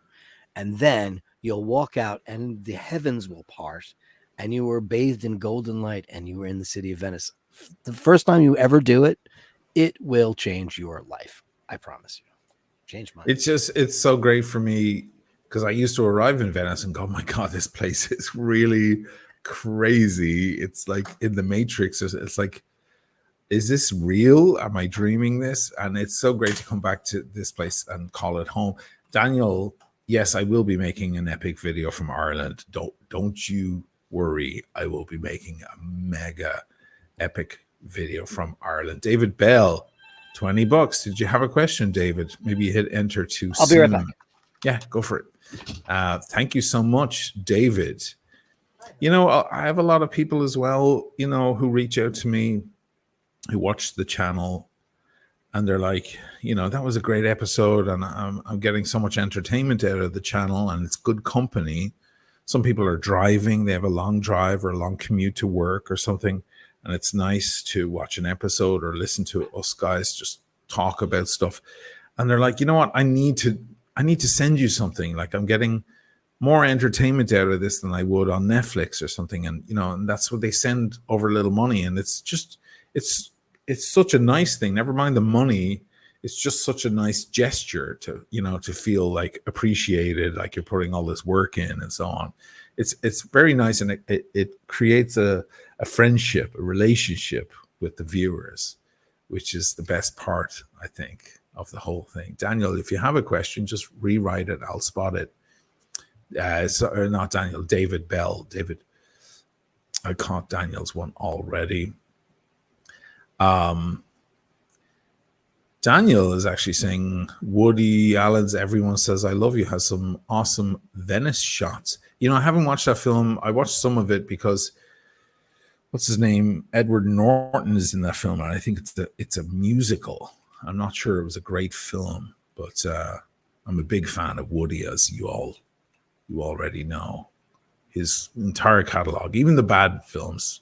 And then you'll walk out, and the heavens will part, and you were bathed in golden light, and you were in the city of Venice. The first time you ever do it, it will change your life. I promise you. Change mine. It's so great for me, because I used to arrive in Venice and go, oh my God, this place is really crazy. It's like in the Matrix. It's like, is this real? Am I dreaming this? And it's so great to come back to this place and call it home. Daniel, yes, I will be making an epic video from Ireland. Don't you worry. I will be making a mega epic video from Ireland. David Bell, $20. Did you have a question, David? Maybe you hit enter too soon. I'll be right back. Yeah, go for it. Thank you so much, David. You know, I have a lot of people as well, you know, who reach out to me, who watch the channel, and they're like, you know, that was a great episode, and I'm getting so much entertainment out of the channel, and it's good company. Some people are driving, they have a long drive or a long commute to work or something, and it's nice to watch an episode or listen to us guys just talk about stuff. And they're like, you know what, I need to send you something. Like, I'm getting more entertainment out of this than I would on Netflix or something. And, you know, and that's what they send over a little money. And it's just, it's such a nice thing. Never mind the money. It's just such a nice gesture to, you know, to feel like appreciated, like you're putting all this work in and so on. It's very nice. And it creates a friendship, a relationship with the viewers, which is the best part, I think, of the whole thing. Daniel, if you have a question, just rewrite it. I'll spot it. Not Daniel, David Bell. David, I caught Daniel's one already. Daniel is actually saying Woody Allen's "Everyone Says I Love You" has some awesome Venice shots. You know, I haven't watched that film. I watched some of it because what's his name? Edward Norton is in that film, and I think it's a musical. I'm not sure it was a great film, but I'm a big fan of Woody, as you already know. His entire catalog, even the bad films,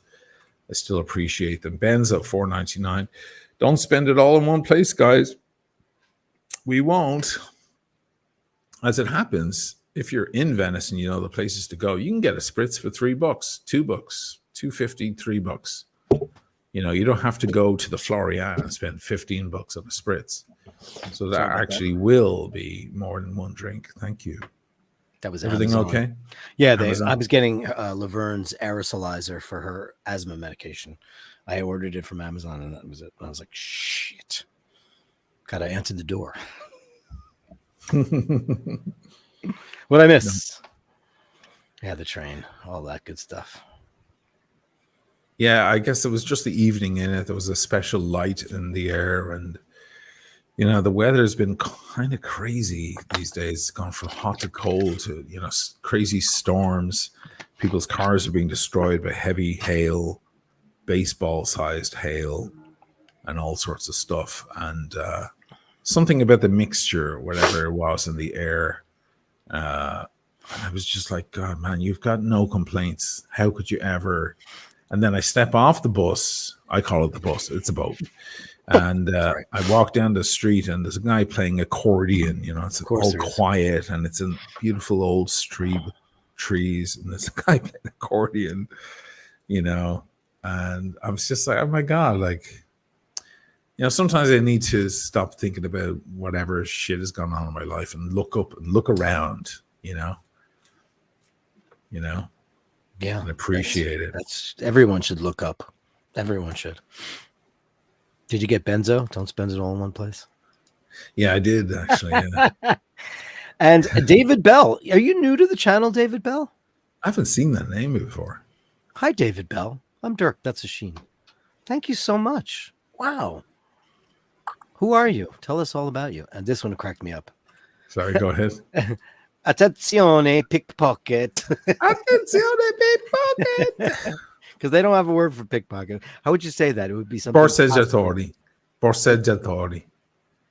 I still appreciate them. Ben's at $4.99. Don't spend it all in one place, guys. We won't. As it happens, if you're in Venice and you know the places to go, you can get a spritz for $3, $2, $2.50, $3. You know, you don't have to go to the Florian and spend $15 on a spritz. So that actually will be more than one drink. Thank you. That was everything Amazon. Okay? Yeah, I was getting Laverne's aerosolizer for her asthma medication. I ordered it from Amazon, and that was it. And I was like, shit. Gotta answer the door. What I miss? Yeah, the train, all that good stuff. Yeah, I guess it was just the evening in it. There was a special light in the air, and you know, the weather's been kind of crazy these days. It's gone from hot to cold to, you know, crazy storms. People's cars are being destroyed by heavy hail, baseball-sized hail, and all sorts of stuff. And something about the mixture, whatever it was in the air, I was just like, God, man, you've got no complaints. How could you ever? And then I step off the bus. I call it the bus. It's a boat. And right. I walk down the street, and there's a guy playing accordion. You know, it's all quiet, and it's a beautiful old street with trees, and there's a guy playing accordion, you know. And I was just like, oh my God, like, you know, sometimes I need to stop thinking about whatever shit has gone on in my life and look up and look around, you know. Yeah, and appreciate it. That's everyone should look up. Everyone should. Did you get benzo? Don't spend it all in one place. Yeah, I did actually. Yeah. And David Bell, are you new to the channel, David Bell? I haven't seen that name before. Hi, David Bell. I'm Dirk. That's a Sheen. Thank you so much. Wow. Who are you? Tell us all about you. And this one cracked me up. Sorry, go ahead. Attenzione, pickpocket. Attenzione, pickpocket. Because they don't have a word for pickpocket. How would you say that? It would be something. Borseggiatori. Borseggiatori.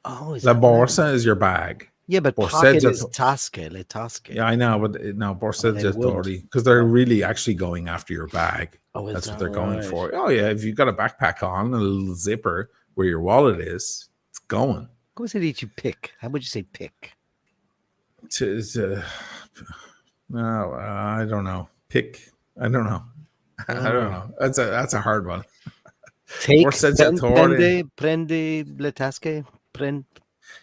Oh, is La borsa is your bag. Yeah, but pocket is tasche, le tasche. Yeah, I know, but no, borseggiatori, because they're really actually going after your bag. Oh, that's what they're going for. Oh yeah, if you've got a backpack on, a little zipper where your wallet is, it's going. Come say that you pick. How would you say pick? No, I don't know. Pick. I don't know. I don't know. That's a hard one. Take prende le tasche.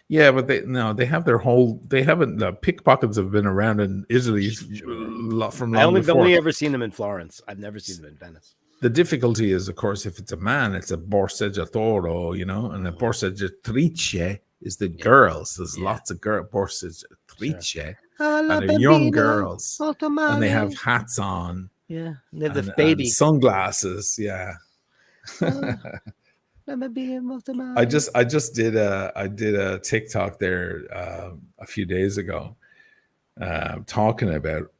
Yeah, but they have their whole. They haven't. The pickpockets have been around in Italy from long before. I've only ever seen them in Florence. I've never seen them in Venice. The difficulty is, of course, if it's a man, it's a borseggiatore, you know, and a borseggiatrice is the girls. There's lots of borseggiatrice, sure. And they're young girls, and they have hats on. Yeah, they have the baby and sunglasses. Yeah. I just did a TikTok there a few days ago, talking about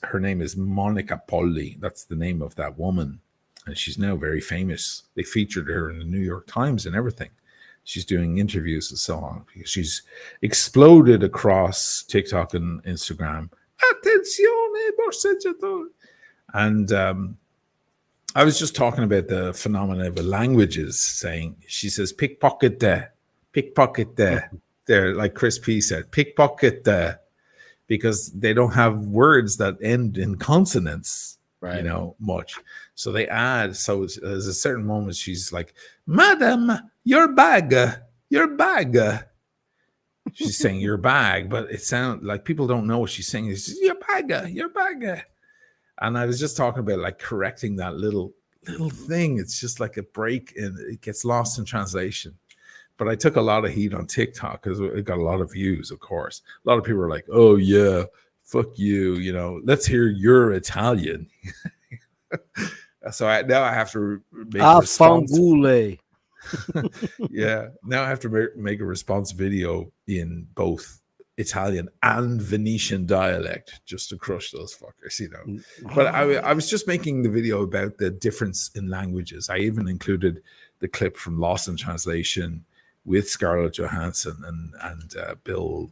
her name is Monica Polli. That's the name of that woman, and she's now very famous. They featured her in the New York Times and everything. She's doing interviews and so on because she's exploded across TikTok and Instagram. Attenzione, borseggiatore. And I was just talking about the phenomena of languages, saying, she says, pickpocket there, there, like Chris P said, pickpocket there. because they don't have words that end in consonants, Right. you know, much. So they add. So there's a certain moment she's like, "Madam, your bag, your bag." She's saying your bag, but it sounds like people don't know what she's saying. It's just, your bag, your bag. And I was just talking about like correcting that little thing. It's just like a break and it gets lost in translation. But I took a lot of heat on TikTok because it got a lot of views, of course. A lot of people are like, "Oh yeah, fuck you, you know, let's hear you're Italian." So now I have to make a response. Yeah, now I have to make a response video in both Italian and Venetian dialect just to crush those fuckers, you know. But I was just making the video about the difference in languages. I even included the clip from Lost in Translation with Scarlett Johansson and Bill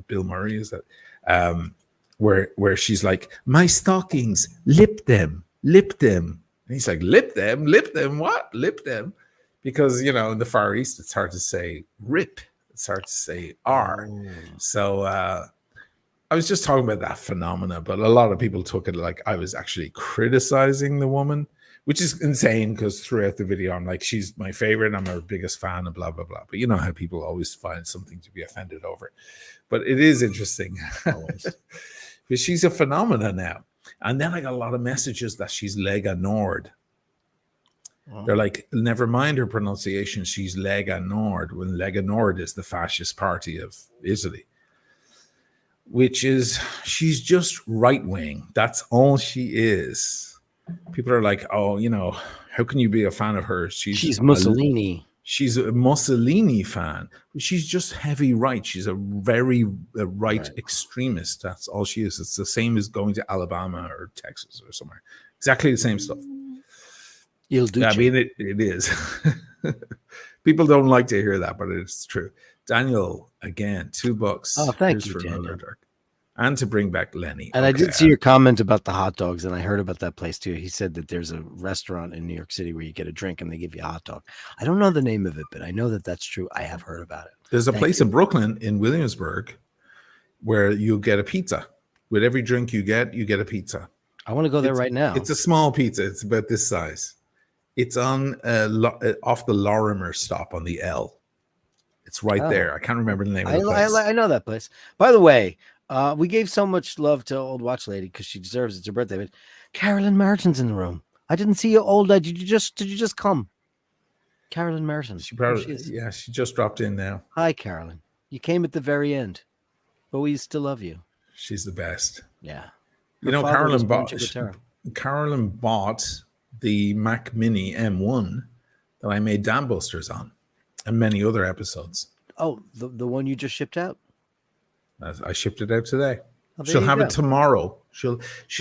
Murray, is that where she's like, "My stockings, lip them. And he's like, lip them, what? Lip them? Because, you know, in the Far East, it's hard to say rip. It's hard to say R. Oh. So I was just talking about that phenomena, but a lot of people took it like I was actually criticizing the woman, which is insane because throughout the video, I'm like, she's my favorite. I'm her biggest fan and blah, blah, blah. But you know how people always find something to be offended over. But it is interesting. Because she's a phenomena now. And then I got a lot of messages that she's Lega Nord. Wow. They're like, never mind her pronunciation. She's Lega Nord, when Lega Nord is the fascist party of Italy. Which is, she's just right wing. That's all she is. People are like, oh, you know, how can you be a fan of her? She's Mussolini. She's a Mussolini fan. She's just heavy right. She's a very right extremist. That's all she is. It's the same as going to Alabama or Texas or somewhere. Exactly the same stuff. I mean, it is. People don't like to hear that, but it's true. Daniel, again, $2. Oh, thank you, Daniel. And to bring back Lenny. And okay. I did see your comment about the hot dogs, and I heard about that place too. He said that there's a restaurant in New York City where you get a drink and they give you a hot dog. I don't know the name of it, but I know that that's true. I have heard about it. There's a place in Brooklyn, in Williamsburg, where you get a pizza. With every drink you get a pizza. I want to go there right now. It's a small pizza. It's about this size. It's on off the Lorimer stop on the L. It's right there. I can't remember the name of the place. I know that place. By the way, we gave so much love to Old Watch Lady because she deserves it. It's her birthday. But Carolyn Martin's in the room. I didn't see you, old lady. Did you just come? Carolyn Martin. She probably, she just dropped in now. Hi, Carolyn. You came at the very end, but we still love you. She's the best. Yeah. You know, Carolyn bought the Mac Mini M1 that I made Dam Busters on, and many other episodes. Oh, the one you just shipped out? I shipped it out today. She'll have it tomorrow. She'll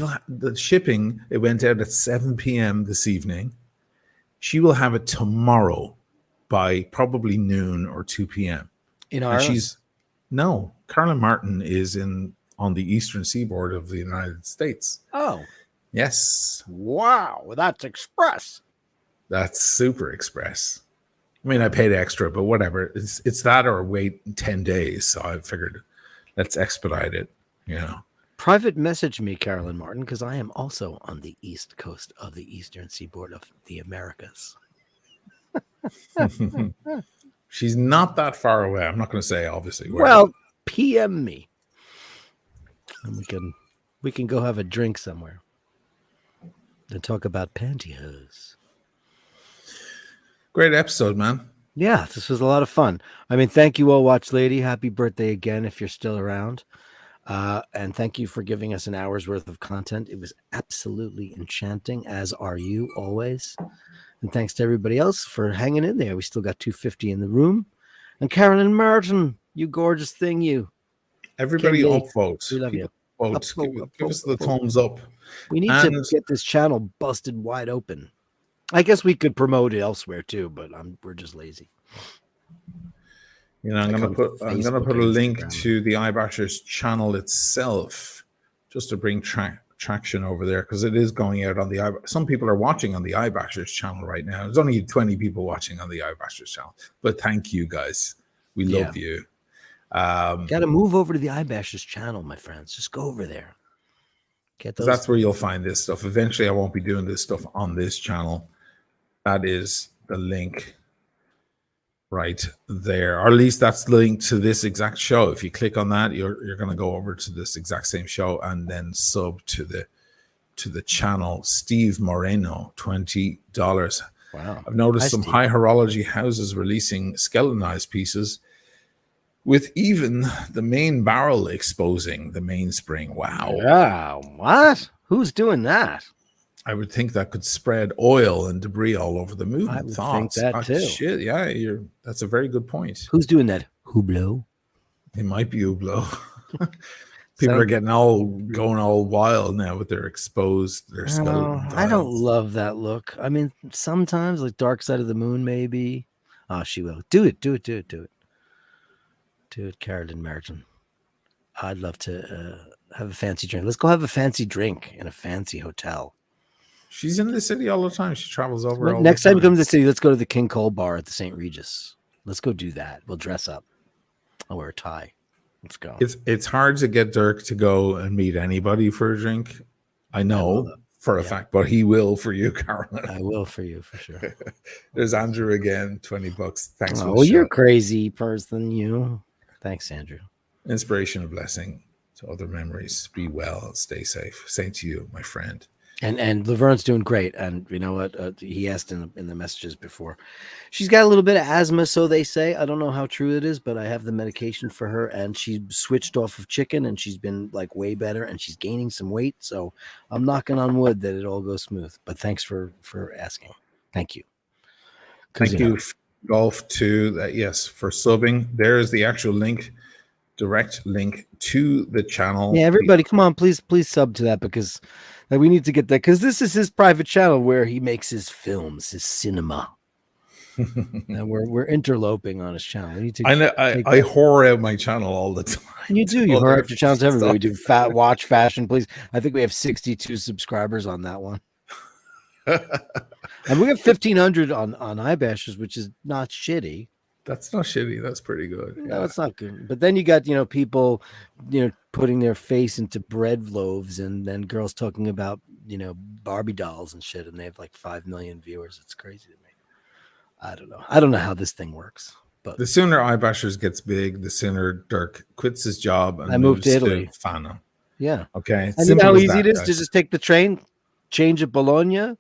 have the shipping. It went out at 7 p.m. this evening. She will have it tomorrow by probably noon or 2 p.m. In Ireland? No, Carolyn Martin is on the eastern seaboard of the United States. Oh. Yes. Wow, that's express. That's super express. I mean, I paid extra, but whatever. It's that or wait 10 days. So I figured let's expedite it, you know. Private message me, Carolyn Martin, because I am also on the east coast of the eastern seaboard of the Americas. She's not that far away. I'm not going to say, obviously. Well, PM me. And we can go have a drink somewhere. Then talk about pantyhose. Great episode, man. Yeah, this was a lot of fun. I mean, thank you, Old Watch Lady. Happy birthday again if you're still around. And thank you for giving us an hour's worth of content. It was absolutely enchanting, as are you always. And thanks to everybody else for hanging in there. We still got 250 in the room. And Carolyn Martin, you gorgeous thing, you. Everybody up, folks. We love you. Folks, give us the thumbs up. We need to get this channel busted wide open. I guess we could promote it elsewhere too, but we're just lazy. You know, I'm gonna put a link to the iBashers channel itself, just to bring traction over there, because it is going out on the some people are watching on the iBashers channel right now. There's only 20 people watching on the iBashers channel, but thank you guys. We love you. Got to move over to the Eyebashers channel, my friends. Just go over there. Get those. That's where you'll find this stuff. Eventually, I won't be doing this stuff on this channel. That is the link right there, or at least that's the link to this exact show. If you click on that, you're going to go over to this exact same show and then sub to the channel. Steve Moreno, $20. Wow. I've noticed some high horology houses releasing skeletonized pieces with even the main barrel exposing the mainspring. Wow. Yeah. What? Who's doing that? I would think that could spread oil and debris all over the movement. I would think that too. Shit, yeah, that's a very good point. Who's doing that? Hublot? It might be Hublot. People are going all wild now with their skeleton. I don't love that look. I mean, sometimes like Dark Side of the Moon, maybe. Oh, she will. Do it, Carolyn Merton. I'd love to have a fancy drink. Let's go have a fancy drink in a fancy hotel. She's in the city all the time. She travels over. Next time you come to the city, let's go to the King Cole bar at the St. Regis. Let's go do that. We'll dress up. I'll wear a tie. Let's go. It's hard to get Dirk to go and meet anybody for a drink. I know for a fact, but he will for you, Carolyn. I will for you for sure. There's Andrew again, $20. Thanks. Oh, you're a crazy person, you. Thanks, Andrew. Inspiration and blessing to other memories. Be well, stay safe. Same to you, my friend. And Laverne's doing great. And you know what? He asked in the messages before. She's got a little bit of asthma, so they say. I don't know how true it is, but I have the medication for her. And she switched off of chicken, and she's been like way better. And she's gaining some weight. So I'm knocking on wood that it all goes smooth. But thanks for asking. Thank you. Thank you, Golf, to that. Yes, for subbing. There is the actual link. Direct link to the channel. Yeah, everybody, come on, please sub to that because we need to get that because this is his private channel where he makes his films, his cinema. And we're interloping on his channel. We need to I whore out my channel all the time. You do. You whore out your channels to everybody. We do watch fashion, please. I think we have 62 subscribers on that one. And we have 1,500 on iBashers, which is not shitty. That's not shitty. That's pretty good. No, it's not good. But then you got, people, putting their face into bread loaves and then girls talking about, Barbie dolls and shit. And they have like 5 million viewers. It's crazy to me. I don't know. I don't know how this thing works. But the sooner iBashers gets big, the sooner Dirk quits his job and I moved to Italy. Fano. Yeah. Okay. And you know how easy it is to just take the train, change at Bologna,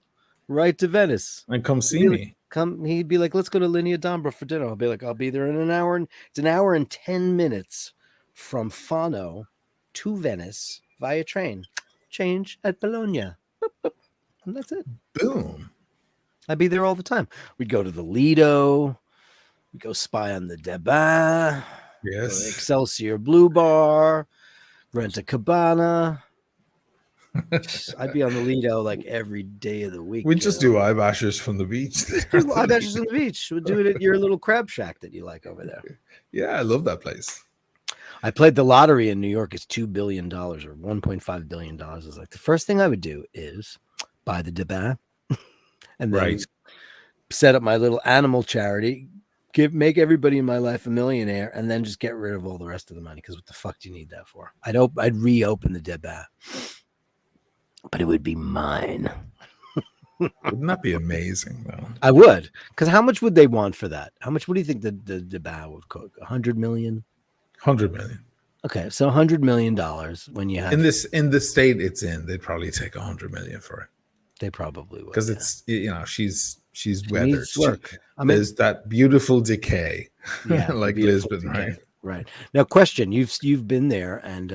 right to Venice. And come see me. He'd be like, let's go to Linea d'Ambra for dinner. I'll be like, I'll be there in an hour. It's an hour and 10 minutes from Fano to Venice via train. Change at Bologna. Boop, boop. And that's it. Boom. I'd be there all the time. We'd go to the Lido. We'd go spy on the Debat. Yes. Excelsior Blue Bar. Rent a Cabana. I'd be on the Lido like every day of the week. We'd just do iBashers from the beach. iBashers from the beach. We'd do it at your little crab shack that you like over there. Yeah, I love that place. I played the lottery in New York. It's $2 billion or $1.5 billion. It's like the first thing I would do is buy the Debat and then set up my little animal charity, make everybody in my life a millionaire, and then just get rid of all the rest of the money. Because what the fuck do you need that for? I'd reopen the Debat. But it would be mine. Wouldn't that be amazing, though? I would. Because how much would they want for that? How much? What do you think the Debat would cost? 100 million? 100 million. Okay, so $100 million when you have in the state it's in, they'd probably take 100 million for it. They probably would because it's she's weathered. There's that beautiful decay, like Lisbon, decay. Right? Right. Now, question: You've been there, and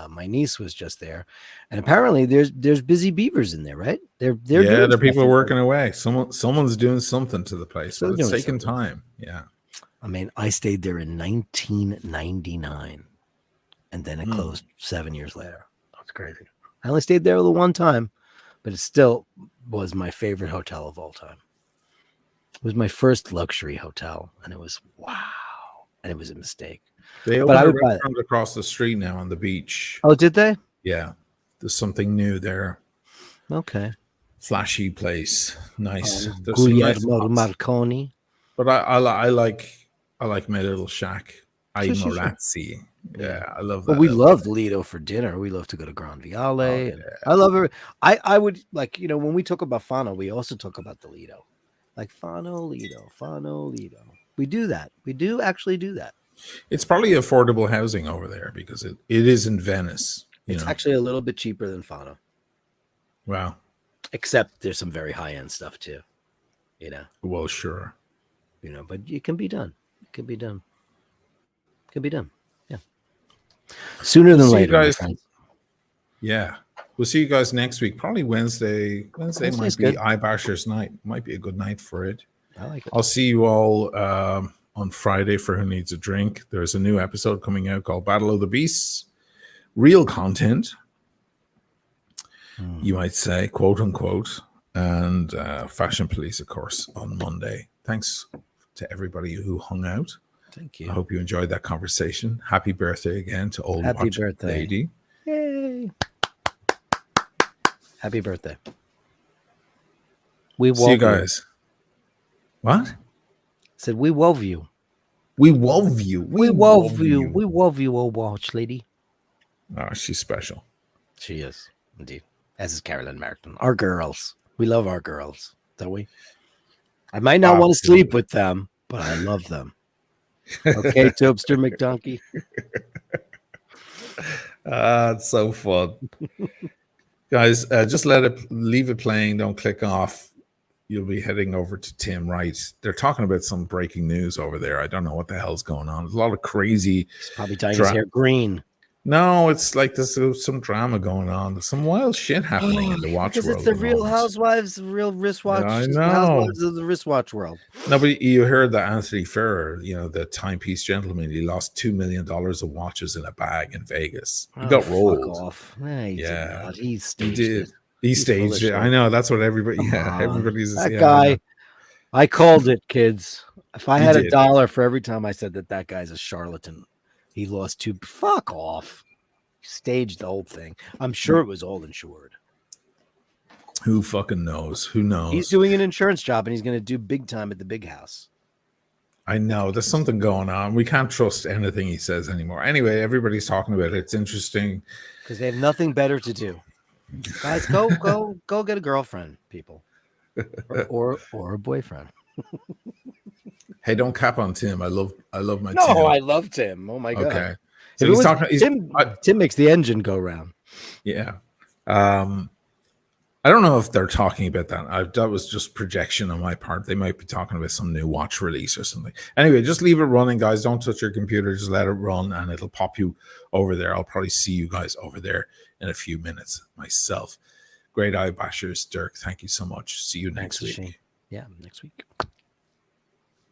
my niece was just there, and apparently there's busy beavers in there, right? They're people working away. Someone's doing something to the place, but it's taking time. Yeah. I mean, I stayed there in 1999, and then it closed 7 years later. That's crazy. I only stayed there the one time, but it still was my favorite hotel of all time. It was my first luxury hotel, and it was wow. And it was a mistake. They opened a restaurant across the street now on the beach. Oh, did they? Yeah. There's something new there. Okay. Flashy place. Nice. Guglielmo Marconi. But I like my little shack Ai Sure. Morazzi. Yeah, I love that. Well, we love Lido for dinner. We love to go to Gran Viale. Oh, yeah. I love it. I would like, when we talk about Fano, we also talk about the Lido. Like Fano, Lido. We do that. We do actually do that. It's probably affordable housing over there because it is in Venice. It's actually a little bit cheaper than Fano. Wow. Except there's some very high-end stuff too. Well, sure. But it can be done. Yeah. Sooner than later, guys. My friends. Yeah. We'll see you guys next week. Probably Wednesday. Wednesday might be iBashers night. Might be a good night for it. I like it. I'll see you all on Friday for Who Needs a Drink. There's a new episode coming out called Battle of the Beasts. Real content, you might say, quote unquote. And Fashion Police, of course, on Monday. Thanks to everybody who hung out. Thank you. I hope you enjoyed that conversation. Happy birthday again to old Happy birthday, lady. Yay. Happy birthday. We see you guys. What? Said we love you. We love you. We love you. We love you, old watch lady. Oh, she's special. She is, indeed. As is Carolyn Martin. Our girls. We love our girls, don't we? I might not want to sleep with them, but I love them. Okay, Tobster McDonkey. It's so fun. Guys, just leave it playing. Don't click off. You'll be heading over to Tim Wright. They're talking about some breaking news over there. I don't know what the hell's going on. There's a lot of crazy. He's probably dyeing his hair green. No, it's like there's some drama going on. There's some wild shit happening in the watch world. It's the Real Housewives, the real wristwatch. Yeah, I know. Housewives of the wristwatch world. No, but you heard that Anthony Ferrer, the timepiece gentleman, he lost $2 million of watches in a bag in Vegas. He got rolled. Fuck off. Yeah, he staged it. He staged it. I know. That's what everybody. Everybody's that guy. I called it, kids. If I had $1 for every time I said that guy's a charlatan, he lost two. Fuck off. He staged the whole thing. I'm sure it was all insured. Who fucking knows? Who knows? He's doing an insurance job and he's going to do big time at the big house. I know. There's something going on. We can't trust anything he says anymore. Anyway, everybody's talking about it. It's interesting. Because they have nothing better to do. Guys, go get a girlfriend, people. Or a boyfriend. Hey, don't cap on Tim. I love my Tim. No, I love Tim. Oh my god. Okay. So Tim makes the engine go round. Yeah. I don't know if they're talking about that. That was just projection on my part. They might be talking about some new watch release or something. Anyway, just leave it running, guys. Don't touch your computer. Just let it run and it'll pop you over there. I'll probably see you guys over there in a few minutes myself. Great eye bashers, Dirk. Thank you so much. See you next week. Yeah, next week.